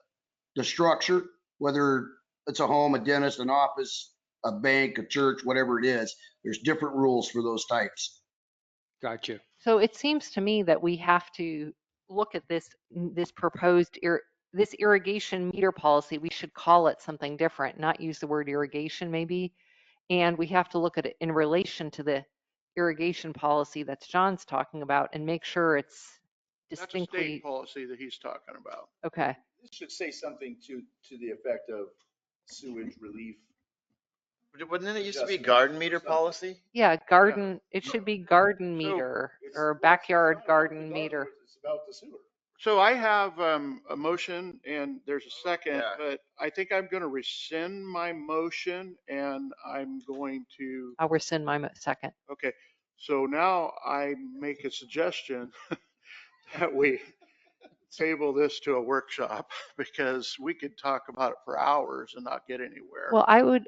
structure, whether it's a home, a dentist, an office, a bank, a church, whatever it is. There's different rules for those types. gotcha. So it seems to me that we have to look at this proposed this irrigation meter policy. We should call it something different, not use the word irrigation maybe. And we have to look at it in relation to the irrigation policy that John's talking about and make sure it's That's a distinctly state policy that he's talking about. okay. This should say something to the effect of sewage relief. Wouldn't it used to be Adjustment garden or meter something. policy? Yeah, garden. It should be garden So meter It's- or it's backyard not about garden the garden meter. hose, It's about the sewer. So I have a motion and there's a second, Yeah. but I think I'm going to rescind my motion and I'm going to, I'll rescind my second. okay. So now I make a suggestion that we table this to a workshop because we could talk about it for hours and not get anywhere. Well, I would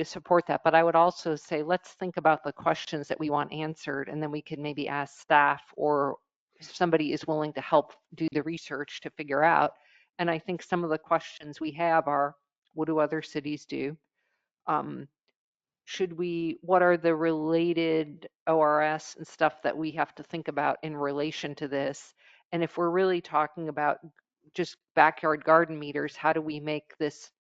support that, but I would also say let's think about the questions that we want answered, and then we could maybe ask staff or if somebody is willing to help do the research to figure out. And I think some of the questions we have are, what do other cities do? What are the related ORS and stuff that we have to think about in relation to this? And if we're really talking about just backyard garden meters, how do we make this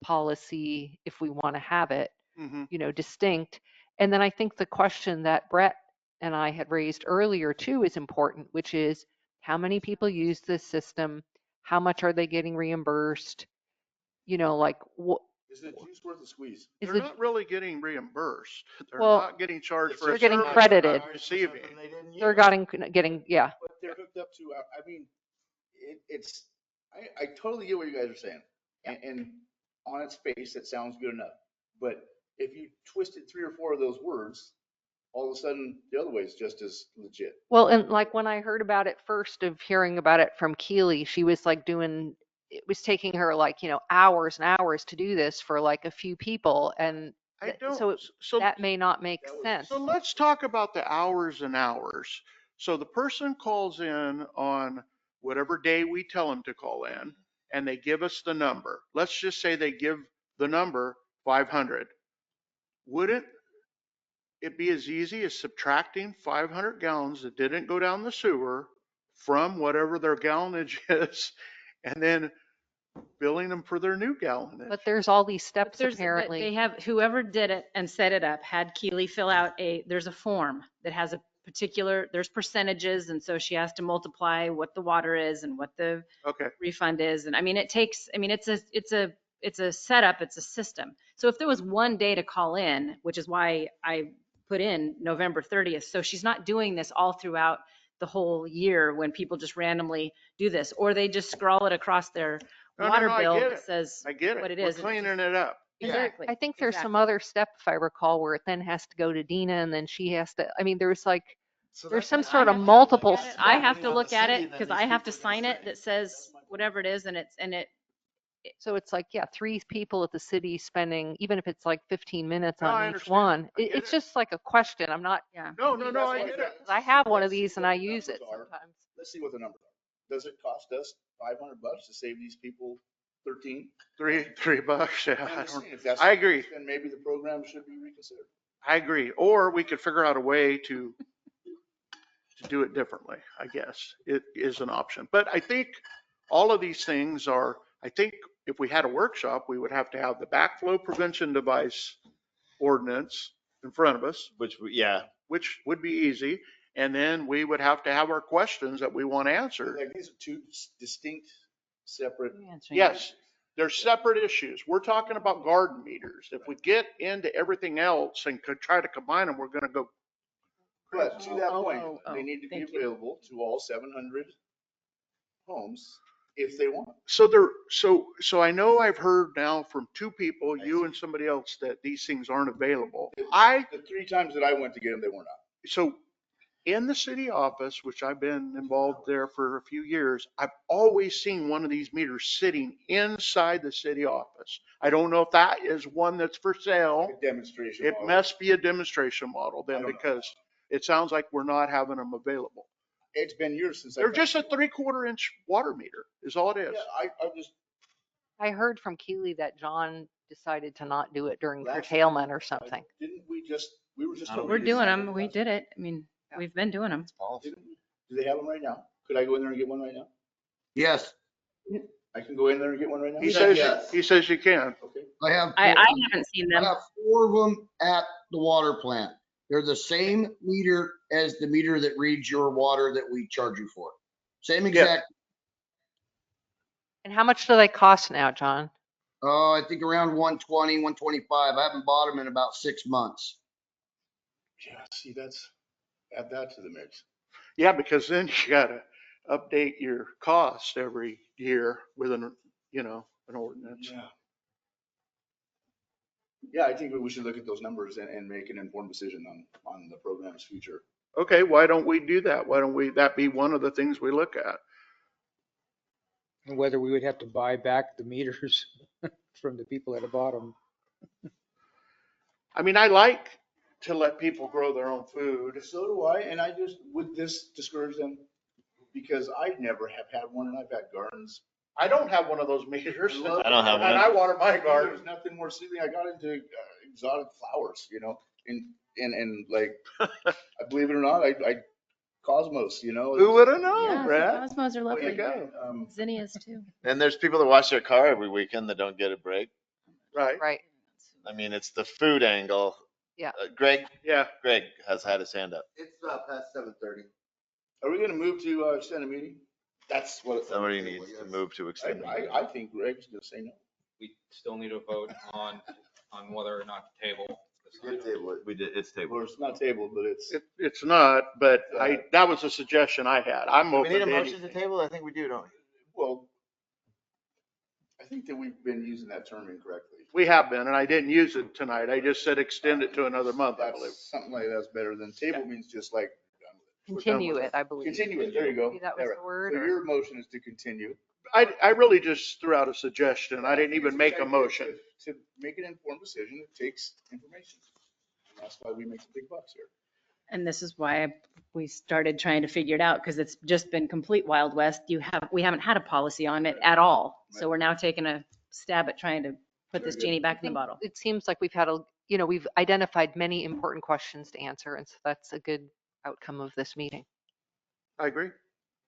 policy, if we want to have it, Mhm. distinct? And then I think the question that Brett and I had raised earlier too is important, which is how many people use this system? How much are they getting reimbursed? What Is the juice worth the squeeze? is They're it? not really getting reimbursed. They're Well, not getting charged for they're a getting service credited. they're not receiving. Something they didn't They're use. getting, yeah. But they're hooked up to, I mean, I totally get what you guys are saying. And on its face, it sounds good enough. But if you twisted 3 or 4 of those words, all of a sudden the other way is just as legit. Well, and like when I heard about it first of hearing about it from Keely, she was like it was taking her like, hours and hours to do this for like a few people. And I so don't, so that may not make sense. So let's talk about the hours and hours. So the person calls in on whatever day we tell them to call in and they give us the number. Let's just say they give the number 500. Wouldn't it be as easy as subtracting 500 gallons that didn't go down the sewer from whatever their gallonage is and then billing them for their new gallonage? But there's all these steps But apparently. they have, whoever did it and set it up had Keely fill out there's a form that has a particular, there's percentages. And so she has to multiply what the water is and what the Okay. refund is. And I mean, it's a setup, it's a system. So if there was one day to call in, which is why I put in November 30th. So she's not doing this all throughout the whole year when people just randomly do this, or they just scrawl it across their water I bill get that it. says I get it. what it We're is. cleaning it up. Exactly. I think there's some exactly. other step, if I recall, where it then has to go to Dina and then she has to, I mean, there's some sort of multiple. I have to look at it because I have to sign it that says whatever it is, and So it's like, yeah, 3 people at the city spending, even if it's like 15 minutes No, I on each understand. one. I get It's it. just like a question. I'm not, yeah. No, I get it. I have one of these and I Let's see what use the it numbers are. sometimes. Let's see what the numbers are. Does it cost us $500 to save these people 13? $3, yeah. I'm I just don't, saying, if that's I the agree. case, then maybe the program should be reconsidered. I agree. Or we could figure out a way to to do it differently, I guess, it is an option. But I think all of these things are, I think if we had a workshop, we would have to have the backflow prevention device ordinance in front of us, Yeah, which would be easy. And then we would have to have our questions that we want answered. Like, these are two distinct, separate. Yes, they're separate issues. We're talking about garden meters. If we get into everything else and could try to combine them, we're going to go. But to that point, oh, they need to be thank you. available to all 700 homes if they want. So I know I've heard now from two people, you and somebody else, that these things aren't available. The 3 times that I went to get them, they were not. So in the city office, which I've been involved there for a few years, I've always seen one of these meters sitting inside the city office. I don't know if that is one that's for sale. A demonstration. It model. must be a demonstration model I then, don't know. because it sounds like we're not having them available. It's been years since They're just a 3/4 inch water meter is all it is. Yeah, I just. I heard from Keely that John decided to not do it during Last- curtailment or something. Didn't we were just. told We're we doing decided them. We last- did it. I mean, we've been doing them. Didn't we? Do they have them right now? Could I go in there and get one right now? Yes, I can go in there and get one right now? He Yes. says you can. Okay. I have. I haven't seen I them. have 4 of them at the water plant. They're the same meter as the meter that reads your water that we charge you for. Same exact. And how much do they cost now, John? Oh, I think around 120, 125. I haven't bought them in about 6 months. Yeah, see, add that to the mix. Yeah, because then you gotta update your cost every year with an ordinance. Yeah. Yeah, I think we should look at those numbers and make an informed decision on the program's future. Okay, why don't we do that? Why don't that be one of the things we look at? And whether we would have to buy back the meters from the people at the bottom. I mean, I like to let people grow their own food. So do I, and would this discourage them? Because I never have had one and I've had gardens. I don't have one of those meters. I don't have one. And I water my garden. There's nothing more soothing. I got into exotic flowers, and like, believe it or not, I cosmos, Who would have known, Yeah, Brad? cosmos are There you lovely. go. Zinnias too. and there's people that wash their car every weekend that don't get a break. Right. Right. I mean, it's the food angle. Yeah. Greg Yeah. has had his hand up. It's past 7:30. Are we gonna move to extend a meeting? That's what. Somebody needs to move to extend. the meeting. I think Greg's gonna say no. We still need to vote on whether or not to table. this We did item. table it. We did, it's tabled. Well, it's not tabled, but it's. It's not, but that was a suggestion I had. I'm We open need a to motion to anything. table? I think we do, don't we? Well, I think that we've been using that term incorrectly. We have been, and I didn't use it tonight. I just said extend it to another month, I believe. That's something like that's better than table means just like. Continue it, I believe. Continue it, there you go. Maybe that was There. the word. So or- your motion is to continue. I really just threw out a suggestion. I didn't even make a motion. To make an informed decision, it takes information. And that's why we make the big bucks here. And this is why we started trying to figure it out, because it's just been complete Wild West. We haven't had a policy on it at all. So we're now taking a stab at trying to put this Very good. genie back I in the think bottle. It seems like we've had we've identified many important questions to answer, and so that's a good outcome of this meeting I agree.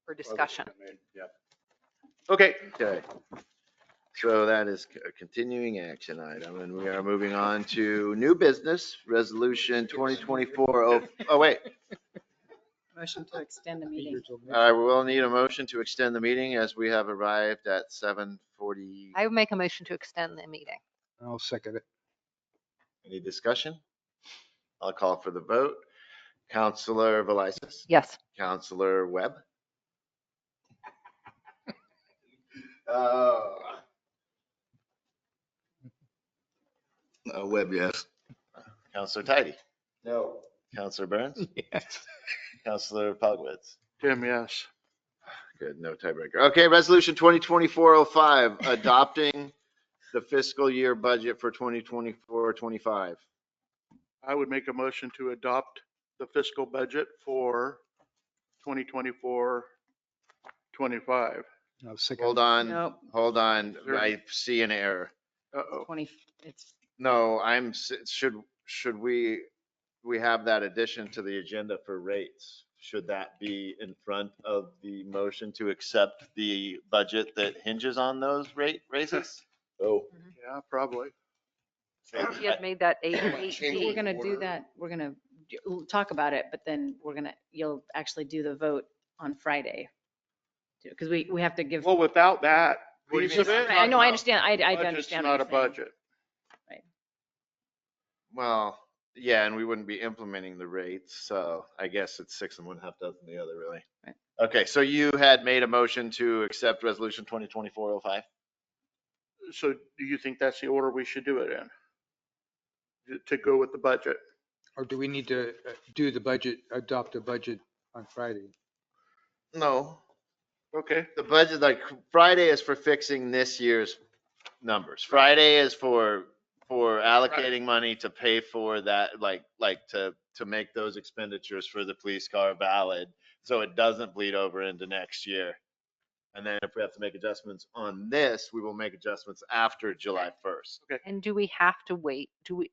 for discussion. Yeah. Okay. Okay. So that is a continuing action item, and we are moving on to new business, resolution 2024. Oh, wait. Motion to extend the meeting. I will need a motion to extend the meeting as we have arrived at 7:40. I would make a motion to extend the meeting. I'll second it. Any discussion? I'll call for the vote. Counselor Velisis. Yes. Counselor Webb. Webb, yes. Counselor Tidy. No. Counselor Burns. Yes. Counselor Pogwitz. Tim, yes. Good, no tiebreaker. Okay, resolution 2024-05, adopting the fiscal year budget for 2024-25. I would make a motion to adopt the fiscal budget for 2024-25. I'll second. Hold on, Nope. hold on. I see an error. Uh-oh. 20, it's, No, should we have that addition to the agenda for rates should that be in front of the motion to accept the budget that hinges on those rate raises? Oh, Yeah, probably. He had made that eight Change We're D. gonna do order. that. We're gonna talk about it, but then you'll actually do the vote on Friday. Because we have to give. Well, without that What do you piece of mean? it. I know, I understand. I Budget's understand. not what a you're saying. budget. Well, yeah, and we wouldn't be implementing the rates, so I guess it's 6 and 1/2 dozen the other, really. Right. Okay, so you had made a motion to accept resolution 2024-05? So do you think that's the order we should do it in? To go with the budget? Or do we need to do the budget, adopt a budget on Friday? No, Okay. the budget, like Friday is for fixing this year's numbers. Friday is for allocating money to pay for that, like to make those expenditures for the police car valid, so it doesn't bleed over into next year. And then if we have to make adjustments on this, we will make adjustments after July 1st. And do we have to wait?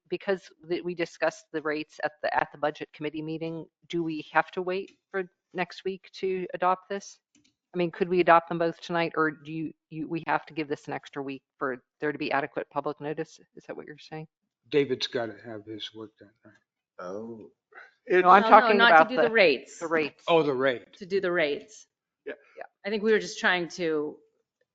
Because we discussed the rates at the budget committee meeting, do we have to wait for next week to adopt this? I mean, could we adopt them both tonight, or do we have to give this an extra week for there to be adequate public notice? Is that what you're saying? David's got to have his work done, right? Oh. No, I'm talking not about to do the rates. The rates. Oh, the rate. To do the rates. Yeah. Yeah. I think we were just trying to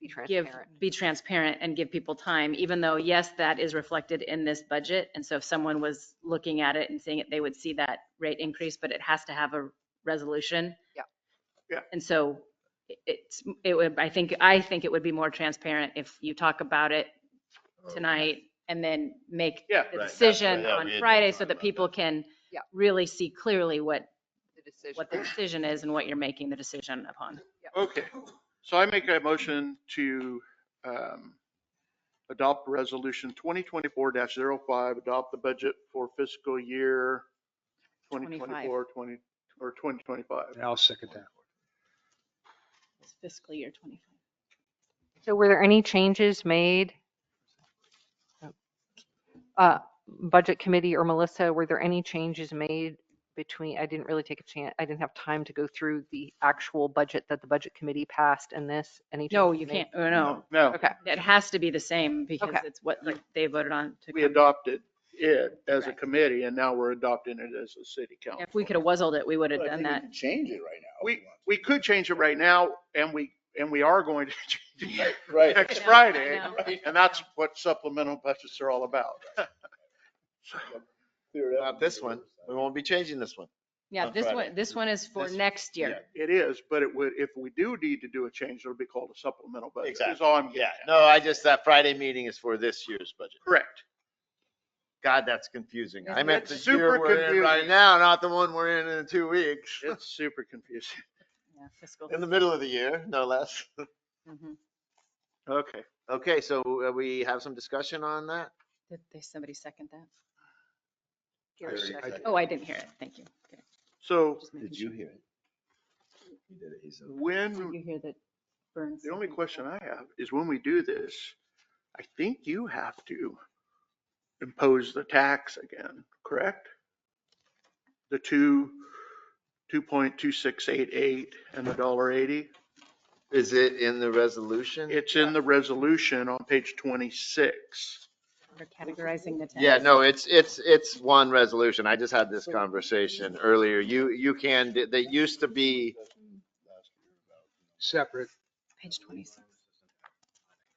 Be transparent. be transparent and give people time, even though, yes, that is reflected in this budget. And so if someone was looking at it and seeing it, they would see that rate increase, but it has to have a resolution. Yeah. Yeah. And so I think it would be more transparent if you talk about it tonight and then make Yeah. the Right. decision Yeah, on we had Friday talked so that about people that. can Yeah. really see clearly what The decision. the decision is and what you're making the decision upon. Okay. So I make a motion to adopt resolution 2024-05, adopt the budget for fiscal year 2024, 2025. And I'll second that. It's fiscal year 25. So were there any changes made? Budget committee or Melissa, were there any changes made between, I didn't really take a chance, I didn't have time to go through the actual budget that the budget committee passed and this, any? No, changes you made? can't, no. No, Okay, It has to be the same because Okay. it's what they voted on. we adopted it as a Right. committee and now we're adopting it as a city council. If we could have wuzzled it, we would have I done think we that. can change it right now. We could change it right now and we are going to change it Right. next I know, Friday. I know. And that's what supplemental budgets are all about. Not this one. We won't be changing this one. Yeah, on this Friday. one, this one is for This- next year. It is, but it would, if we do need to do a change, it'll be called a supplemental budget. Is Exactly. all I'm getting Yeah, at. no, that Friday meeting is for this year's budget. Correct. God, that's confusing. I It's meant the super year we're in right confusing. now, not the one we're in 2 weeks. It's super confusing. Yeah, fiscal. In the middle of the year, no less. Mhm. Okay. Okay, so we have some discussion on that? Did somebody second that? Gary I- seconded. Oh, I didn't hear it. Thank you. Okay. So Just making sure. hear it? He did it. He's Did when, you hear that Burns? the only seconded? question I have is when we do this, I think you have to impose the tax again, correct? The 2.2688 and the $1.80. Is it in the resolution? It's in the resolution on page 26. They're categorizing the tax. Yeah, no, it's one resolution. I just had this conversation earlier. You can, they used to be, Separate. Page 26.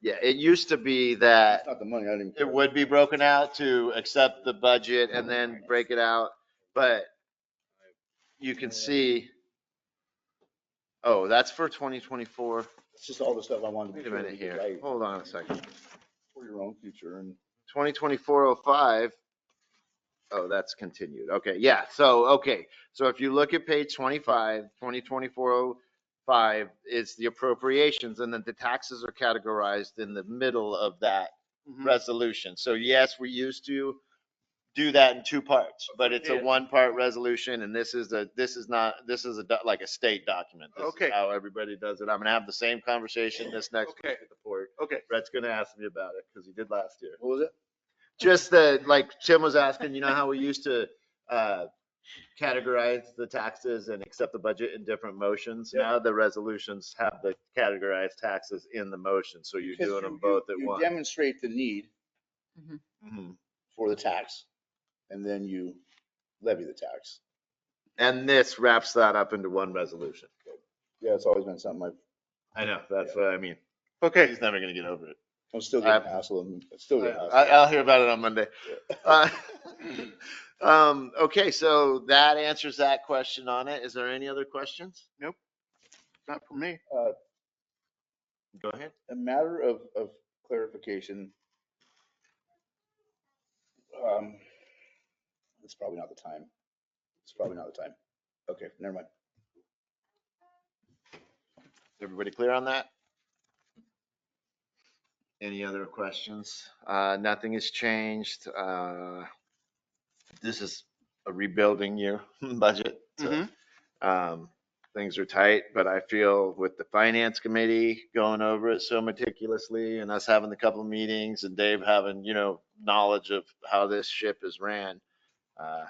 yeah, it used to be that It's not the money, I didn't. it would be broken out to accept the budget and then break it out, but you can see, oh, that's for 2024. It's just all the stuff I wanted to. Wait a minute here. Hold on a second. For your own future and. 2024-05. Oh, that's continued. Okay, yeah. So if you look at page 25, 2024-05 is the appropriations, and then the taxes are categorized in the middle of that Mhm. resolution. So yes, we used to do that in 2 parts, but it's a Yeah. 1-part resolution, and this is like a state document. This Okay. is how everybody does it. I'm gonna have the same conversation this next Okay. week at the port. Okay. Brett's gonna ask me about it because he did last year. What was it? Just like Tim was asking, you know how we used to categorize the taxes and accept the budget in different motions. Yep. Now the resolutions have the categorized taxes in the motion, so you're Because doing them you- both at you once. demonstrate the need Mhm. for the tax, and then you levy the tax. And this wraps that up into one resolution. Yeah, it's always been something I know, that's what I mean. Okay, He's never gonna get over it. I'm still getting hassled. I'm still getting hassled. I'll hear about it on Monday. Okay, so that answers that question on it. Is there any other questions? not for me. Go ahead. A matter of clarification. It's probably not the time. It's probably not the time. Okay, never mind. Everybody clear on that? Any other questions? Nothing has changed. This is a rebuilding year budget. So, things are tight, but I feel with the finance committee going over it so meticulously and us having the couple of meetings and Dave having, knowledge of how this ship is ran, I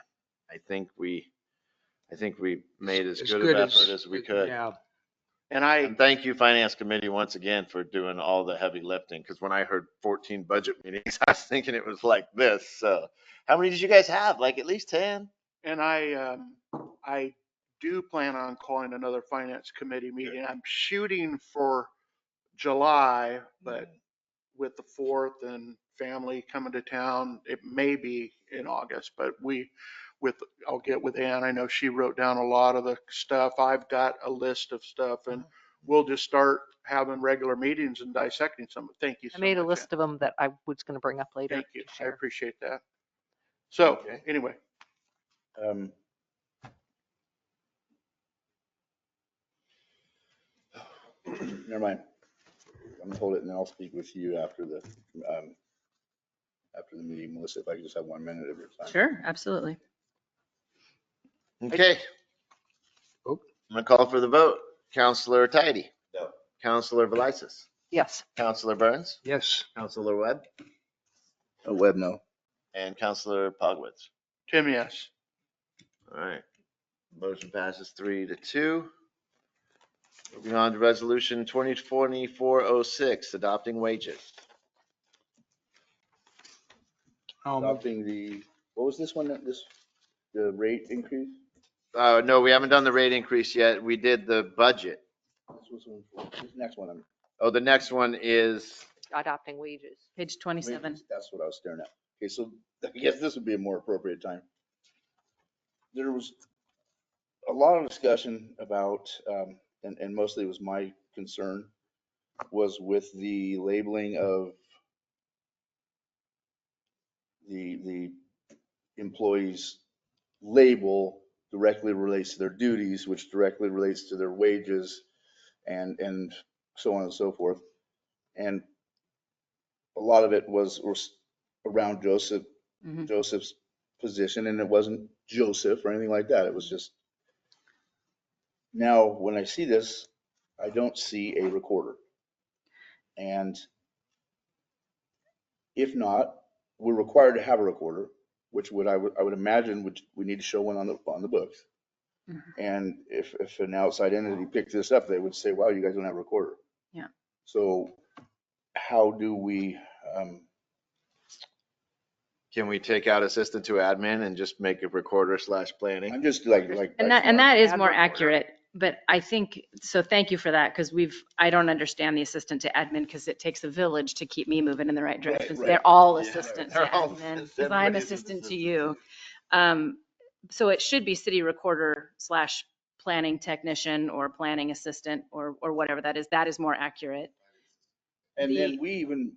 think we made as good of effort as we could. Yeah. And thank you, Finance Committee, once again for doing all the heavy lifting. Because when I heard 14 budget meetings, I was thinking it was like this. So, how many did you guys have? Like at least 10? And I do plan on calling another finance committee meeting. I'm shooting for July, but with the 4th and family coming to town, it may be in August, but I'll get with Ann. I know she wrote down a lot of the stuff. I've got a list of stuff and we'll just start having regular meetings and dissecting some. Thank you so I made a much, list of them that I was going to bring up later. Thank you. to I share. appreciate that. So anyway, Never mind. I'm gonna hold it and then I'll speak with you after the meeting, Melissa, if I could just have 1 minute of your time. Sure, absolutely. Okay. I'm going to call for the vote. Counselor Tidy. No. Counselor Velisis. Yes. Counselor Burns. Yes. Counselor Webb. Webb, no. And Counselor Pogwitz. Tim, yes. All right. Motion passes 3-2. Moving on to resolution 2024-06, adopting wages. Adopting what was this one, the rate increase? No, we haven't done the rate increase yet. We did the budget. This next one. The next one is Adopting wages. Page 27. That's what I was staring at. Okay, so I guess this would be a more appropriate time. There was a lot of discussion about, and mostly it was my concern, was with the labeling of the employees' label directly relates to their duties, which directly relates to their wages and so on and so forth. And a lot of it was around Joseph's position, and it wasn't Joseph or anything like that. It was just, now when I see this, I don't see a recorder. And if not, we're required to have a recorder, which I would imagine we need to show one on the books. And if an outside entity picked this up, they would say, wow, you guys don't have a recorder. Yeah. So how do we, can we take out assistant to admin and just make a recorder / planning? I'm just like. And that is more accurate, but I think, so thank you for that, because I don't understand the assistant to admin, because it takes a village to keep me moving in the right direction. Right. They're all assistant to they're all admin, because assistant. I'm Everybody's an assistant to assistant. you. So it should be city recorder / planning technician or planning assistant or whatever that is. That is more accurate. And then we even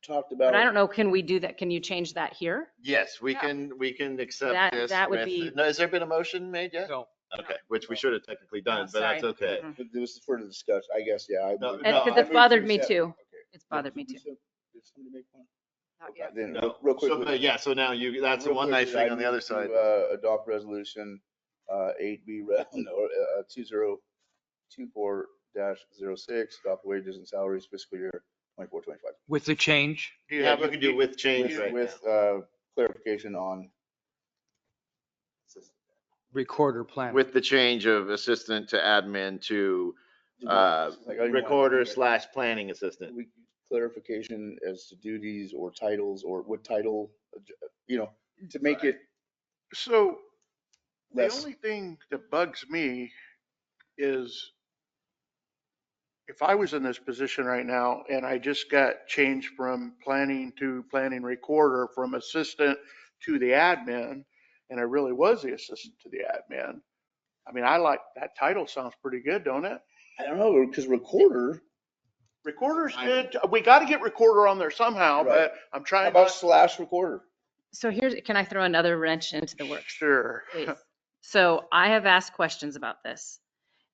talked about. But I don't know, can we do that? Can you change that here? Yes, we can accept this. That would with- be. No, has there been a motion made yet? No. Okay, which we should have technically done, Oh, but that's sorry. okay. Mhm. It was for the discussion, I guess, yeah. No, Because I it's bothered me too. It's bothered me too. Did somebody make one? Not Okay, yet. then No. real quick. So, but yeah, so now that's the real one nice quickly, thing on the I other move side. to, adopt resolution 8B, 2024-06, adopt wages and salaries fiscal year 24-25. With the change? Yeah, you can do with change right With now. clarification on recorder planner. with the change of assistant to admin to Like, I didn't recorder want- / planning assistant. Clarification as to duties or titles or what title, you know, to make it So the less. only thing that bugs me is if I was in this position right now and I just got changed from planning to planning recorder, from assistant to the admin, and I really was the assistant to the admin. I mean, I like, that title sounds pretty good, don't it? I don't know, because recorder. Recorder's good. We got to get recorder on there somehow, Right. but I'm How trying about to. / recorder? So can I throw another wrench into the works? Sure. Please. So I have asked questions about this.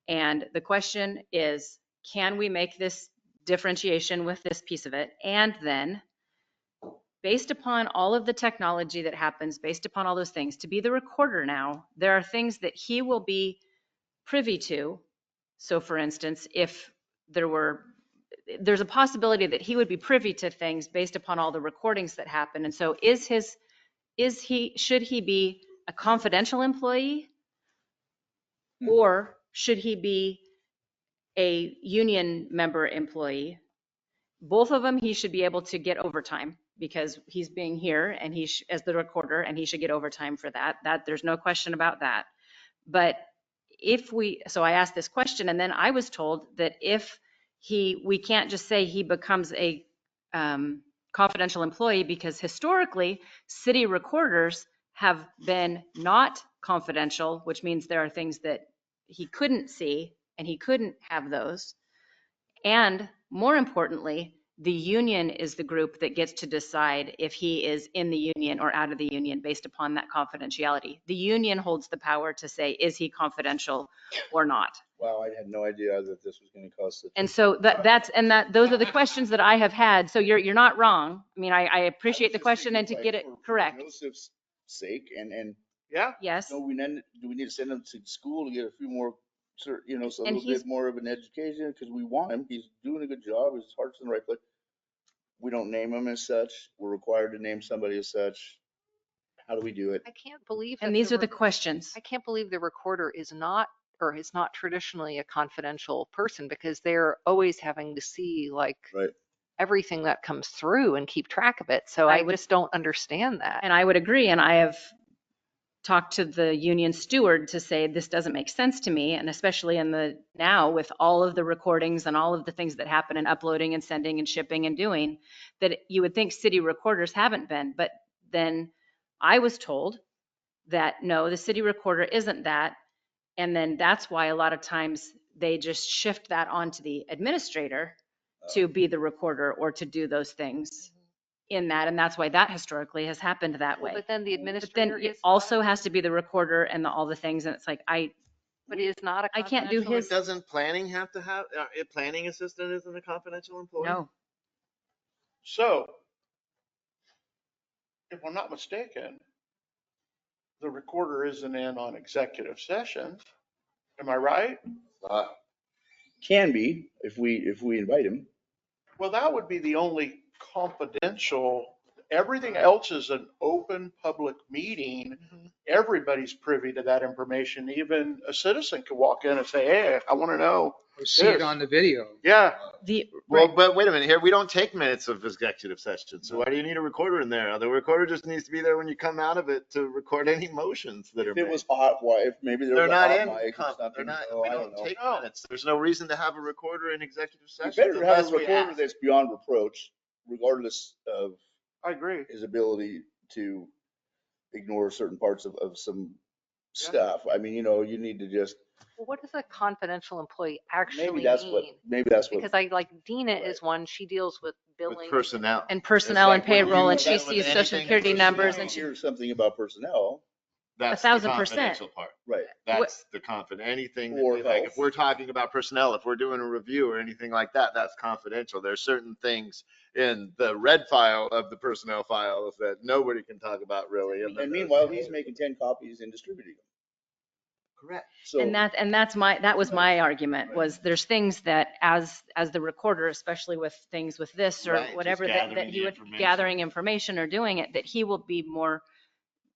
And the question is, can we make this differentiation with this piece of it? And then, based upon all of the technology that happens, based upon all those things, to be the recorder now, there are things that he will be privy to. So for instance, if there's a possibility that he would be privy to things based upon all the recordings that happen. And so should he be a confidential employee, or should he be a union member employee? Both of them, he should be able to get overtime because he's being here and as the recorder, and he should get overtime for that. There's no question about that. But so I asked this question, and then I was told that we can't just say he becomes a confidential employee, because historically city recorders have been not confidential, which means there are things that he couldn't see and he couldn't have those. And more importantly, the union is the group that gets to decide if he is in the union or out of the union based upon that confidentiality. The union holds the power to say, is he confidential or not? Wow, I had no idea that this was going to cost. And so those are the questions that I have had. So you're not wrong. I mean, I appreciate the question, and to get it correct. For Joseph's sake, and yeah, yes. Do we need to send him to school to get a few more, so a little bit more of an education, because we want him. He's doing a good job. His heart's in the right place. We don't name him as such. We're required to name somebody as such. How do we do it? I can't believe. And these are the questions. I can't believe the recorder is not traditionally a confidential person, because they're always having to see everything that comes through and keep track of it. So I just don't understand that. And I would agree. And I have talked to the union steward to say, this doesn't make sense to me. And especially now with all of the recordings and all of the things that happen in uploading and sending and shipping and doing, that you would think city recorders haven't been. But then I was told that no, the city recorder isn't that. And then that's why a lot of times they just shift that onto the administrator to be the recorder or to do those things in that. And that's why that historically has happened that way. But then the But administrator then it also has to be the recorder and all the things. And it's like, but he is not a I can't do his. Doesn't planning have to have, a planning assistant isn't a confidential employee? No. So if I'm not mistaken, the recorder isn't in on executive sessions. Am I right? Can be if we invite him. Well, that would be the only confidential. Everything else is an open public meeting. Everybody's privy to that information. Even a citizen could walk in and say, hey, I want to know. Or see it on the video. Yeah. But wait a minute here. We don't take minutes of executive sessions. So why do you need a recorder in there? The recorder just needs to be there when you come out of it to record any motions that are If made. it was hot, why? If maybe there They're was a not hot in. mic or something. They're not. So We I don't know. take minutes. There's no reason to have a recorder in executive You session. better have a recorder that's beyond reproach, regardless of I agree. his ability to ignore certain parts of some stuff. I mean, you need to just. Well, what does a confidential employee actually Maybe that's mean? what. Maybe that's what. Because Dina is one. She deals with billing. With personnel. And personnel and payroll, and she That's with sees social anything security numbers, personnel. and she. Hear something about personnel. That's 1,000%. the confidential part. Right. That's the confident, anything, Or like if health. we're talking about personnel, if we're doing a review or anything like that, that's confidential. There's certain things in the red file of the personnel files that nobody can talk about really. And meanwhile, he's making 10 copies and distributing them. Correct. So that was my argument, was there's things that as the recorder, especially with things with this or Right, just whatever, that gathering he the would information. gathering information or doing it, that he will be more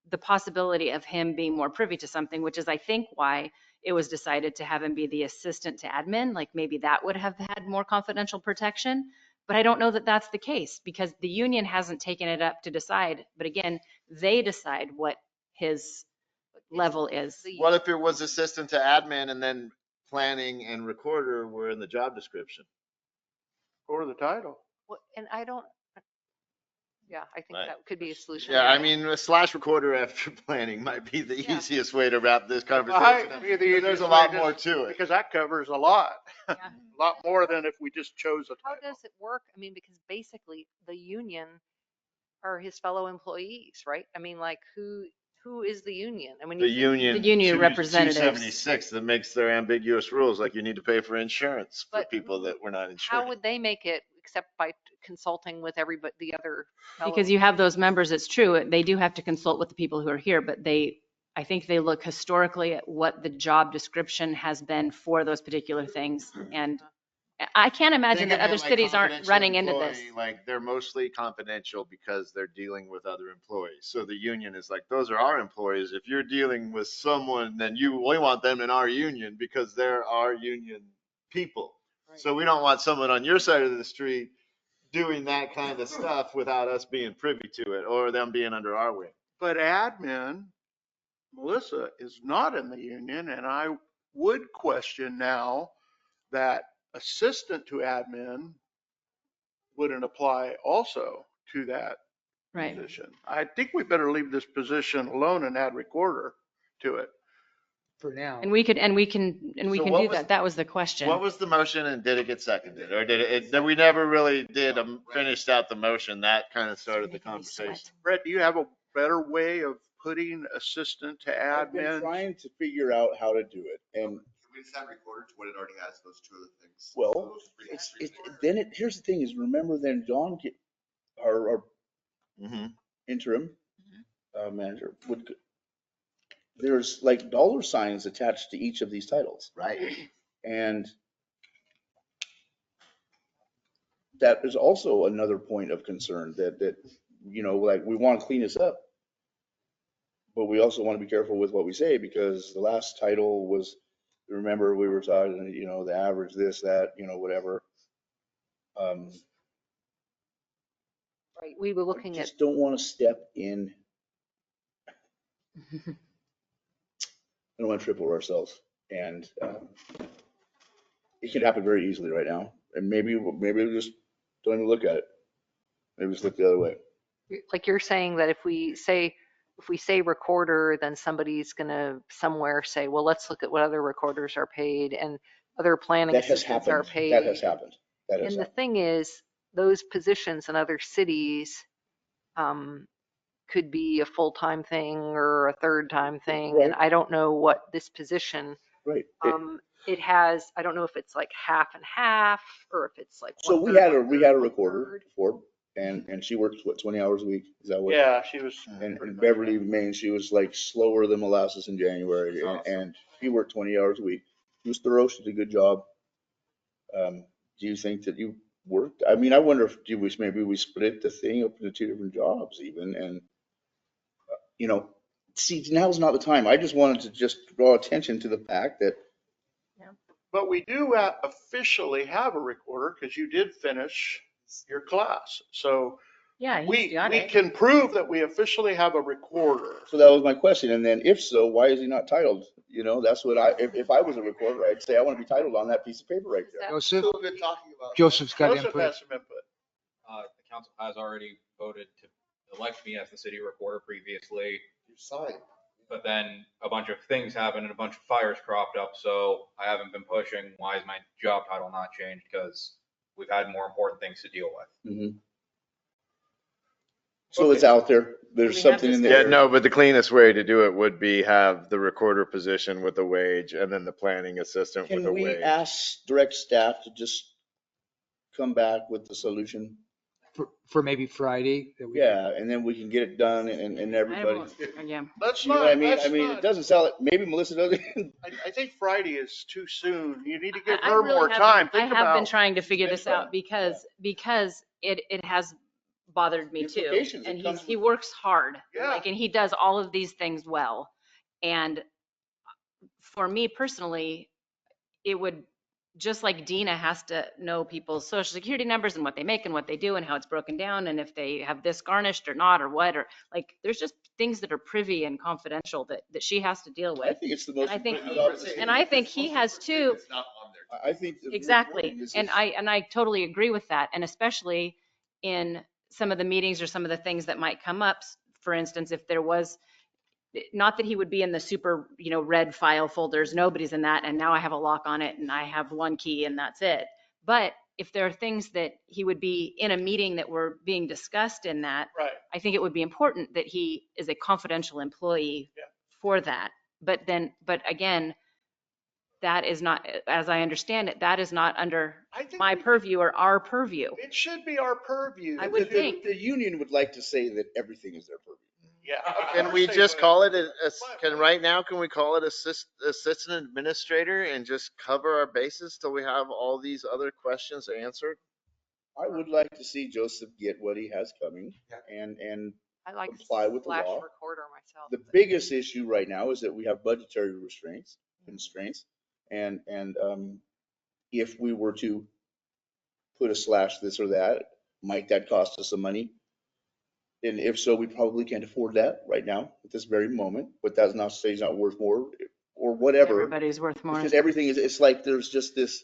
the possibility of him being more privy to something, which is, I think, why it was decided to have him be the assistant to admin. Like maybe that would have had more confidential protection. But I don't know that that's the case because the union hasn't taken it up to decide. But again, they decide what his level is. What if it was assistant to admin and then planning and recorder were in the job description? Or the title. Well, and I don't, yeah, I think Right. that could be a solution. Yeah, I mean, a slash recorder after planning might be the Yeah. easiest way to wrap this conversation Might up. be the There's easiest a way lot to- more to it. Because that covers a lot. A lot more than if we just chose a How title. does it work? I mean, because basically the union are his fellow employees, right? I mean, like who is the union? I mean, The you think- union. The union 2- representatives. 276 that makes their ambiguous rules, like you need to pay for insurance for But people that were not insured. how would they make it except by consulting with everybody, the other? Because you have those members, it's true, they do have to consult with the people who are here, but I think they look historically at what the job description has been for those particular things. And I can't imagine Think that of it other like cities aren't confidential running into this. employee, Like they're mostly confidential because they're dealing with other employees. So the union is like, those are our employees. If you're dealing with someone, then we want them in our union because they're our union people. So we don't want someone on your side of the street doing that kind of stuff without us being privy to it or them being under our wing. But admin, Melissa, is not in the union, and I would question now that assistant to admin wouldn't apply also to that Right. position. I think we better leave this position alone and add recorder to it. For now. And we can So do what was- that. That was the question. What was the motion and did it get seconded? Or did it, we never really did finished out the motion. That kind of started the conversation. Brett, do you have a better way of putting assistant to I've been admin? trying to figure out how to do it, and Can we just add recorder to what it already has, those two other things? well, Those three- here's the thing is, remember then John, our Mhm. interim manager there's like dollar signs attached to each of these titles. Right. And that is also another point of concern that, like we want to clean this up. But we also want to be careful with what we say because the last title was, remember we were talking, the average, this, that, whatever. Right, we were looking at, Just don't want to step in. I don't want to trip over ourselves. And it could happen very easily right now. And maybe we just don't even look at it. Maybe just look the other way. like you're saying that if we say recorder, then somebody's gonna somewhere say, well, let's look at what other recorders are paid and other planning That has assistants are happened. paid. That has happened. That has And the happened. thing is, those positions in other cities could be a full-time thing or a third-time thing. And Right. I don't know what this position, Right. it has, I don't know if it's like half and half or if it's like. So we 1/3, had a 1/3, recorder 1/3. before, and she worked, 20 hours a week? Is that what? Yeah, she was. And in Beverly, Maine, she was like slower than molasses in January, and she worked 20 hours a week. She was thorough. She did a good job. Do you think that you worked? I mean, I wonder if maybe we split the thing up into two different jobs even, and see, now's not the time. I just wanted to just draw attention to the fact that But we do officially have a recorder because you did finish your class. So Yeah, he's we got it. can prove that we officially have a recorder. So that was my question. And then if so, why is he not titled? That's what if I was a recorder, I'd say I want to be titled on that piece of paper right there. Joseph, Still been talking about. Joseph's got Joseph input. has some input. The council has already voted to elect me as the city recorder previously, You signed. but then a bunch of things happened and a bunch of fires cropped up, so I haven't been pushing, why is my job title not changed? Because we've had more important things to deal with. Mhm. So it's out there. There's We have something in this- Yeah, there. no, but the cleanest way to do it would be have the recorder position with a wage and then the planning assistant with a Can we wage. ask direct staff to just come back with the solution? For maybe Friday. that we- Yeah, and then we can get it done and I everybody. don't- Yeah. Let's You know not, what I mean? let's I mean, not- it doesn't sound like, maybe Melissa doesn't. I think Friday is too soon. You need to give I her really more haven't- time. I Think have been about. trying to figure this Next out because it has bothered me too. Implications that And comes he with- works hard, Yeah. like, and he does all of these things well. And for me personally, it would, just like Dina has to know people's social security numbers and what they make and what they do and how it's broken down and if they have this garnished or not or what, or like, there's just things that are privy and confidential that she has to deal I with. think it's the And most. I think, important job in the city. and I think he has too. It's not on there. I think. the Exactly. reporting is And this- I totally agree with that. And especially in some of the meetings or some of the things that might come up, for instance, if there was, not that he would be in the super, red file folders, nobody's in that. And now I have a lock on it and I have one key and that's it. But if there are things that he would be in a meeting that were being discussed in that, Right. I think it would be important that he is a confidential employee Yeah. for that. But again, that is not, as I understand it, that is not under I think my purview or our purview. it should be our purview. I would The- think. The union would like to say that everything is their purview. Yeah. Can we just call it, right now, can we call it assistant administrator and just cover our bases till we have all these other questions answered? I would like to see Joseph get what he has coming and I like comply with the Flash law. recorder myself. The biggest issue right now is that we have budgetary constraints. And if we were to put a slash this or that, might that cost us some money? And if so, we probably can't afford that right now at this very moment, but that's not to say it's not worth more or whatever. Everybody's worth more. Because everything is, it's like there's just this.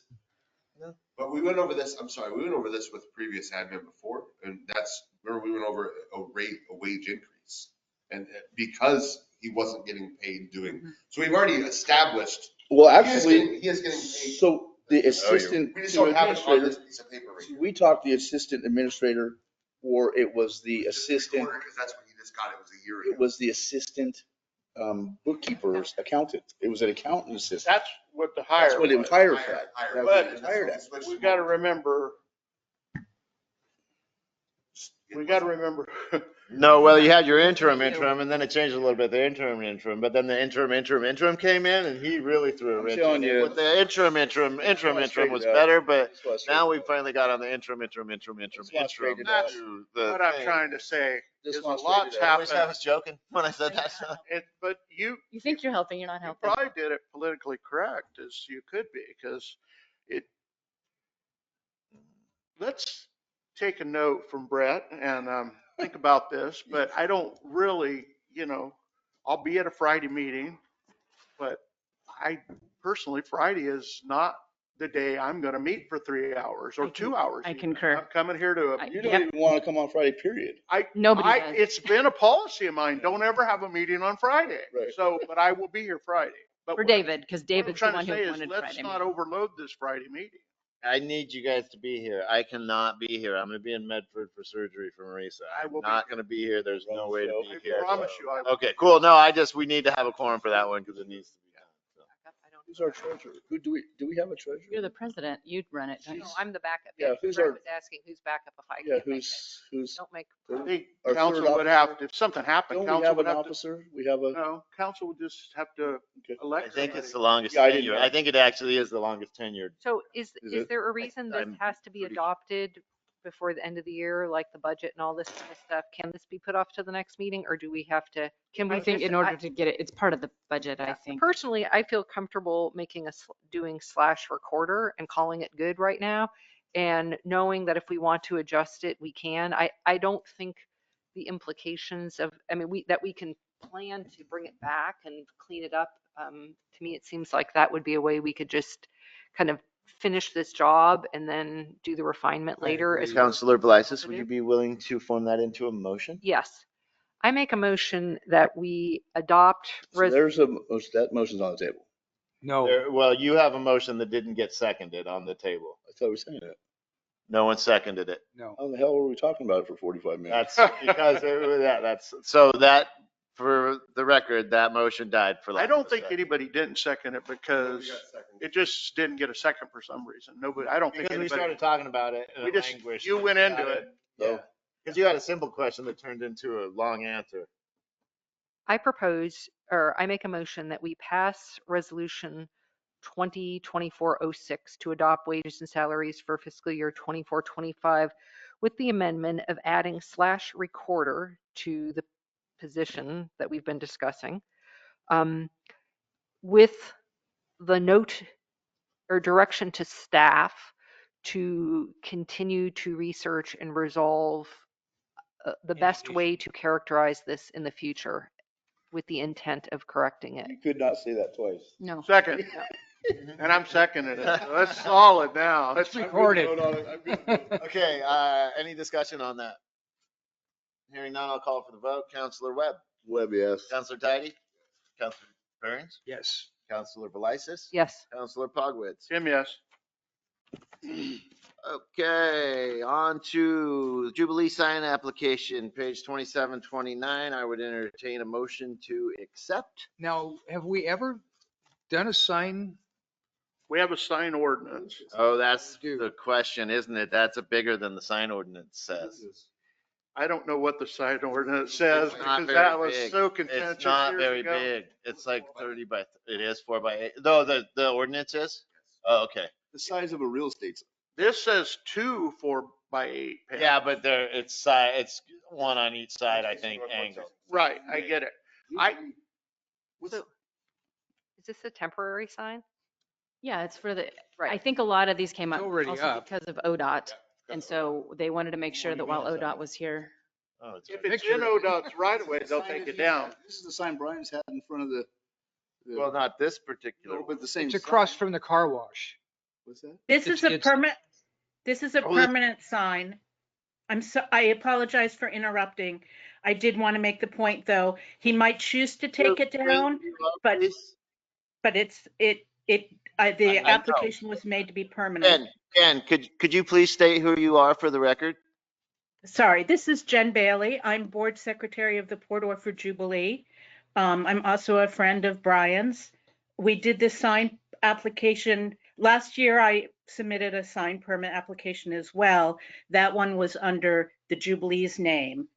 But we went over this, we went over this with previous admin before, and remember we went over a wage increase. And because he wasn't getting paid so we've already established. Well, actually, He is getting paid. so the assistant We just don't have it on administrator, this piece of paper right here. we talked the assistant administrator, or it was the assistant, Because that's when he just got it, was a year it ago. was the assistant bookkeeper's accountant. It was an accountant assistant. That's what the hire. That's what it was hired at. That's what But it was hired at. we got to remember. No, well, you had your interim, and then it changed a little bit, the interim, but then the interim came in and he really threw a I'm wrench telling in it. you. With the interim was better, but now we finally got on the interim. That's what I'm trying to say. Is a lot's I wish I happened. was joking when I said that. But you think you're helping, you're not you helping. probably did it politically correct as you could be, because let's take a note from Brett and think about this, but I don't really, I'll be at a Friday meeting, but I personally, Friday is not the day I'm going to meet for 3 hours or 2 hours. I even. concur. I'm coming here to, You don't even want to come on Friday, period. Nobody does. it's been a policy of mine, don't ever have a meeting on Friday. Right. So, but I will be here Friday. But For David, because what I'm David's the trying one to who say is wanted let's Friday. not overload this Friday meeting. I need you guys to be here. I cannot be here. I'm going to be in Medford for surgery for Marisa. I will I'm be not going to be here. There's no way to I be here. promise you I will. Okay, cool. No, we need to have a quorum for that one because it needs to be done. Who's our treasurer? Do we have a treasurer? You're the president, you'd run it, don't you? No, I'm the backup. Yeah, Yeah, who's Brett our- was asking who's backup if I Yeah, can't make it. who's, Don't make. I think Our council third would have, if something happened, don't we council have would an have to, officer? We have a, no, council would just have to Okay. I elect think it's somebody. the longest Yeah, I didn't tenure. know. I think it actually is the longest tenured. So is Is it? there a reason this I'm has to be pretty- adopted before the end of the year, like the budget and all this kind of stuff? Can this be put off to the next meeting, or do we have to? Can we I think just- in order to get it, it's part of the budget, I think. Personally, I feel comfortable doing slash recorder and calling it good right now, and knowing that if we want to adjust it, we can. I don't think the implications of, that we can plan to bring it back and clean it up. To me, it seems like that would be a way we could just kind of finish this job and then do the refinement later. Councilor Blysis, would you be willing to form that into a motion? Yes. I make a motion that we adopt. so there's that motion's on the table. No, Well, you have a motion that didn't get seconded on the table. I thought we were saying that. No one seconded it. no. How the hell were we talking about it for 45 minutes? That's because for the record, that motion died for lack I of don't a think second. anybody didn't second it because it just didn't get a second for some reason. Nobody, I don't think Because we anybody. started talking about it and We it just, languished. you went into it. Yeah. Because you had a simple question that turned into a long answer. I make a motion that we pass resolution 2024-06 to adopt wages and salaries for fiscal year 24-25 with the amendment of adding /recorder to the position that we've been discussing, with the note or direction to staff to continue to research and resolve the best way to characterize this in the future with the intent of correcting it. You could not say that twice. No. Second. And I'm seconding it. So that's solid now. It's recorded. Okay, any discussion on that? Hearing none, I'll call for the vote. Counselor Webb. Webb, yes. Counselor Tidy. Counselor Burns. Yes. Counselor Velisis. Yes. Counselor Pogwitz. Tim, yes. Okay, on to Jubilee sign application, page 2729. I would entertain a motion to accept. Now, have we ever done a sign? We have a sign ordinance. Oh, that's We do. the question, isn't it? That's bigger than the sign ordinance says. I don't know what the sign ordinance says It's not because very that was big. so contentious. It's not years very ago. big. It's like 30 by, it is 4 by 8. No, the ordinance is? Oh, okay. The size of a real estate sign. This says 2 4x8 panels. Yeah, but there, it's one on each side, I think, angle. Right, I get it. So, is this a temporary sign? Yeah, it's for the, I Right. think a lot of these came up It's already also up. because of ODOT. And so they wanted to make sure that while ODOT was here. Oh, it's If it's in ODOT's right away, they'll take it down. This is the sign Brian's had in front of the. well, not this particular. No, but the same. It's across sign. from the car wash. What's that? This It's- is a it's- permit, this is a Oh, this- permanent sign. I apologize for interrupting. I did want to make the point, though, he might choose to take it down, but the I know. application was made to be permanent. Ken, could you please state who you are for the record? Sorry, this is Jen Bailey. I'm board secretary of the Port Orford Jubilee. I'm also a friend of Brian's. We did this sign application last year. I submitted a sign permit application as well. That one was under the Jubilee's name.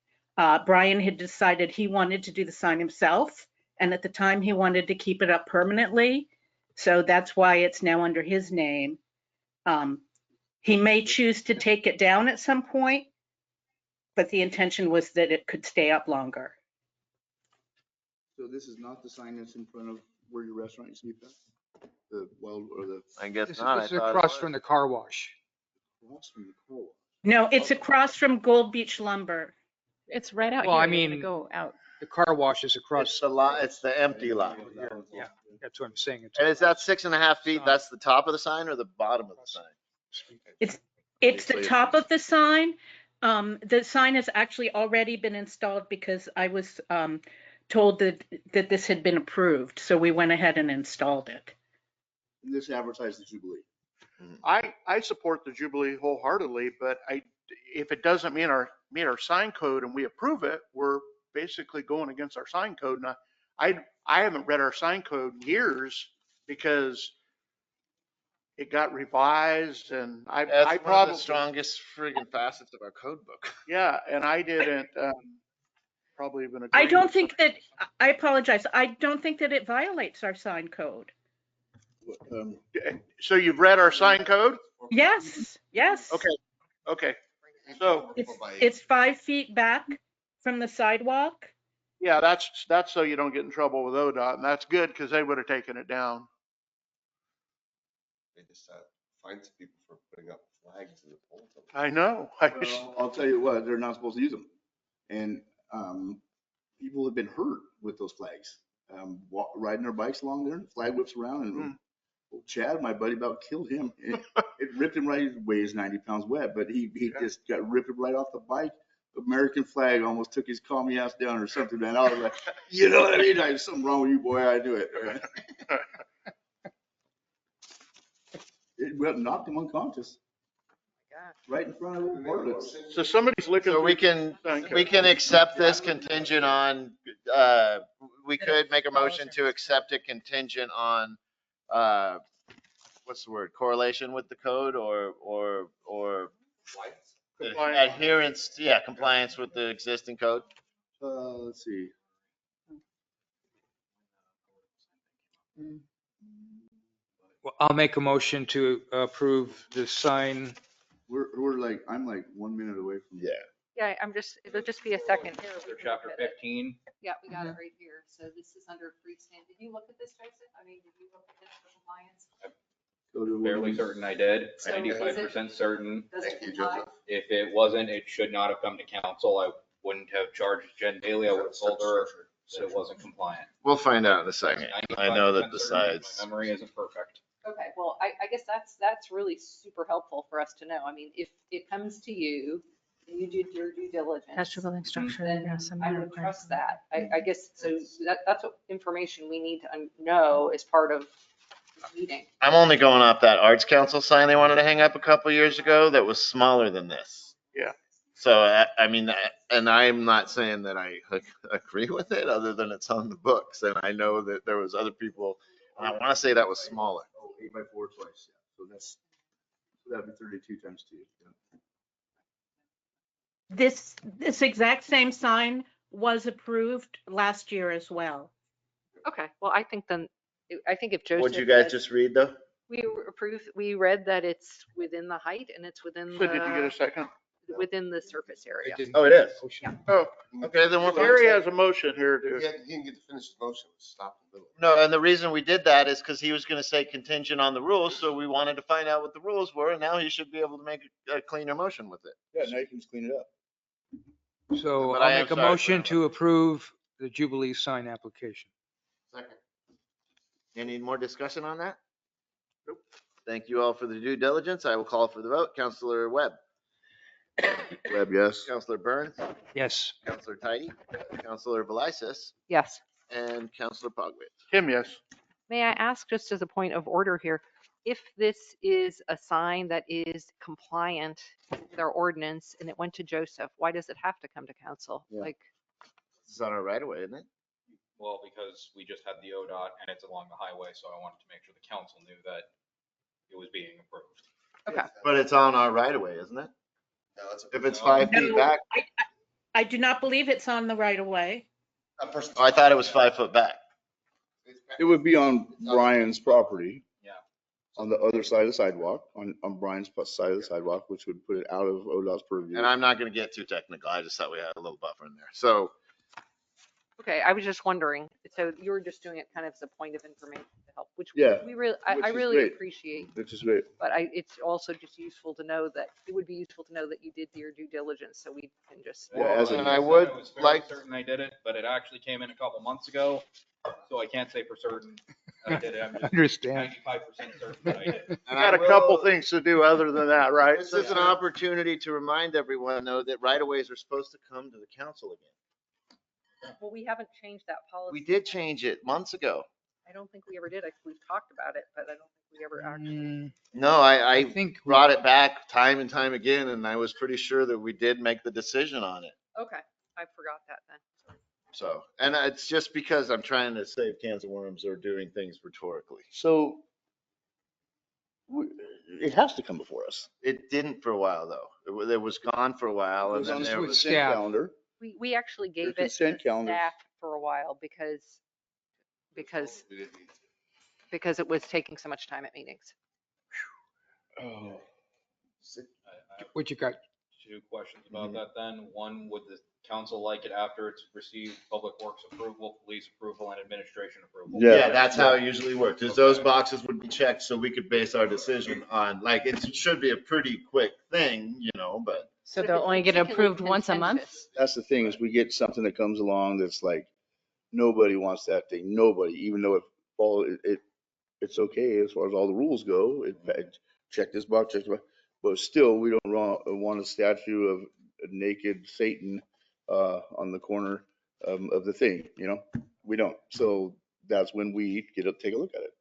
Brian had decided he wanted to do the sign himself, and at the time he wanted to keep it up permanently. So that's why it's now under his name. He may choose to take it down at some point, but the intention was that it could stay up longer. So this is not the sign that's in front of where your restaurant used to be, Pat? The wild or the. I guess This not. this is across from the car wash. Across from the car wash. No, it's across from Gold Beach Lumber. It's right out Well, here. I You're gonna mean- go out. The car wash is It's across. the lot, it's the empty lot. Yeah, that's what I'm saying. It's And is that 6.5 feet? Sign. That's the top of the sign or the bottom of the sign? It's the top of the sign. The sign has actually already been installed because I was told that this had been approved. So we went ahead and installed it. And this advertised the Jubilee. I support the Jubilee wholeheartedly, but if it doesn't meet our sign code and we approve it, we're basically going against our sign code. And I haven't read our sign code in years because it got revised and I That's one of probably, the strongest friggin' facets of our code book. yeah, and I didn't probably even agree. I don't with think that, I apologize. I don't think that it violates our sign code. So you've read our sign code? Yes, yes. Okay. So, It's 5 feet back from the sidewalk. yeah, that's so you don't get in trouble with ODOT, and that's good because they would have taken it down. They just find some people for putting up flags in the poles. I know. Well, I'll tell you what, they're not supposed to use them. And people have been hurt with those flags. Riding their bikes along there, the flag whips around and Chad, my buddy, about killed him. It ripped him right, he weighs 90 pounds wet, but he just got ripped right off the bike. American flag almost took his commie ass down or something, man. I was like, you know what I mean? There's something wrong with you, boy. I knew it. It knocked him unconscious. Right in front of the toilets. So somebody's looking. So we through can, sign we code. can accept this contingent on, we could make a motion to accept it contingent on, what's the word, correlation with the code or Compliance. adherence, yeah, compliance with the existing code. Let's see. Well, I'll make a motion to approve the sign We're like, I'm like 1 minute away from. Yeah. Yeah, it'll just be a second. For chapter 15, Yeah, we got it right here. So this is under freestand. Did you look at this, Joseph? I mean, did you look at this for compliance? fairly certain I did, So is it- 95% certain. Does it Thank you, comply? Joseph. If it wasn't, it should not have come to council. I wouldn't have charged Jen Bailey. I would have told her that it wasn't compliant. We'll find out in a second. I know that 95% the certain, sides. My memory isn't perfect. Okay, well, I guess that's really super helpful for us to know. I mean, if it comes to you, and you did your due diligence. Attached building structure. Then yes, I'm I not would required. trust that. I guess, so that's what information we need to know as part of this meeting. I'm only going off that Arts Council sign they wanted to hang up a couple years ago that was smaller than this. Yeah. So, I mean, and I'm not saying that I agree with it, other than it's on the books. And I know that there was other people, and I want to say that was smaller. Oh, 8x4 twice, yeah. So that'd be 32 times 2. Yeah. This exact same sign was approved last year as well. Okay, well, I think if Joseph. What'd you guys has- just read though? We read that it's within the height and it's within So did you get a second? within the surface area. Oh, it is. Oh, Okay, then we're Terry has a motion here He to, didn't get to finish the motion, it was stopped in the middle. No, and the reason we did that is because he was going to say contingent on the rules, so we wanted to find out what the rules were, and now he should be able to make a cleaner motion with it. Yeah, now you can just clean it up. So But I I'll am make a sorry for motion that. to approve the Jubilee sign application. Second. Any more discussion on that? Nope. Thank you all for the due diligence. I will call for the vote. Counselor Webb. Webb, yes. Counselor Burns. Yes. Counselor Tidy. Counselor Velisis. Yes. And Counselor Pogwitz. Tim, yes. May I ask, just as a point of order here, if this is a sign that is compliant with our ordinance and it went to Joseph, why does it have to come to council? Yeah. Like, This is on our right of way, isn't it? Well, because we just had the ODOT and it's along the highway, so I wanted to make sure the council knew that it was being approved. okay. But it's on our right of way, isn't it? No, that's If it's 5 feet No, back, I do not believe it's on the right of way. a person. oh, I thought it was 5 foot back. It would be on Brian's property. Yeah. On the other side of the sidewalk, on Brian's side of the sidewalk, which would put it out of ODOT's purview. And I'm not going to get too technical. I just thought we had a little buffer in there. So Okay, I was just wondering, so you were just doing it kind of as a point of information to help, which Yeah, we really, I which is really great. appreciate. Which is great. But it's also just useful to know that, it would be useful to know that you did your due diligence, so we can just. Yeah, as a- and I would was fairly like, certain I did it, but it actually came in a couple months ago, so I can't say for certain I did it. I'm just Understand. 95% certain that I did. and I got I a couple will- things to do other than that, right? This is an opportunity to remind everyone, though, that right of ways are supposed to come to the council again. Well, we haven't changed that policy. We did change it months ago. I don't think we ever did. We've talked about it, but I don't think we ever actually. No, I I think. we- brought it back time and time again, and I was pretty sure that we did make the decision on it. Okay, I forgot that then. So, and it's just because I'm trying to save cans of worms or doing things rhetorically. So it has to come before us. It didn't for a while, though. It was gone for a while, It and was then on there the with was. consent staff. calendar. We actually gave it to consent calendar. staff for a while because We didn't need to. it was taking so much time at meetings. Oh. I have What you got? 2 questions about that then. One, would the council like it after it's received public works approval, police approval, and administration approval? Yeah, that's how it usually worked, is those boxes would be checked so we could base our decision on, like, it should be a pretty quick thing, you know, but. So But they'll if it's only get particularly approved once a month? contentious- That's the thing, is we get something that comes along that's like, nobody wants that thing, nobody, even though it's okay as far as all the rules go, check this box, check this box, but still, we don't want a statue of a naked Satan on the corner of the thing, you know? We don't, so that's when we take a look at it,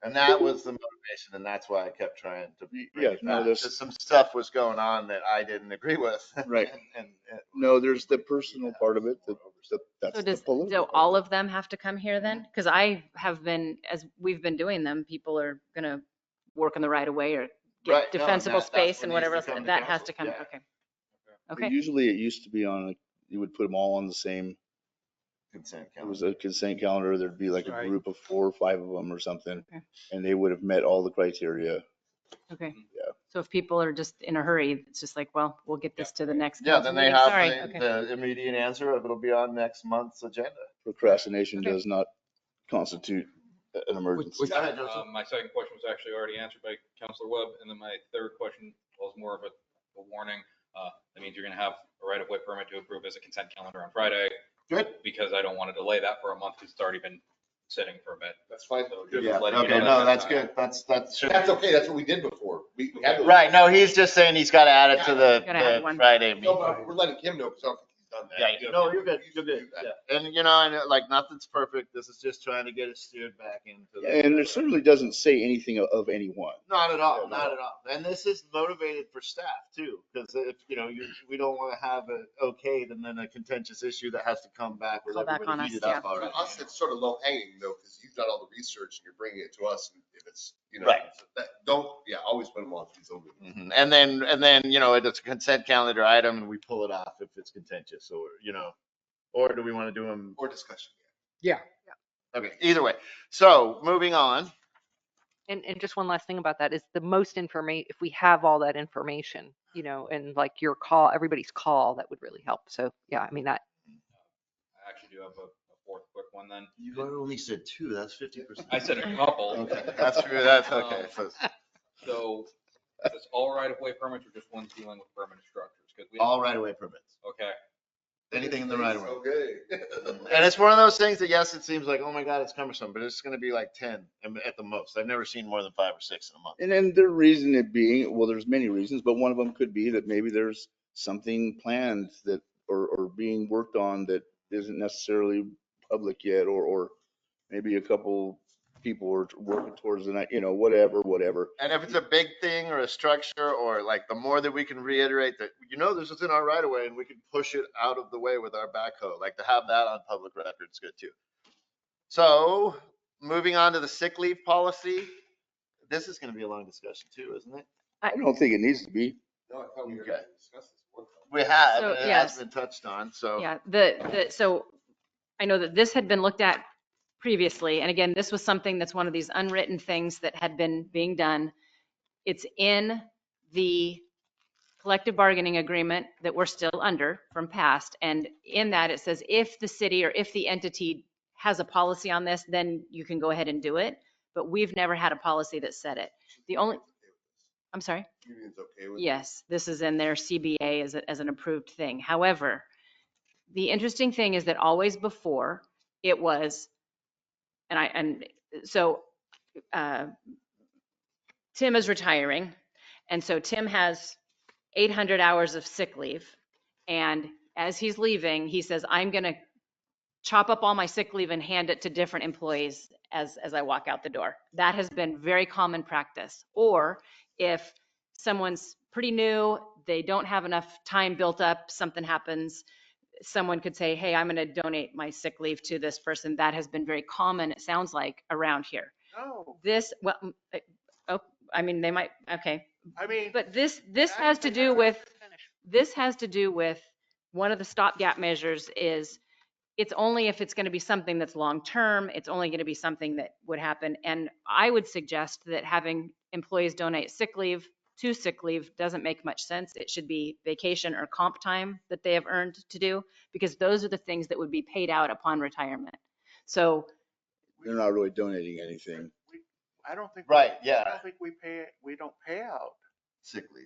And that was the motivation, and that's why I kept trying to bring Yeah, it no, back, this- 'cause some stuff was going on that I didn't agree with. Right. And no, there's the personal part of it, that's So the does, political do part. all of them have to come here then? Because I have been, as we've been doing them, people are gonna work in the right of way or Right, get no, defensible that's space what and needs whatever to else, come to that has council, to come, yeah. okay. But Okay, usually it used to be you would put them all on the same, consent it was calendar. a consent calendar, there'd be like a Right. group of 4 or 5 of them or something, Okay. and they would have met all the criteria. okay. So if people are just in a hurry, it's just like, well, we'll get this to the next. Yeah, council then they meeting. have Sorry. the, Okay. the immediate answer of it'll be on next month's agenda. Procrastination Okay. does not constitute an emergency. Go ahead, Joseph. My second question was actually already answered by Councilor Webb, and then my third question was more of a warning. That means you're gonna have a right-of-way permit to approve as a consent calendar on Friday. Good. Because I don't want to delay that for a month, because it's already been sitting for a bit. That's fine. So just Yeah, letting you okay, know no, that's that's good. That's. That's okay. That's what we did before. We had those. Right, no, he's just saying he's gotta add it to Gotta add the one. Friday No, meeting. but we're letting him know because I don't think he's done that. Yeah, no, you're good, you're good, yeah. And you know, and like, nothing's perfect, this is just trying to get it steered back into. the- And it certainly doesn't say anything of anyone. Not at all, not at all. And this is motivated for staff too, because if, you know, we don't want to have it okayed and then a contentious issue that has to come back with Call back everybody on us, heated up yeah. already. For us, it's sort of low hanging though, because you've done all the research and you're bringing it to us. And if it's, you know, Right. always put them on these over. Mhm. And then, you know, it's a consent calendar item and we pull it off if it's contentious or, you know, or do we want to do them? Or discussion. Yeah. Okay, either way. So moving on. And just one last thing about that is the most information, if we have all that information, you know, and like your call, everybody's call, that would really help. So yeah, I mean, that, I actually do have a fourth quick one then. You only said two, that's 50%. I said a couple. Okay, that's true, that's okay. So is this all right-of-way permits or just ones dealing with permanent structures? 'Cause we All right-of-way permits. Okay. Anything in the right of way. Okay. And it's one of those things that, yes, it seems like, oh my God, it's cumbersome, but it's gonna be like 10 at the most. I've never seen more than 5 or 6 in a month. And then the reason it being, well, there's many reasons, but one of them could be that maybe there's something planned that, or being worked on that isn't necessarily public yet, or maybe a couple people are working towards the night, you know, whatever. And if it's a big thing or a structure, or like the more that we can reiterate that, you know, this is in our right of way and we can push it out of the way with our backhoe, like to have that on public record is good too. So moving on to the sick leave policy. This is gonna be a long discussion too, isn't it? I don't think it needs to be. No, I thought we were Okay. going to discuss this one time. We have, So, and it yes. has been touched on, so. Yeah, so I know that this had been looked at previously, and again, this was something that's one of these unwritten things that had been being done. It's in the collective bargaining agreement that we're still under from past, and in that it says if the city or if the entity has a policy on this, then you can go ahead and do it, but we've never had a policy that said it. The only, I'm sorry? Union's okay with it? Yes, this is in their CBA as an approved thing. However, the interesting thing is that always before it was, so Tim is retiring, and so Tim has 800 hours of sick leave. And as he's leaving, he says, I'm going to chop up all my sick leave and hand it to different employees as I walk out the door. That has been very common practice. Or if someone's pretty new, they don't have enough time built up, something happens, someone could say, hey, I'm going to donate my sick leave to this person. That has been very common, it sounds like, around here. No, This, well, oh, I mean, they might, okay. I mean. But this has to do with, one of the stopgap measures is it's only if it's going to be something that's long-term, it's only going to be something that would happen. And I would suggest that having employees donate sick leave to sick leave doesn't make much sense. It should be vacation or comp time that they have earned to do, because those are the things that would be paid out upon retirement. So They're not really donating anything. I don't think. Right, yeah. I don't think we don't pay out. Sick leave.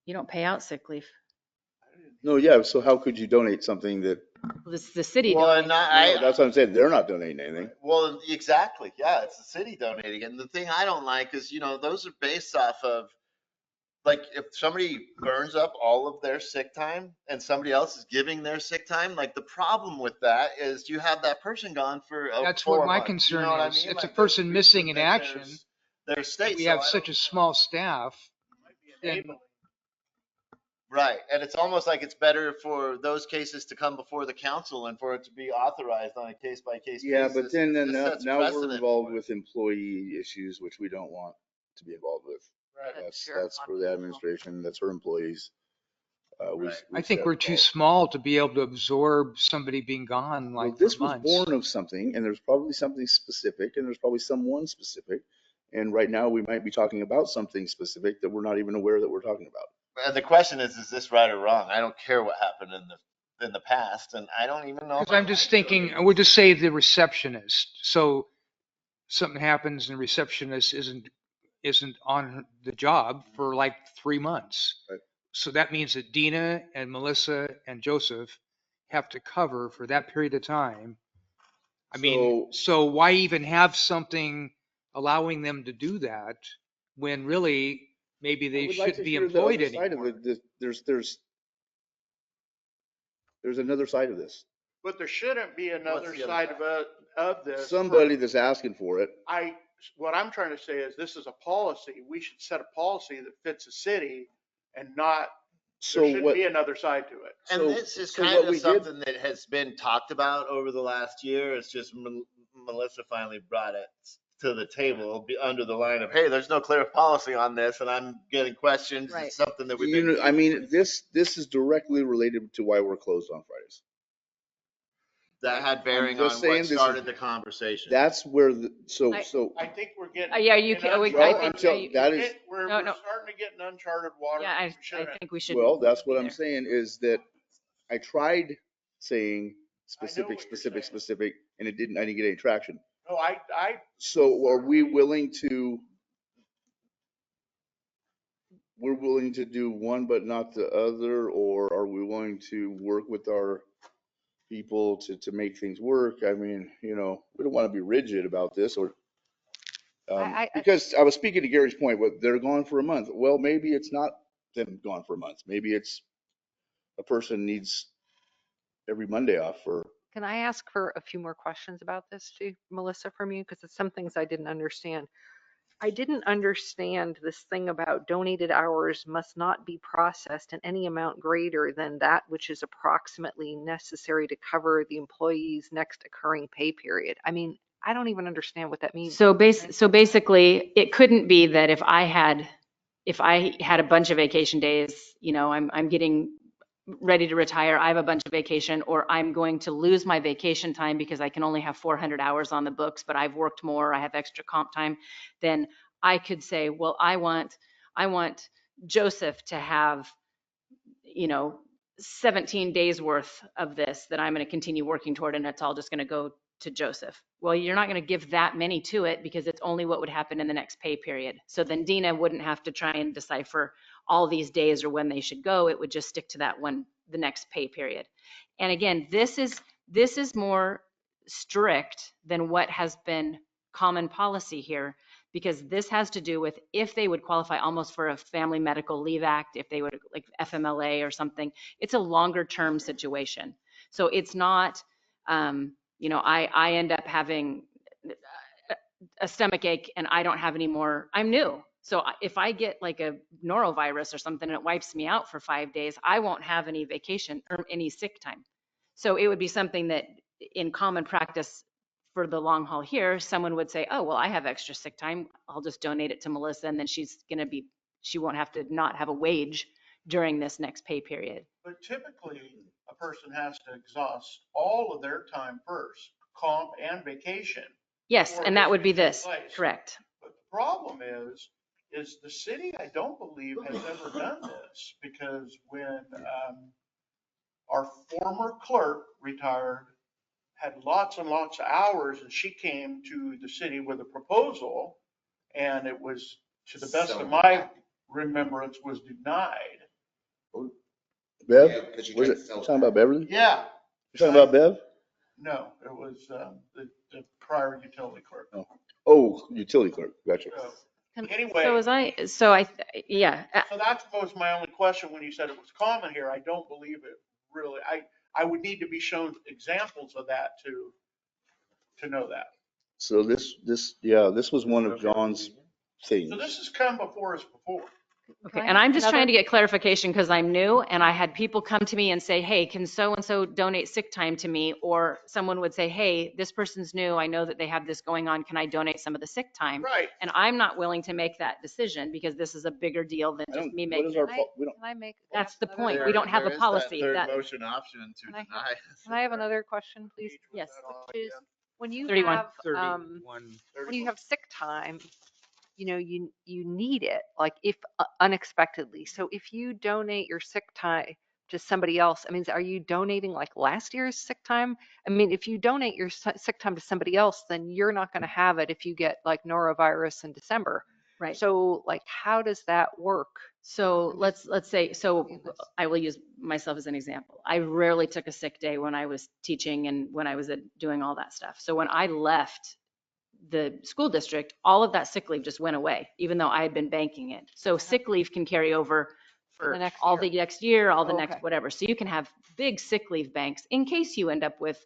you don't pay out sick leave. No, yeah, so how could you donate something that, The city Well, donates. and I, that's what I'm saying, they're not donating anything. well, exactly, yeah, it's the city donating. And the thing I don't like is, you know, those are based off of, like, if somebody burns up all of their sick time and somebody else is giving their sick time, like, the problem with that is you have that person gone for That's 4 what my months. concern You know what I is. mean? It's a Like, person there's missing in that action. Their state. We so have I such a small staff. then- Right, and it's almost like it's better for those cases to come before the council and for it to be authorized on a case-by-case basis. Yeah, but then This now, sets now we're precedent involved for it. with employee issues, which we don't want to be involved with. That's for the administration, that's for employees. I think we're too small to be able to absorb somebody being gone Well, like this for was months. born of something, and there's probably something specific, and there's probably someone specific. And right now, we might be talking about something specific that we're not even aware that we're talking about. And the question is this right or wrong? I don't care what happened in the past, and I don't even know. Because I'm just thinking, I would just say the receptionist. So something happens and the receptionist isn't on the job for like 3 months. Right. So that means that Dina and Melissa and Joseph have to cover for that period of time. I mean, so why even have something allowing them to do that when really maybe they shouldn't be employed anymore? There's another side of this. But there shouldn't be another side of this. Somebody that's asking for it. What I'm trying to say is this is a policy. We should set a policy that fits the city and not, there shouldn't be another side to it. And this is kind of something that has been talked about over the last year. It's just Melissa finally brought it to the table under the line of, hey, there's no clear policy on this, and I'm getting questions. Right. It's something that we've been. I mean, this is directly related to why we're closed on Fridays. That had bearing on what started the conversation. That's where I think we're getting. Yeah, you can. we're starting to get in uncharted water. Yeah, I think we should. Well, that's what I'm saying is that I tried saying specific, and I didn't get any traction. No, So are we willing to? We're willing to do one but not the other, or are we willing to work with our people to make things work? I mean, we don't want to be rigid about this, or because I was speaking to Gary's point, they're gone for a month. Well, maybe it's not them gone for a month. Maybe it's a person needs every Monday off for. Can I ask for a few more questions about this too, Melissa, from you? Because it's some things I didn't understand. I didn't understand this thing about donated hours must not be processed in any amount greater than that which is approximately necessary to cover the employee's next occurring pay period. I mean, I don't even understand what that means. So basically, it couldn't be that if I had a bunch of vacation days, I'm getting ready to retire, I have a bunch of vacation, or I'm going to lose my vacation time because I can only have 400 hours on the books, but I've worked more, I have extra comp time, then I could say, well, I want Joseph to have, 17 days worth of this that I'm going to continue working toward, and it's all just going to go to Joseph. Well, you're not going to give that many to it because it's only what would happen in the next pay period. So then Dina wouldn't have to try and decipher all these days or when they should go. It would just stick to that one, the next pay period. And again, this is more strict than what has been common policy here, because this has to do with if they would qualify almost for a Family Medical Leave Act, if they would like FMLA or something. It's a longer term situation. So it's not, I end up having a stomach ache and I don't have any more, I'm new. So if I get like a norovirus or something and it wipes me out for 5 days, I won't have any vacation or any sick time. So it would be something that in common practice for the long haul here, someone would say, oh, well, I have extra sick time. I'll just donate it to Melissa, and then she won't have to not have a wage during this next pay period. But typically, a person has to exhaust all of their time first, comp and vacation. Yes, and that would be this, correct. But the problem is the city, I don't believe, has ever done this, because when our former clerk retired, had lots and lots of hours, and she came to the city with a proposal, and it was, to the best of my remembrance, was denied. Bev? Yeah, because you Was tried it to sell it. talking about Beverly? Yeah. You're talking about Bev? No, it was the prior utility clerk. Oh, utility clerk. Gotcha. Anyway. So yeah. So that was my only question when you said it was common here. I don't believe it really. I would need to be shown examples of that to know that. So this was one of John's things. So this has come before us before. Okay, and I'm just trying to get clarification because I'm new, and I had people come to me and say, hey, can so-and-so donate sick time to me? Or someone would say, hey, this person's new. I know that they have this going on. Can I donate some of the sick time? Right. And I'm not willing to make that decision because this is a bigger deal than just me making it. That's the point. We don't have a policy. Third motion option to deny. Can I have another question, please? Yes. Which is, when you 31. have, when you have sick time, you need it, like if unexpectedly. So if you donate your sick time to somebody else, I mean, are you donating like last year's sick time? I mean, if you donate your sick time to somebody else, then you're not going to have it if you get like norovirus in December. Right. So like, how does that work? So let's say, so I will use myself as an example. I rarely took a sick day when I was teaching and when I was doing all that stuff. So when I left the school district, all of that sick leave just went away, even though I had been banking it. So sick leave can carry over for the next all year. the next year, all the Okay. next whatever. So you can have big sick leave banks in case you end up with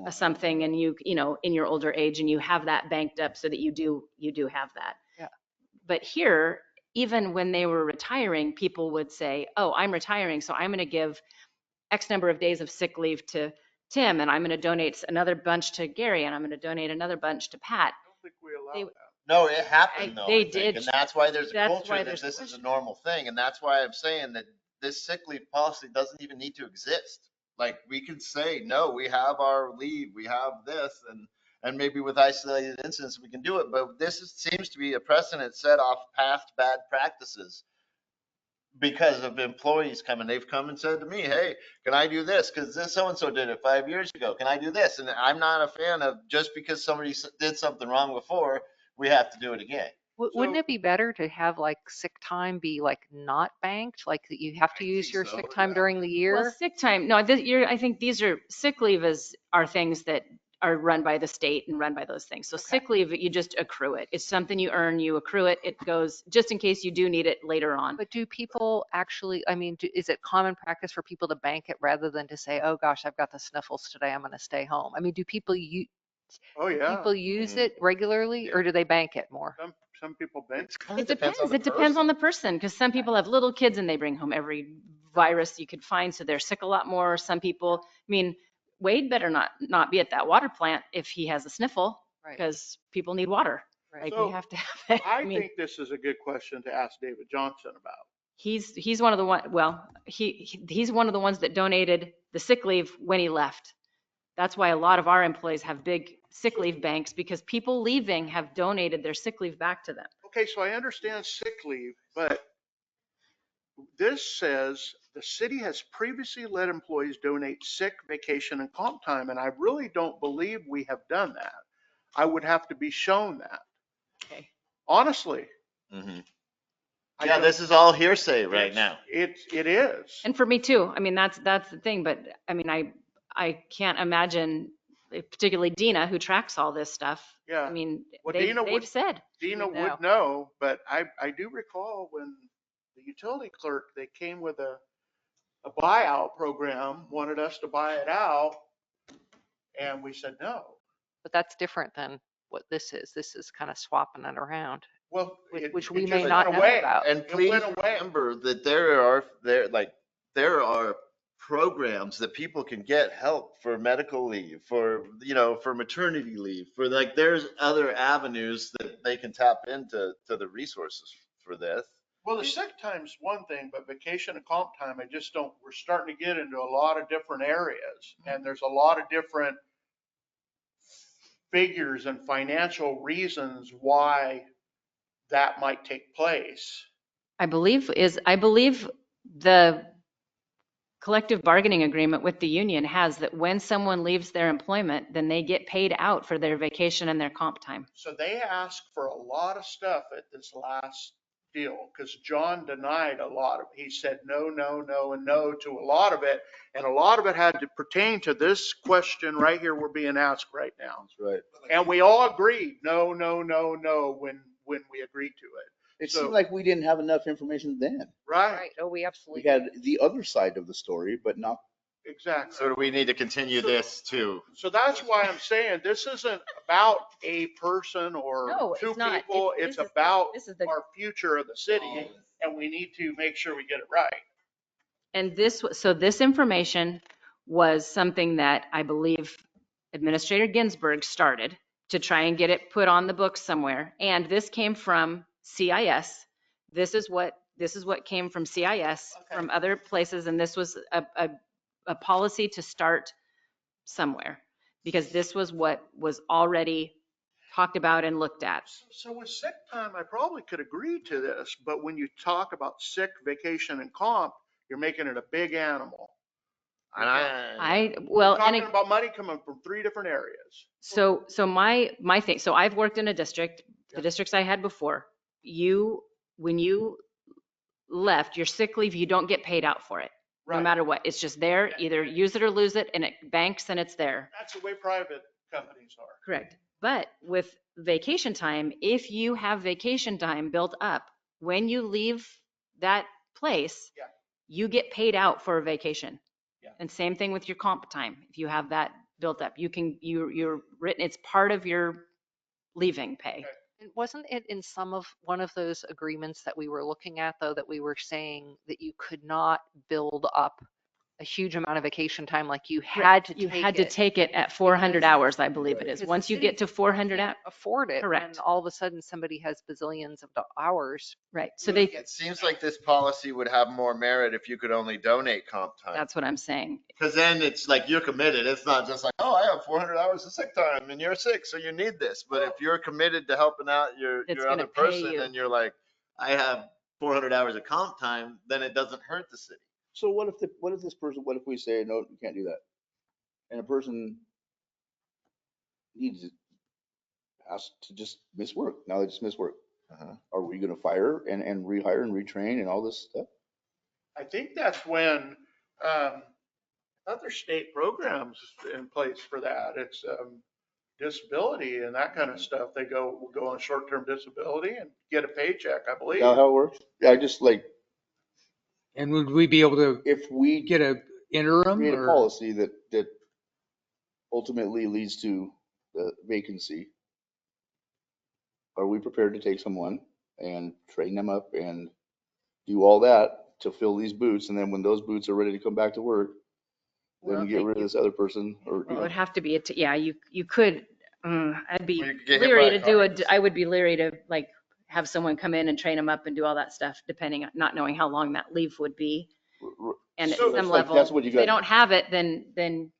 something and you know, in your older age and you have that banked up so that you do have that. Yeah. But here, even when they were retiring, people would say, oh, I'm retiring, so I'm going to give X number of days of sick leave to Tim, and I'm going to donate another bunch to Gary, and I'm going to donate another bunch to Pat. I don't think we allow They- that. No, it happened though. They I think, did. And that's why there's a That's culture why that there's this is a question. normal thing. And that's why I'm saying that this sick leave policy doesn't even need to exist. Like we could say, no, we have our leave, we have this, and maybe with isolated incidents we can do it. But seems to be a precedent set off past bad practices because of employees coming. They've come and said to me, hey, can I do this? Because this so-and-so did it 5 years ago. Can I do this? And I'm not a fan of just because somebody did something wrong before, we have to do it again. Wouldn't it be better to have like sick time be like not banked, like that you have to use your sick time during the year? Well, sick time, no, I think these are, sick leave are things that are run by the state and run by those things. So sick leave, you just accrue it. It's something you earn, you accrue it. It goes just in case you do need it later on. But do people actually, I mean, is it common practice for people to bank it rather than to say, oh gosh, I've got the sniffles today, I'm going to stay home? I mean, do people use it regularly or do they bank it more? Some people bank. It depends. It depends on the person, because some people have little kids and they bring home every virus you could find, so they're sick a lot more. Some people, I mean, Wade better not be at that water plant if he has a sniffle, because people need water. Right. Like So, we have to have it. I mean, think this is a good question to ask David Johnson about. he's one of the one. Well, he's one of the ones that donated the sick leave when he left. That's why a lot of our employees have big sick leave banks, because people leaving have donated their sick leave back to them. Okay, so I understand sick leave, but this says the city has previously let employees donate sick, vacation, and comp time, and I really don't believe we have done that. I would have to be shown that. Okay. Honestly. Mm-hmm. I Yeah, don't- this is all hearsay right now. It is. And for me too. I mean, that's the thing. But I mean, I can't imagine, particularly Dina, who tracks all this stuff. Yeah. I mean, Well, they've said. Dina would know. would know, but I do recall when the utility clerk, they came with a buyout program, wanted us to buy it out, and we said no. But that's different than what this is. This is kind of swapping it around. Well, Which it we just may went not know away. about. And It please went away. remember that there are programs that people can get help for medical leave, for maternity leave, for there's other avenues that they can tap into the resources for this. Well, the sick time's one thing, but vacation and comp time, we're starting to get into a lot of different areas. And there's a lot of different figures and financial reasons why that might take place. I believe the collective bargaining agreement with the union has that when someone leaves their employment, then they get paid out for their vacation and their comp time. So they asked for a lot of stuff at this last deal, because John denied a lot of, he said no, no, no, and no to a lot of it. And a lot of it had to pertain to this question right here we're being asked right now. That's right. And we all agreed, no, no, no, no, when we agreed to it. It So- seemed like we didn't have enough information then. Right, Oh, we We absolutely. had the other side of the story, but not. exactly. So do we need to continue this too? So that's why I'm saying this isn't about a person or No, two it's not. people. It's- It's this is- about this is the- our future of the city, and we need to make sure we get it right. And this information was something that I believe Administrator Ginsburg started to try and get it put on the books somewhere. And this came from CIS. This is what came from CIS, from other places. And this was a policy to start somewhere, because this was what was already talked about and looked at. So with sick time, I probably could agree to this, but when you talk about sick, vacation, and comp, you're making it a big animal. And Well, Talking and about money coming from 3 different areas. so my thing, so I've worked in a district, the districts I had before, when you left, your sick leave, you don't get paid out for it, no Right. matter what. It's just there, either use it or lose it, and it banks and it's there. That's the way private companies are. Correct. But with vacation time, if you have vacation time built up, when you leave that place, Yeah. you get paid out for a vacation. Yeah. And same thing with your comp time. If you have that built up, you're written, it's part of your leaving pay. And wasn't it in one of those agreements that we were looking at, though, that we were saying that you could not build up a huge amount of vacation time, like you had to take it at 400 hours, I believe it is. Because Once the you city get to 400 can't afford it, Correct. and all of a sudden somebody has bazillions of hours. Right. So it seems like this policy would have more merit if you could only donate comp time. that's what I'm saying. Because then it's like you're committed. It's not just like, oh, I have 400 hours of sick time and you're sick, so you need this. But if you're committed to helping out your It's other gonna pay person you. and you're like, I have 400 hours of comp time, then it doesn't hurt the city. So what if we say, no, you can't do that? And a person has to just miss work. Now they just miss work. Are we gonna fire and rehire and retrain and all this stuff? I think that's when other state programs in place for that. It's disability and that kind of stuff. They will go on short-term disability and get a paycheck, I believe. Is that how it works? Yeah, I just like, And would we be able to if we get a interim create a or? policy that ultimately leads to the vacancy, are we prepared to take someone and train them up and do all that to fill these boots? And then when those boots are ready to come back to work, then Well, get rid of this other person or, It would have to be, you could, I'd be Or you could get hit leery by to a do car. I would be leery to like have someone come in and train them up and do all that stuff, depending, not knowing how long that leave would be. And at So some that's like- level, that's what you if they got. don't have it, then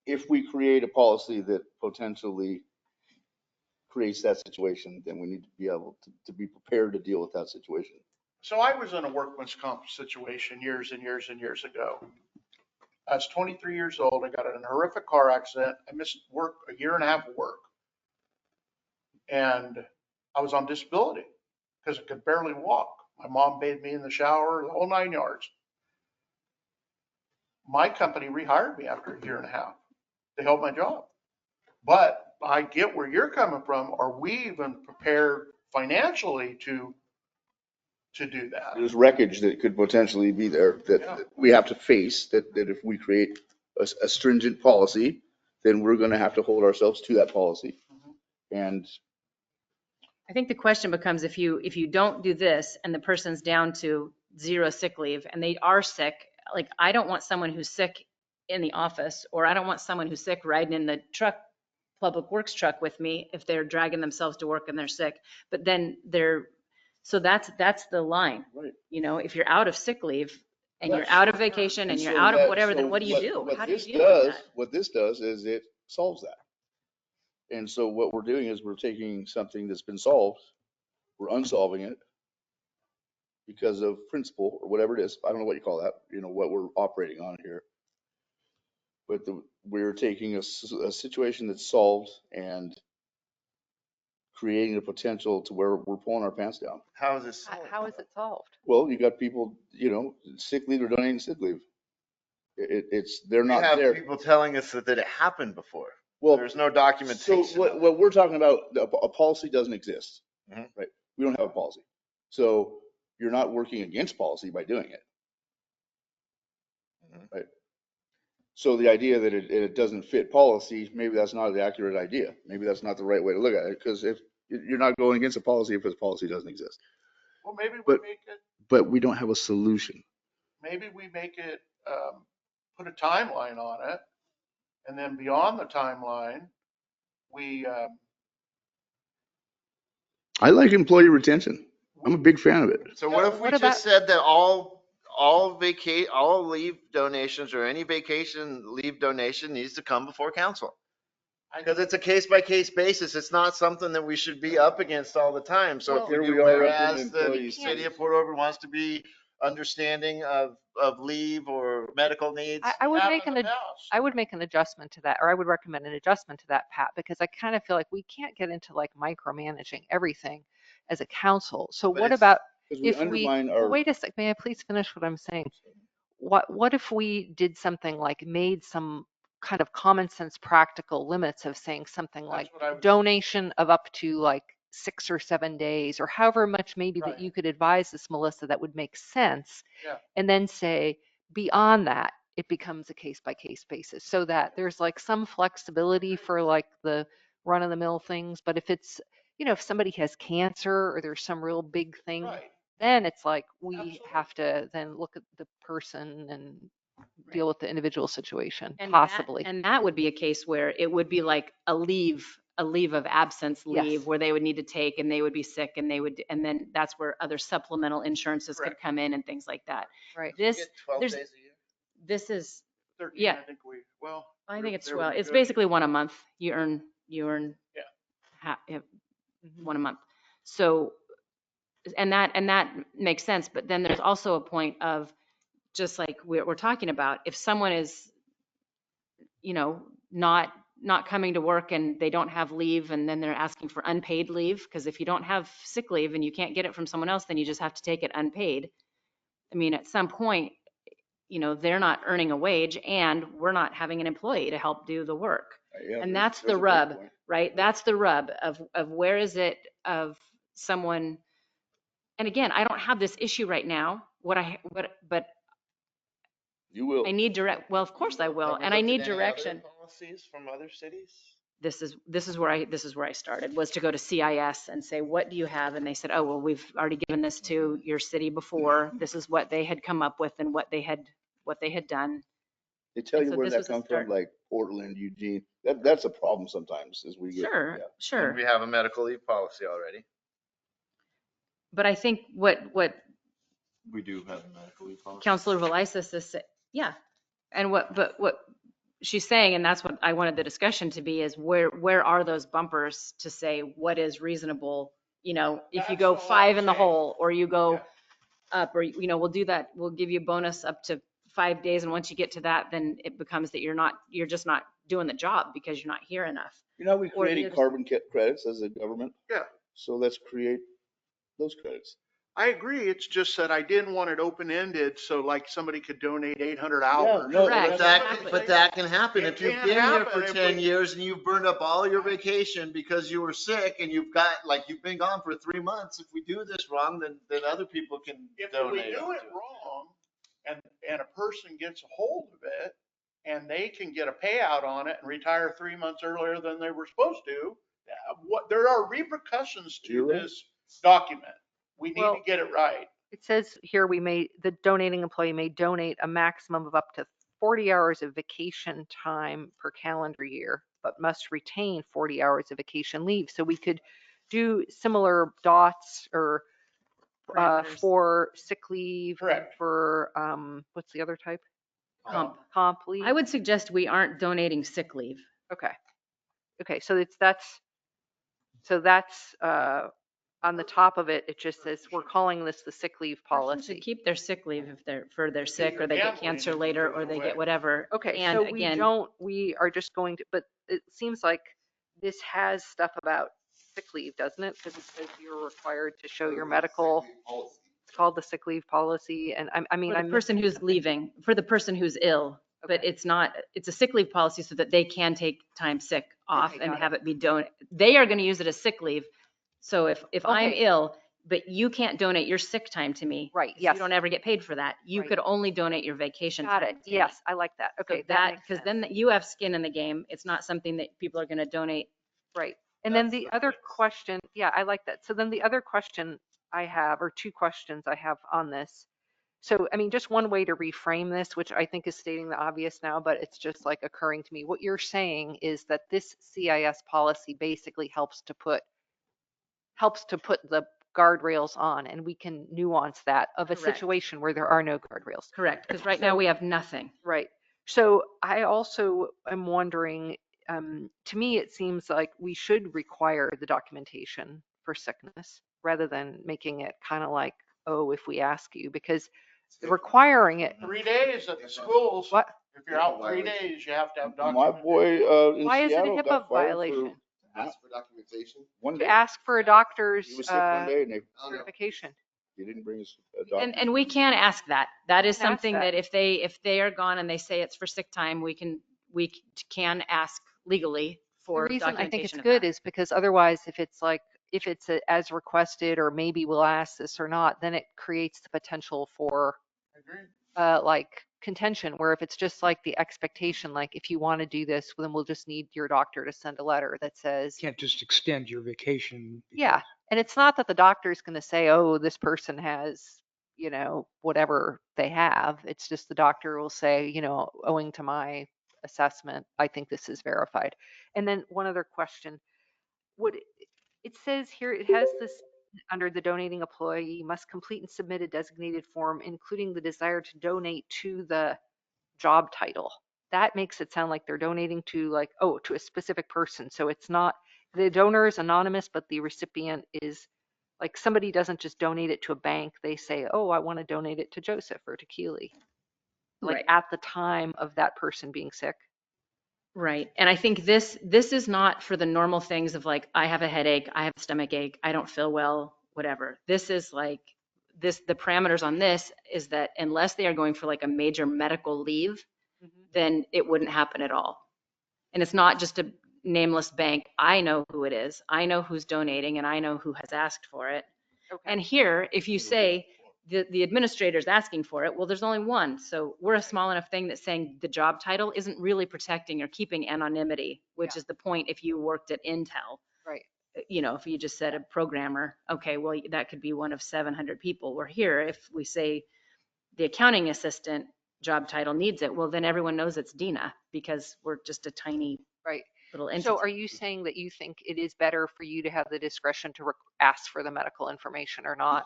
if we create a policy that potentially creates that situation, then we need to be able to be prepared to deal with that situation. So I was in a workman's comp situation years and years and years ago. I was 23 years old. I got in a horrific car accident. I missed work, a year and a half of work. And I was on disability because I could barely walk. My mom bathed me in the shower, the whole 9 yards. My company rehired me after a year and a half. They held my job. But I get where you're coming from. Are we even prepared financially to do that? There's wreckage that could potentially be there that we have to face, that if we create a stringent policy, then we're gonna have to hold ourselves to that policy. And I think the question becomes if you don't do this and the person's down to 0 sick leave and they are sick, like I don't want someone who's sick in the office, or I don't want someone who's sick riding in the truck, public works truck with me if they're dragging themselves to work and they're sick. But then so that's the line. Right. You know, if you're out of sick leave and you're That's out of vacation and you're so out of that- whatever, so then what do you do? what How do you this deal with that? What this does is it solves that. And so what we're doing is we're taking something that's been solved, we're unsolving it because of principle or whatever it is. I don't know what you call that, what we're operating on here. But we're taking a situation that's solved and creating a potential to where we're pulling our pants down. How is this? How is it solved? Well, you got people, sick leave or donating sick leave. They're We not have there. people telling us that it happened before. Well, There's no documentation. So what we're talking about, a policy doesn't exist, Mhm. right? We don't have a policy. So you're not working against policy by doing it. Mhm. Right? So the idea that it doesn't fit policy, maybe that's not the accurate idea. Maybe that's not the right way to look at it, because if you're not going against a policy if this policy doesn't exist. Well, maybe we But- make it, But we don't have a solution. put a timeline on it. And then beyond the timeline, we, I like employee retention. I'm a big fan of it. So what if we What just about- said that all leave donations or any vacation leave donation needs to come before council? Because it's a case by case basis. It's not something that we should be up against all the time. So if Here we we do, are up in whereas the employees. city of Port Orford wants to be understanding of leave or medical needs. I would have make them an, in the house. I would make an adjustment to that, or I would recommend an adjustment to that, Pat, because I kind of feel like we can't get into like micromanaging everything as a council. So But what it's- about Because we if we, undermine well, our, wait a sec, may I please finish what I'm saying? What if we did something like made some kind of common sense practical limits of saying something like That's what I was. donation of up to like 6 or 7 days, or however much maybe Right. that you could advise this, Melissa, that would make sense. Yeah. And then say beyond that, it becomes a case by case basis, so that there's like some flexibility for like the run of the mill things. But if it's, you know, if somebody has cancer or there's some real big thing, Right. then it's like we Absolutely. have to then look at the person and Right. deal with the individual situation, And possibly. that would be a case where it would be like a leave of absence leave Yes. where they would need to take and they would be sick and and then that's where other supplemental insurances could Correct. come in and things like that. Right. You This, get 12 there's- days a year. this is, 13, Yeah. I think we, well. I think it's there 12, we it's go. basically one a month. You earn Yeah. Mhm. one a month. So, and that makes sense. But then there's also a point of, just like we're talking about, if someone is, you know, not coming to work and they don't have leave and then they're asking for unpaid leave, because if you don't have sick leave and you can't get it from someone else, then you just have to take it unpaid. I mean, at some point, you know, they're not earning a wage and we're not having an employee to help do the work. yeah, And there's- that's there's the a good rub, point. right? That's the rub of where is it of someone. And again, I don't have this issue right now. But You will. I need well, of course I will. Have we And I looked at need any other direction. Policies from other cities? This is where I started, was to go to CIS and say, what do you have? And they said, oh, well, we've already given this to your city before. This is what they had come up with and what they had done. They tell and you so where this that was a comes start. from, like Portland, Eugene. That's a problem sometimes as we get. Sure, yeah. sure. And we have a medical leave policy already. But I think what We do have a medical leave policy. Counselor Velisis is, yeah. And what she's saying, and that's what I wanted the discussion to be, is where are those bumpers to say what is reasonable? You know, if you That's go all I'm 5 in the saying. hole, or you go Yeah. up, or, you know, we'll do that. We'll give you a bonus up to 5 days. And once you get to that, then it becomes that you're just not doing the job because you're not here enough. You know, we Or the created other- carbon credits as a government. Yeah. So let's create those credits. I agree. It's just that I didn't want it open-ended, so like somebody could donate 800 hours. no, Correct. But that can happen It if you've can been here happen for if 10 we- years and you've burned up all your vacation because you were sick and you've been gone for 3 months. If we do this wrong, then other people can If we donate. do up it to wrong and a person gets a hold of it and they can get a payout on it and retire 3 months earlier than they were supposed to, there are repercussions to You're right. this document. We need Well, to get it right. It says here the donating employee may donate a maximum of up to 40 hours of vacation time per calendar year, but must retain 40 hours of vacation leave. So we could do similar dots or Parameters. for sick leave, and Correct. for what's the other type? Comp leave. I would suggest we aren't donating sick leave. Okay. Okay, so that's on the top of it, it just says, we're calling this the sick leave Persons should policy. keep their sick leave if they're sick, or they get gambling cancer if you later, give it or they away. get whatever. Okay, And so again, we are just going to, but it seems like this has stuff about sick leave, doesn't it? Because it says you're required to show your medical, it's called the sick leave policy. And I mean, for the person who's leaving, for the person who's ill, but Okay. it's a sick leave policy so that they can take time sick off Okay, and got it. have it be they are going to use it as sick leave. So if I'm Okay. ill, but you can't donate your sick time to me, Right, 'cause yes. you don't ever get paid for that. You Right. could only donate your vacation Got time it. to me. Yes, I like that. So Okay, that, makes because sense. then you have skin in the game. It's not something that people are going to donate. Right. And then That's the the other fix. question, yeah, I like that. So then the other question I have, or two questions I have on this. So, I mean, just one way to reframe this, which I think is stating the obvious now, but it's just like occurring to me. What you're saying is that this CIS policy basically helps to put the guardrails on, and we can nuance that of a Correct. situation where there are no guardrails. Correct. Because right now we have nothing. Right. So I also am wondering, to me, it seems like we should require the documentation for sickness rather than making it kind of like, oh, if we ask you, because requiring it. 3 days at the schools. What? If you're out 3 days, you have to have My documentation. boy in Why is it a Seattle HIPAA got fired violation? Ask for documentation. one To day. ask for a doctor's He was sick one day and they, certification. he didn't bring his document. And we can ask that. That is Can ask something that. that if they are gone and they say it's for sick time, we can ask legally The for reason I think it's documentation of good that. is because otherwise, if it's like, if it's as requested, or maybe we'll ask this or not, then it creates the potential for like contention, where if it's just like the expectation, like if you want to do this, then we'll just need your doctor to send a letter that says, Can't just extend your vacation. yeah. And it's not that the doctor is going to say, oh, this person has, you know, whatever they have. It's just the doctor will say, you know, owing to my assessment, I think this is verified. And then one other question. Would it says here, it has this under the donating employee must complete and submit a designated form, including the desire to donate to the job title. That makes it sound like they're donating to like, oh, to a specific person. So it's not, the donor is anonymous, but the recipient is like, somebody doesn't just donate it to a bank. They say, oh, I want to donate it to Joseph or to Keely. Like Right. at the time of that person being sick. Right. And I think this is not for the normal things of like, I have a headache, I have a stomach ache, I don't feel well, whatever. This is like, the parameters on this is that unless they are going for like a major medical leave, then it wouldn't happen at all. And it's not just a nameless bank. I know who it is. I know who's donating and I know who has asked for it. Okay. And here, if you say the administrator's asking for it, well, there's only one. So we're a small enough thing that's saying the job title isn't really protecting or keeping anonymity, which is the point if you worked at Intel. Right. You know, if you just said a programmer, okay, well, that could be one of 700 people. We're here. If we say the accounting assistant job title needs it, well, then everyone knows it's Dina because we're just a tiny right. little entity. So are you saying that you think it is better for you to have the discretion to ask for the medical information or not?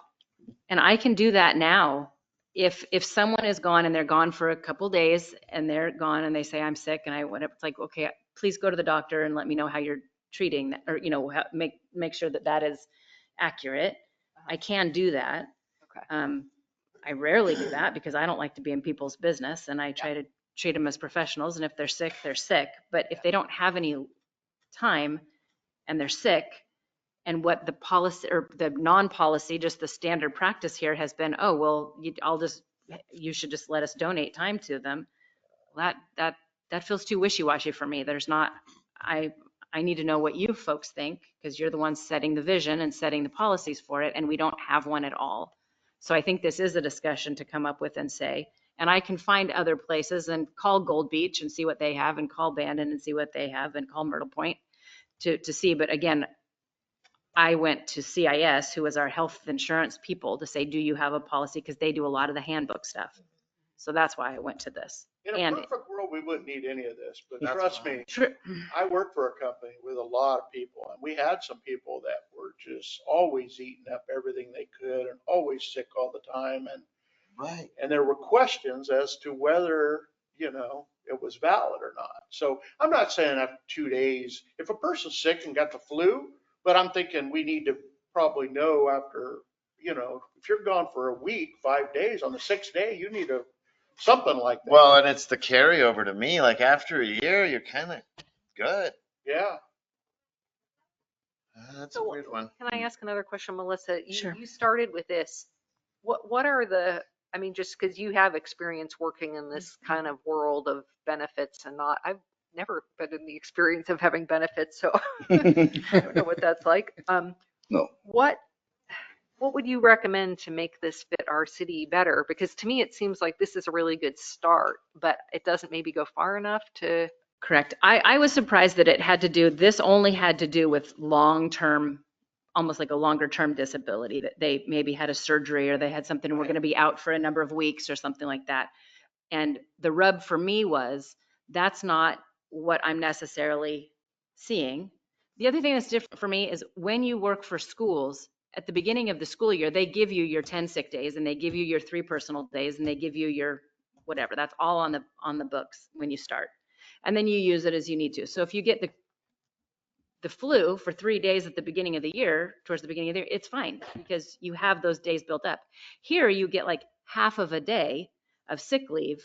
And I can do that now. If someone is gone and they're gone for a couple days and they're gone and they say, I'm sick and I went up, it's like, okay, please go to the doctor and let me know how you're treating that, or, you know, make sure that that is accurate. I can do that. Okay. I rarely do that because I don't like to be in people's business and I try to treat them as professionals. And if they're sick, they're sick. But if they don't have any time and they're sick, and what the policy or the non-policy, just the standard practice here has been, oh, well, you should just let us donate time to them. That feels too wishy-washy for me. There's not, I need to know what you folks think because you're the ones setting the vision and setting the policies for it, and we don't have one at all. So I think this is a discussion to come up with and say, and I can find other places and call Gold Beach and see what they have and call Bandon and see what they have and call Myrtle Point to see. But again, I went to CIS, who is our health insurance people, to say, do you have a policy? Because they do a lot of the handbook stuff. So that's why I went to this. In a And perfect world, we wouldn't need any of this, but That's trust me, Sure. I work for a company with a lot of people, and we had some people that were just always eating up everything they could and always sick all the time. And there were questions as to whether, you know, it was valid or not. So I'm not saying after 2 days, if a person's sick and got the flu, but I'm thinking we need to probably know after, you know, if you're gone for a week, 5 days, on the 6th day, you need something like that. Well, and it's the carryover to me, like after a year, you're kind of good. Yeah. That's a weird one. Can I ask another question, Melissa? Sure. You started with this. What are the, I mean, just because you have experience working in this kind of world of benefits and not, I've never been in the experience of having benefits, so I don't know what that's like. No. What would you recommend to make this fit our city better? Because to me, it seems like this is a really good start, but it doesn't maybe go far enough to. Correct. I was surprised that this only had to do with long-term, almost like a longer-term disability, that they maybe had a surgery or they had something and were going to be out for a number of weeks or something like that. And the rub for me was that's not what I'm necessarily seeing. The other thing that's different for me is when you work for schools, at the beginning of the school year, they give you your 10 sick days and they give you your 3 personal days and they give you your whatever. That's all on the books when you start. and then you use it as you need to. So if you get the flu for 3 days at the beginning of the year, towards the beginning of the year, it's fine because you have those days built up. Here you get like half of a day of sick leave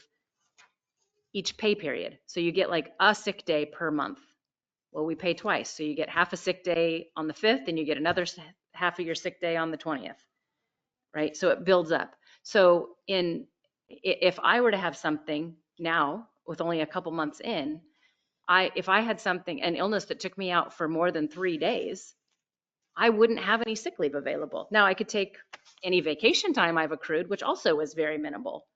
each pay period. So you get like a sick day per month. Well, we pay twice. So you get half a sick day on the 5th and you get another half of your sick day on the 20th, right? So it builds up. So if I were to have something now with only a couple months in, if I had an illness that took me out for more than 3 days, I wouldn't have any sick leave available. Now I could take any vacation time I've accrued, which also is very minimal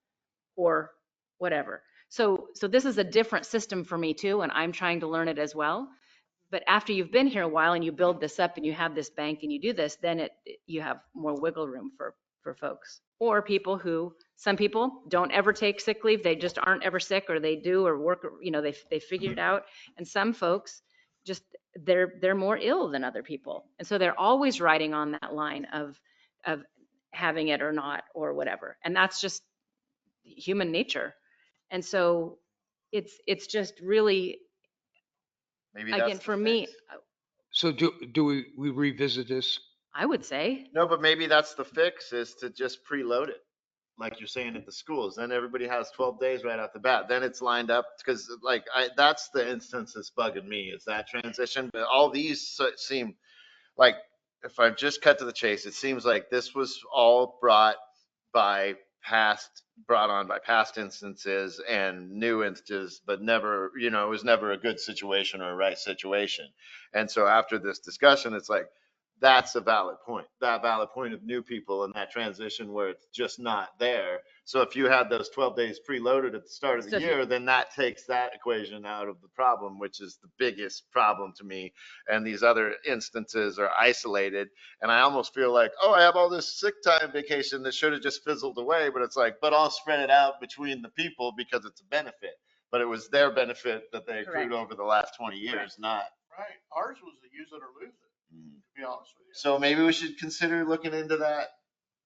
or whatever. So this is a different system for me too, and I'm trying to learn it as well. But after you've been here a while and you build this up and you have this bank and you do this, then you have more wiggle room for folks. Or some people don't ever take sick leave. They just aren't ever sick, or they do, or work, they figure it out. And some folks just, they're more ill than other people. And so they're always riding on that line of having it or not, or whatever. And that's just human nature. And so it's just really, Maybe that's again, the for me, fix. So do we revisit this? I would say, No, but maybe that's the fix, is to just preload it, like you're saying at the schools. Then everybody has 12 days right off the bat. Then it's lined up, because that's the instance that's bugging me, is that transition. But all these seem like, if I just cut to the chase, it seems like this was all brought on by past instances and new instances, but never, it was never a good situation or a right situation. And so after this discussion, it's like, that's a valid point. That valid point of new people and that transition where it's just not there. So if you had those 12 days preloaded at the start of the year, then that takes that equation out of the problem, which is the biggest problem to me. And these other instances are isolated. And I almost feel like, I have all this sick time vacation that should have just fizzled away. But it's like, but I'll spread it out between the people because it's a benefit. But it was their benefit that they accrued over the last 20 years, not. Right. Ours was to use it or lose it, to be honest with you. So maybe we should consider looking into that,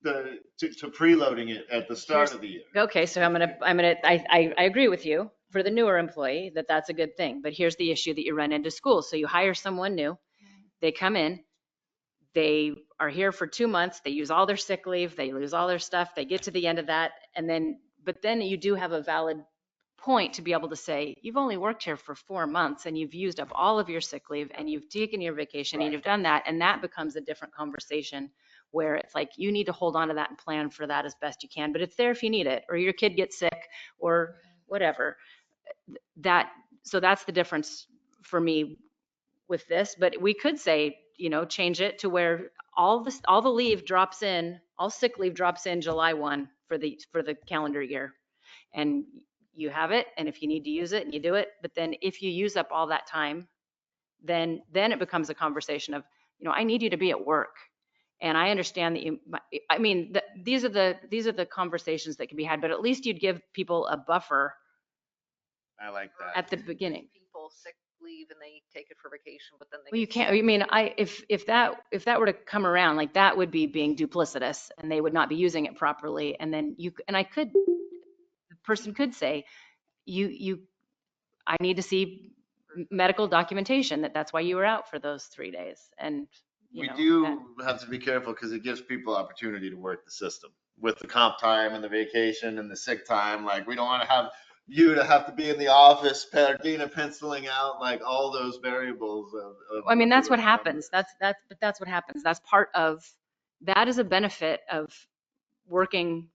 to preloading it at the start of the year. okay, so I agree with you for the newer employee that's a good thing. But here's the issue that you run into school. So you hire someone new, they come in, they are here for 2 months, they use all their sick leave, they lose all their stuff, they get to the end of that, but then you do have a valid point to be able to say, you've only worked here for 4 months and you've used up all of your sick leave and you've taken your vacation and you've done that. And that becomes a different conversation where it's like, you need to hold on to that and plan for that as best you can, but it's there if you need it, or your kid gets sick or whatever. So that's the difference for me with this. But we could say, change it to where all the leave drops in, all sick leave drops in July 1 for the calendar year. And you have it, and if you need to use it, and you do it. But then if you use up all that time, then it becomes a conversation of, I need you to be at work. And I understand that these are the conversations that can be had, but at least you'd give people a buffer. I like that. At the beginning. People sick leave and they take it for vacation, but then they. Well, you can't, if that were to come around, like that would be being duplicitous and they would not be using it properly. And then the person could say, I need to see medical documentation that's why you were out for those 3 days. And we do have to be careful, because it gives people opportunity to work the system with the comp time and the vacation and the sick time. Like, we don't want to have you to have to be in the office, Pardina penciling out like all those variables. That's what happens. That's what happens. That is a benefit of working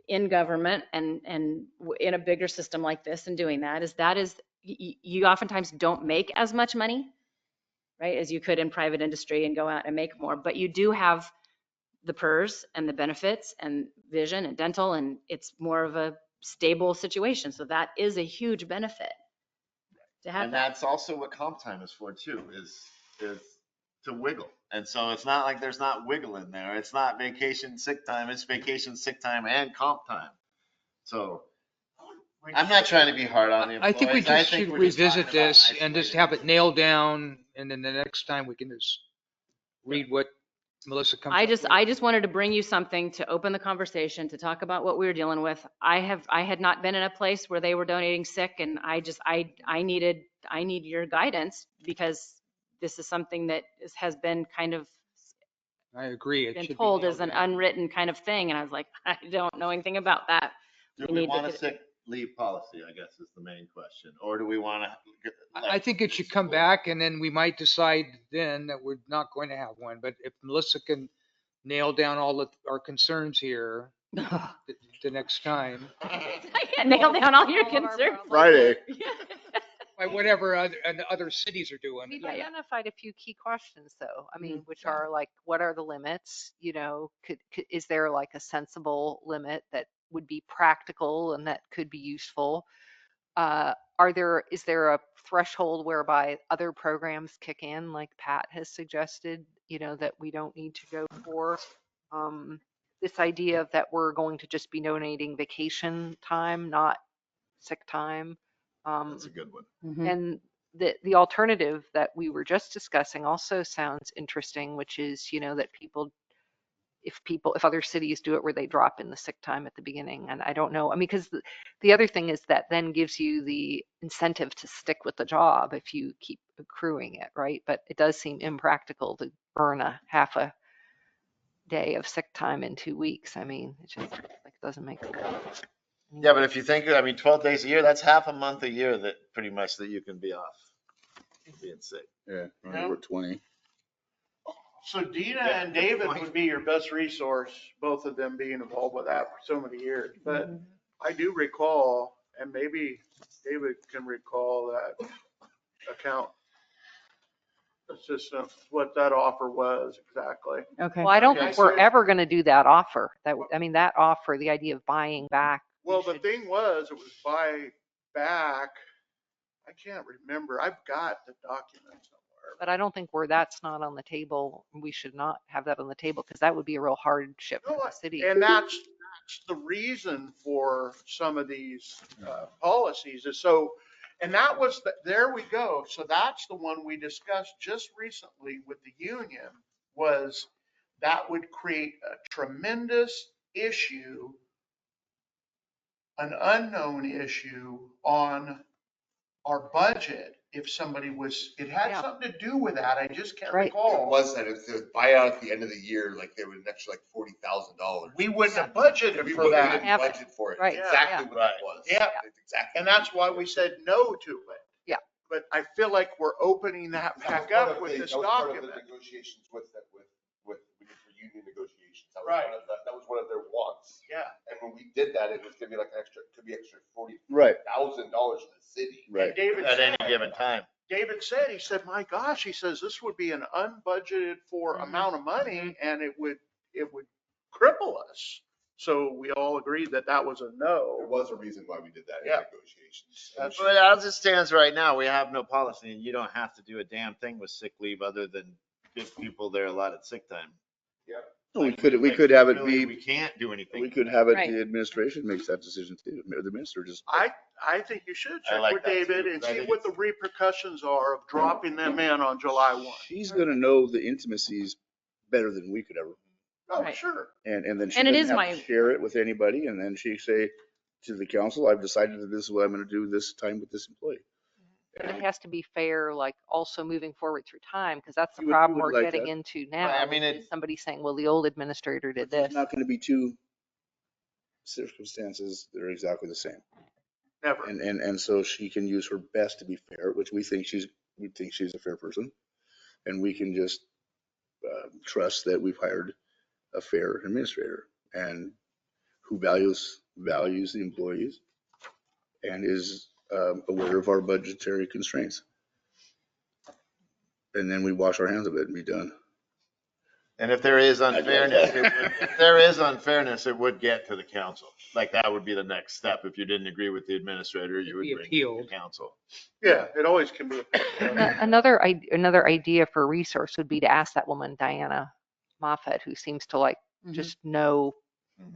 in government and in a bigger system like this and doing that is you oftentimes don't make as much money, right, as you could in private industry and go out and make more, but you do have the PERS and the benefits and vision and dental, and it's more of a stable situation. So that is a huge benefit to have. And that's also what comp time is for too, is to wiggle. And so it's not like there's not wiggle in there. It's not vacation sick time. It's vacation sick time and comp time. So I'm not trying to be hard on the employees. I think we just should we're just revisit talking about this and just isolated. have it nailed down, and then the next time we can just read what Melissa comes. I up just, with. I just wanted to bring you something to open the conversation, to talk about what we were dealing with. I had not been in a place where they were donating sick, and I need your guidance, because this is something that has been kind of I agree. It been should be told nailed as an down. unwritten kind of thing. And I was like, I don't know anything about that. Do We we need to want a get- sick leave policy, I guess is the main question, or do we want to? I think it should come back and then we might decide then that we're not going to have one. But if Melissa can nail down all of our concerns here the next time, I can't nail down all your concerns. Friday. by whatever other cities are doing. We've identified a few key questions though. I mean, which are like, what are the limits? You know, is there like a sensible limit that would be practical and that could be useful? Is there a threshold whereby other programs kick in, like Pat has suggested, you know, that we don't need to go for? This idea of that we're going to just be donating vacation time, not sick time. That's a good one. And the alternative that we were just discussing also sounds interesting, which is, you know, that if other cities do it where they drop in the sick time at the beginning. And I don't know, I mean, because the other thing is that then gives you the incentive to stick with the job if you keep accruing it, right? But it does seem impractical to earn a half a day of sick time in 2 weeks. I mean, it just like doesn't make sense. Yeah, but if you think, 12 days a year, that's half a month a year that pretty much that you can be off being sick. Yeah, Yeah. we're 20. So Dina and David would be your best resource, both of them being involved with that for so many years. But I do recall, and maybe David can recall, that account assistant, what that offer was exactly. Okay. Well, I don't Okay, think we're so- ever going to do that offer. That offer, the idea of buying back. Well, the thing was, it was buy back. I can't remember. I've got the document somewhere. But I don't think that's not on the table. We should not have that on the table because that would be a real hardship for the city. And that's the reason for some of these policies is so, and that was, there we go. So that's the one we discussed just recently with the union, was that would create a tremendous issue, an unknown issue on our budget if somebody was, it had something to do with that. I just can't It recall. was that if the buyout at the end of the year, like they would extra like $40,000. We wouldn't have budgeted We for wouldn't that. have budgeted for it. Right. Exactly what that was. Yeah. Exactly. And that's why we said no to it. Yeah. But I feel like we're opening that back up with this That was part of document. the negotiations with for union negotiations. That was Right. that was one of their wants. Yeah. And when we did that, it was gonna be like could be extra Right. $40,000 for the city. And David At any said- given time. David said, he said, my gosh, he says, this would be an unbudgeted for amount of money and it would cripple us. So we all agreed that that was a There no. was a reason why we did that in Yeah. negotiations. But as it stands right now, we have no policy and you don't have to do a damn thing with sick leave other than give people their allotted sick time. Yeah. We could have it Really, be, we can't do anything. we could have it, Right. the administration makes that decision too. The minister just. I think you should I check like with that David too, and 'cause I see think what the repercussions are of dropping them in on July 1. She's gonna know the intimacies better than we could ever. Oh, Right. sure. And then she And it doesn't is have my- to share it with anybody. And then she say to the council, I've decided that this is what I'm gonna do this time with this employee. But it has to be fair, like also moving forward through time, because that's the You would problem we're like getting that. into now. I mean, is somebody saying, well, the old administrator did There's this. not gonna be two circumstances that are exactly the same. Never. And so she can use her best to be fair, which we think she's a fair person. And we can just trust that we've hired a fair administrator and who values the employees and is aware of our budgetary constraints. And then we wash our hands of it and be done. And if there is unfairness, it would get to the council. Like that would be the next step. If you didn't agree with the administrator, you would Be bring it to appealed. the council. Yeah, it always can be. Another idea for a resource would be to ask that woman, Diana Moffett, who seems to like just know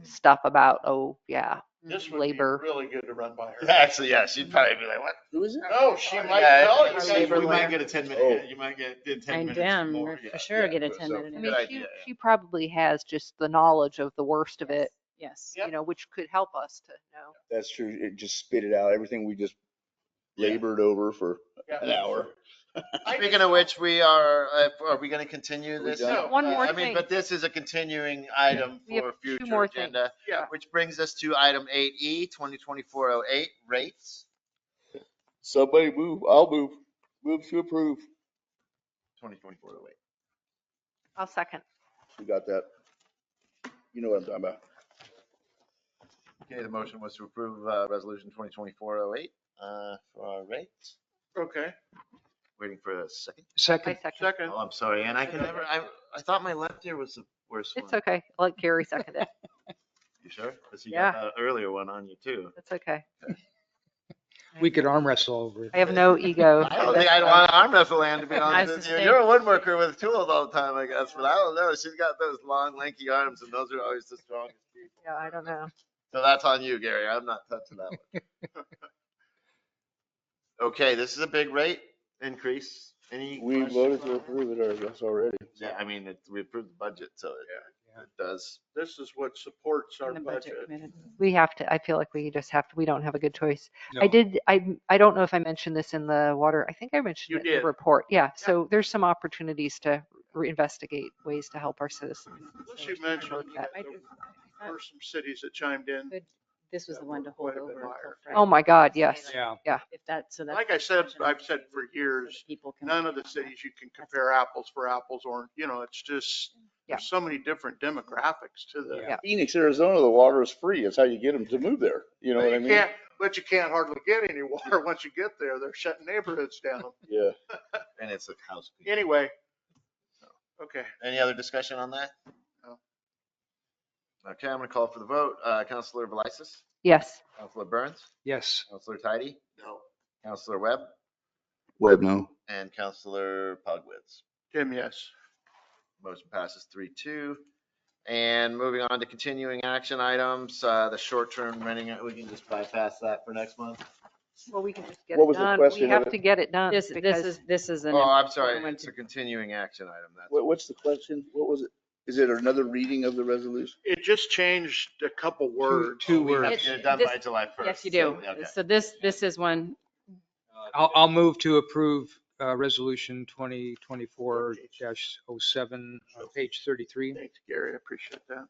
stuff about, oh, yeah, This would be labor. really good to run by her. Actually, yeah, she'd probably be like, what? Who is it? No, she might Yeah, tell you. you labor might lawyer. get a 10 Oh. minute, you might get 10 I minutes damn, more. for sure get a 10-minute. I Good mean, idea. she probably has just the knowledge of the worst of it, Yes. Yep. you know, which could help us to know. That's true. It just spit it out. Everything we just labored over for Yeah. an hour. Speaking of which, we are we going to continue this? done? One more I mean, thing. but this is a continuing item We have for two future more things. agenda, Yeah. which brings us to item 8E, 2024-08, rates. Somebody move. I'll move. Move to approve. 2024-08. I'll second. We got that. You know what I'm talking about. Okay, the motion was to approve resolution 2024-08 for our rates. Okay, Waiting for a second. I Second. second. second. Oh, I'm sorry, and I can never, I thought my left ear was the worst one. It's okay. I'll let Gary second it. You sure? Because you Yeah. got that earlier one on you too. It's okay. We could arm wrestle over it. I have no ego. I don't think I'd want to arm wrestle Ann, to be I honest was with you. just You're a woodworker with tools all the time, I guess, but I don't know. She's got those long, lanky arms, and those are always the strongest people. Yeah, I don't know. So that's on you, Gary. I'm not touching that one. Okay, this is a big rate increase. Any We questions voted on to that? approve it, I guess, already. Yeah, I mean, we approved the budget, so it does. This is what supports our In the budget budget. committee. We have to, I feel like we just have to, we don't have a good choice. No. I don't know if I mentioned this in the water. I think I mentioned You it in did. the report. Yeah. So there's some opportunities to investigate ways to help our citizens. Unless you mentioned that I there do- I were some cities that chimed in. Good. This was the one to hold Quite a bit over. until higher. Friday. Oh my God, yes. Yeah. If that, so that's. Like I said, I've said for years, People can. none of the cities you can compare apples for apples, or, you know, it's just, Yeah. there's so many different demographics to the. Yeah. Phoenix, Arizona, the water is free. It's how you get them to move there. You know what I mean? But you can't hardly get any water once you get there. They're shutting neighborhoods down. Yeah. And it's a house. Anyway. Okay. Any other discussion on that? No. Okay, I'm gonna call for the vote. Counselor Velisis, Yes. Counselor Burns, Yes. Counselor Tidy, No. Counselor Webb, Web, no. and Counselor Pogwitz. Tim, yes. Motion passes 3-2. And moving on to continuing action items, the short-term renting, we can just bypass that for next month. Well, we can just get What it was the done. question We of have it? to get it done. This because is an. Oh, I'm sorry, important it's a continuing action item. That's What's the question? What was it? Is it another reading of the resolution? It just changed a couple words. Two we have words. to get it done by July 1st. Yes, you do. So, okay. So this is one. I'll move to approve resolution 2024-07, page 33. Thanks, Gary. I appreciate that.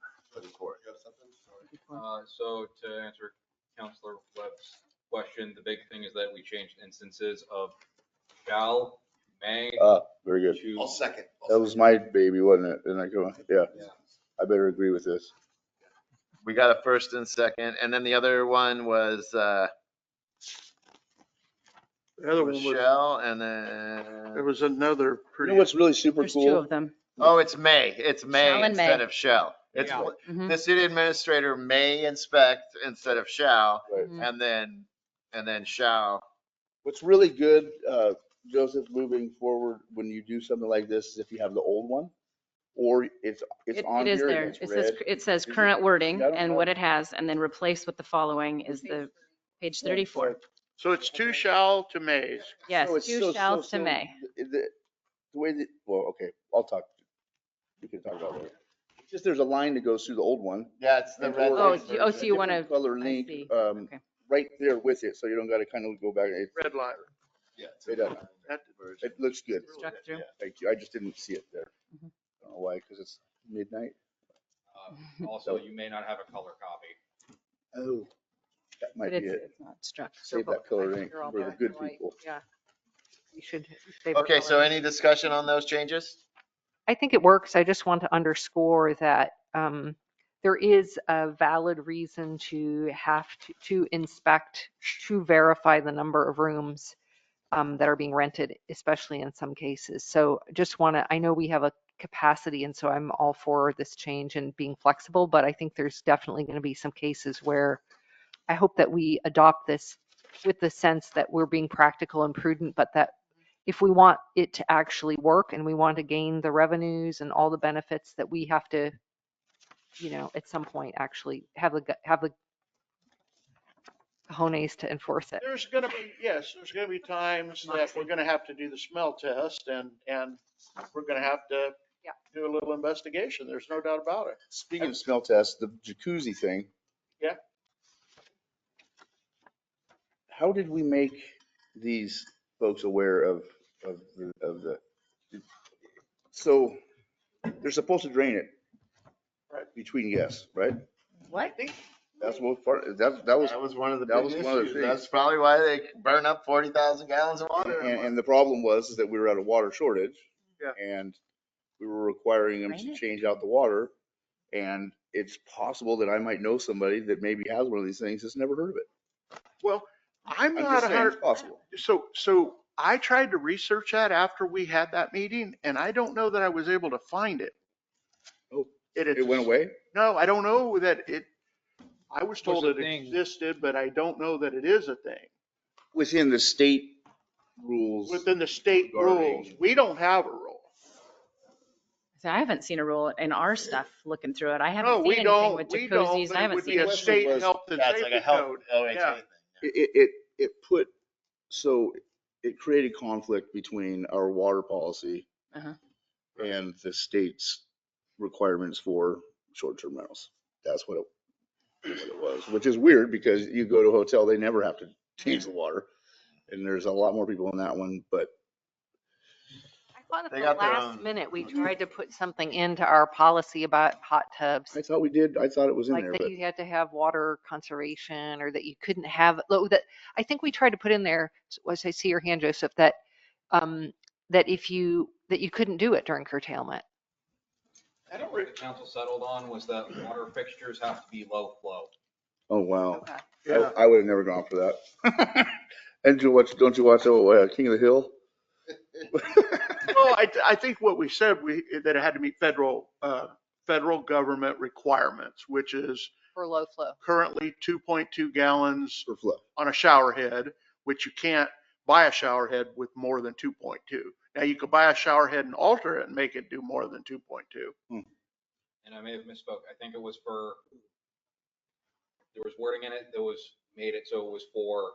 So to answer Counselor Webb's question, the big thing is that we changed instances of shall, may Very good. to. I'll second. That was my baby, wasn't it? And I go, yeah, I better agree with this. We got a first and second, and then the other one was The other one was, Michelle, and there then, was another You pretty. know what's really super There's two cool? of them. oh, it's May. It's May Shall and instead may. of shall. It's, Yeah. Mhm. the city administrator may inspect instead of shall, Right. and then shall. What's really good, Joseph, moving forward, when you do something like this, is if you have the old one, or it's on It is here there. and it's It says, red. it says Is it? current wording I don't and know. what it has, and then replace with the following is the page 34. So it's two shall to mays. Yes, So it's two so- shalls so- to may. The way that, well, okay, I'll talk, we can talk about it later. It's just there's a line that goes through the old one. Yeah, it's the and red. or Oh, version. oh, so you want different to, Color I link, see. Okay. right there with it, so you don't gotta kind of go back. Red line. Yeah, it's It a does. That- version. It looks good. struck through. Thank you. I just didn't see it there. Mhm. I don't know why, because it's midnight. Also, you may not have a color copy. Oh, that might But be it. it's not struck. Save that color ink They're all for the black good and white. people. Yeah. You should. favor Okay, so color. any discussion on those changes? I think it works. I just want to underscore that there is a valid reason to have to inspect, to verify the number of rooms that are being rented, especially in some cases. So just want to, I know we have a capacity, and so I'm all for this change and being flexible, but I think there's definitely going to be some cases where I hope that we adopt this with the sense that we're being practical and prudent, but that if we want it to actually work and we want to gain the revenues and all the benefits, that we have to you know, at some point actually have the cojones to enforce it. There's gonna be, yes, there's gonna be times that we're gonna have to do the smell test and we're gonna have to Yeah. do a little investigation. There's no doubt about it. Speaking of smell tests, the jacuzzi thing. Yeah. How did we make these folks aware of the, so they're supposed to drain it Right. between guests, right? What? That's what part, that was one of the that big was one of the issues. things. That's probably why they burn up 40,000 gallons of water. And the problem was is that we were at a water shortage. Yeah. And we were requiring them Drain to it? change out the water. And it's possible that I might know somebody that maybe has one of these things that's never heard of it. Well, I'm I'm not just a saying it's hundred, possible. so I tried to research that after we had that meeting and I don't know that I was able to find it. Oh, It it went away? No, I don't know that I was told Was it a thing. existed, but I don't know that it is a thing. Within the state rules. Within the state regarding- rules, we don't have a rule. So I haven't seen a rule in our stuff looking through it. I haven't No, seen we anything don't, with we don't, jacuzzis. but I it haven't would seen be a it. question state was- health and That's like safety a health code. OHA Yeah. thing. It put, so it created conflict between our water policy Uh-huh. and the state's requirements for short-term rentals. That's what it was, which is weird because you go to a hotel, they never have to change the water. And there's a lot more people in that one, but I thought at They the got their last own- minute we tried to put something into our policy about hot tubs. I thought we did, I thought it was in Like there, that but you had to have water conservation or that you couldn't have, that I think we tried to put in there, was I see your hand, Joseph, that that you couldn't do it during curtailment. I don't What the council settled on was that water fixtures have to be low flow. oh, wow. Okay. Yeah. I would have never gone for that. And don't you watch King of the Hill? Well, I think what we said, that it had to meet federal government requirements, which is For low flow. currently 2.2 gallons For flow. on a shower head, which you can't buy a shower head with more than 2.2. Now you could buy a shower head and alter it and make it do more than 2.2. And I may have misspoke. I think it was there was wording in it that made it so it was for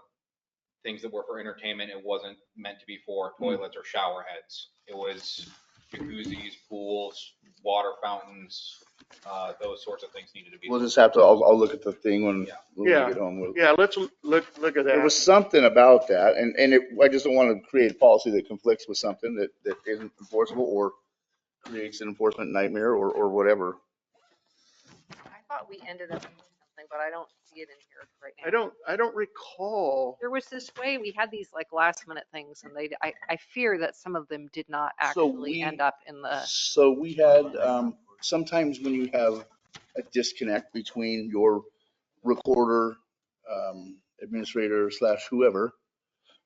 things that were for entertainment. It wasn't meant to be for toilets or shower heads. It was jacuzzis, pools, water fountains, those sorts of things needed to be. We'll just have to, I'll look at the thing when we Yeah. get home. Yeah, let's look at that. There was something about that, and I just don't want to create a policy that conflicts with something that isn't enforceable or creates an enforcement nightmare or whatever. I thought we ended up doing something, but I don't see it in here right now. I don't recall. There was this way, we had these like last minute things and I fear that some of them did not So actually we- end up in the, So we had, sometimes when you have a disconnect between your recorder, administrator / whoever,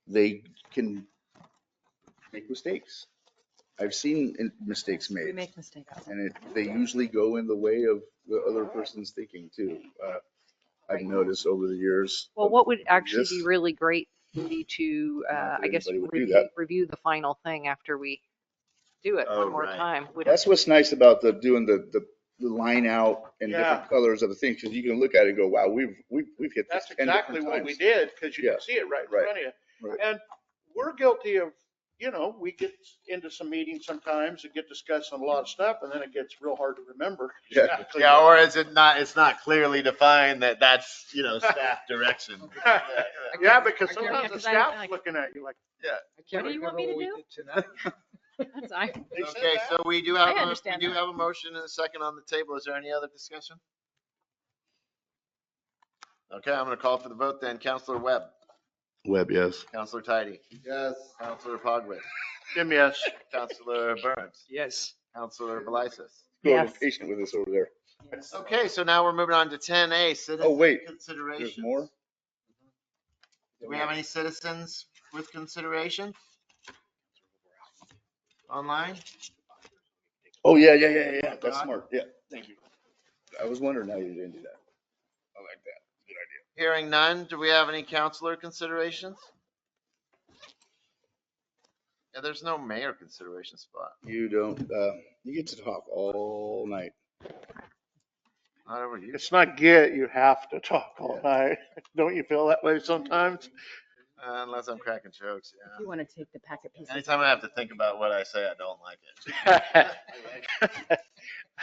they can make mistakes. I've seen mistakes We made, make mistakes. and they usually go in the way of the other person's thinking too. I've noticed over the years. well, of what would actually be this. really great would be to, Not that I guess, anybody would do that. review the final thing after we do it Oh, one more right. time. That's what's nice about doing the line out and Yeah. different colors of the thing, because you can look at it and go, wow, we've hit this That's 10 exactly different what we times. did, because you Yeah, can see it right in right, front of you. right. And we're guilty of, we get into some meetings sometimes and get discussing a lot of stuff, and then it gets real hard to remember. Yeah. Yeah, or is it not, it's not clearly defined that that's, staff direction. Yeah, because Yeah, sometimes the 'cause I- staff's looking at you like, What do you want me to do? That's, I, they said Okay, that. so we do I have, understand that. a motion and a second on the table. Is there any other discussion? Okay, I'm gonna call for the vote then. Counselor Webb, Webb, yes. Counselor Tidy. Yes. Counselor Pogwitz, Jim, yes. Counselor Burns, Yes. Counselor Belisis. Go patient with us over there. Okay, so now we're moving on to 10A, citizen Oh, wait, considerations. there's more? Do we have any citizens with consideration? Online? Oh, yeah. That's smart. Yeah, thank you. I was wondering how you didn't do that. I like that. Good idea. Hearing none, do we have any counselor considerations? Yeah, there's no mayor consideration spot. You don't, you get to talk all night. Not over you. It's not get, you have to talk all night. Don't you feel that way sometimes? Unless I'm cracking jokes, yeah. You want to take the packet pieces? Anytime I have to think about what I say, I don't like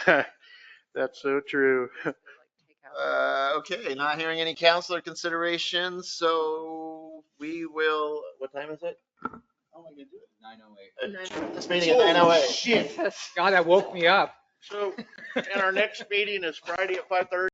it. That's so true. Okay, not hearing any counselor considerations, so we will, what time is it? Oh, I can do it. 9:08. This meeting at 9:08. Shit. God, that woke me up. So, and our next meeting is Friday at 5:30.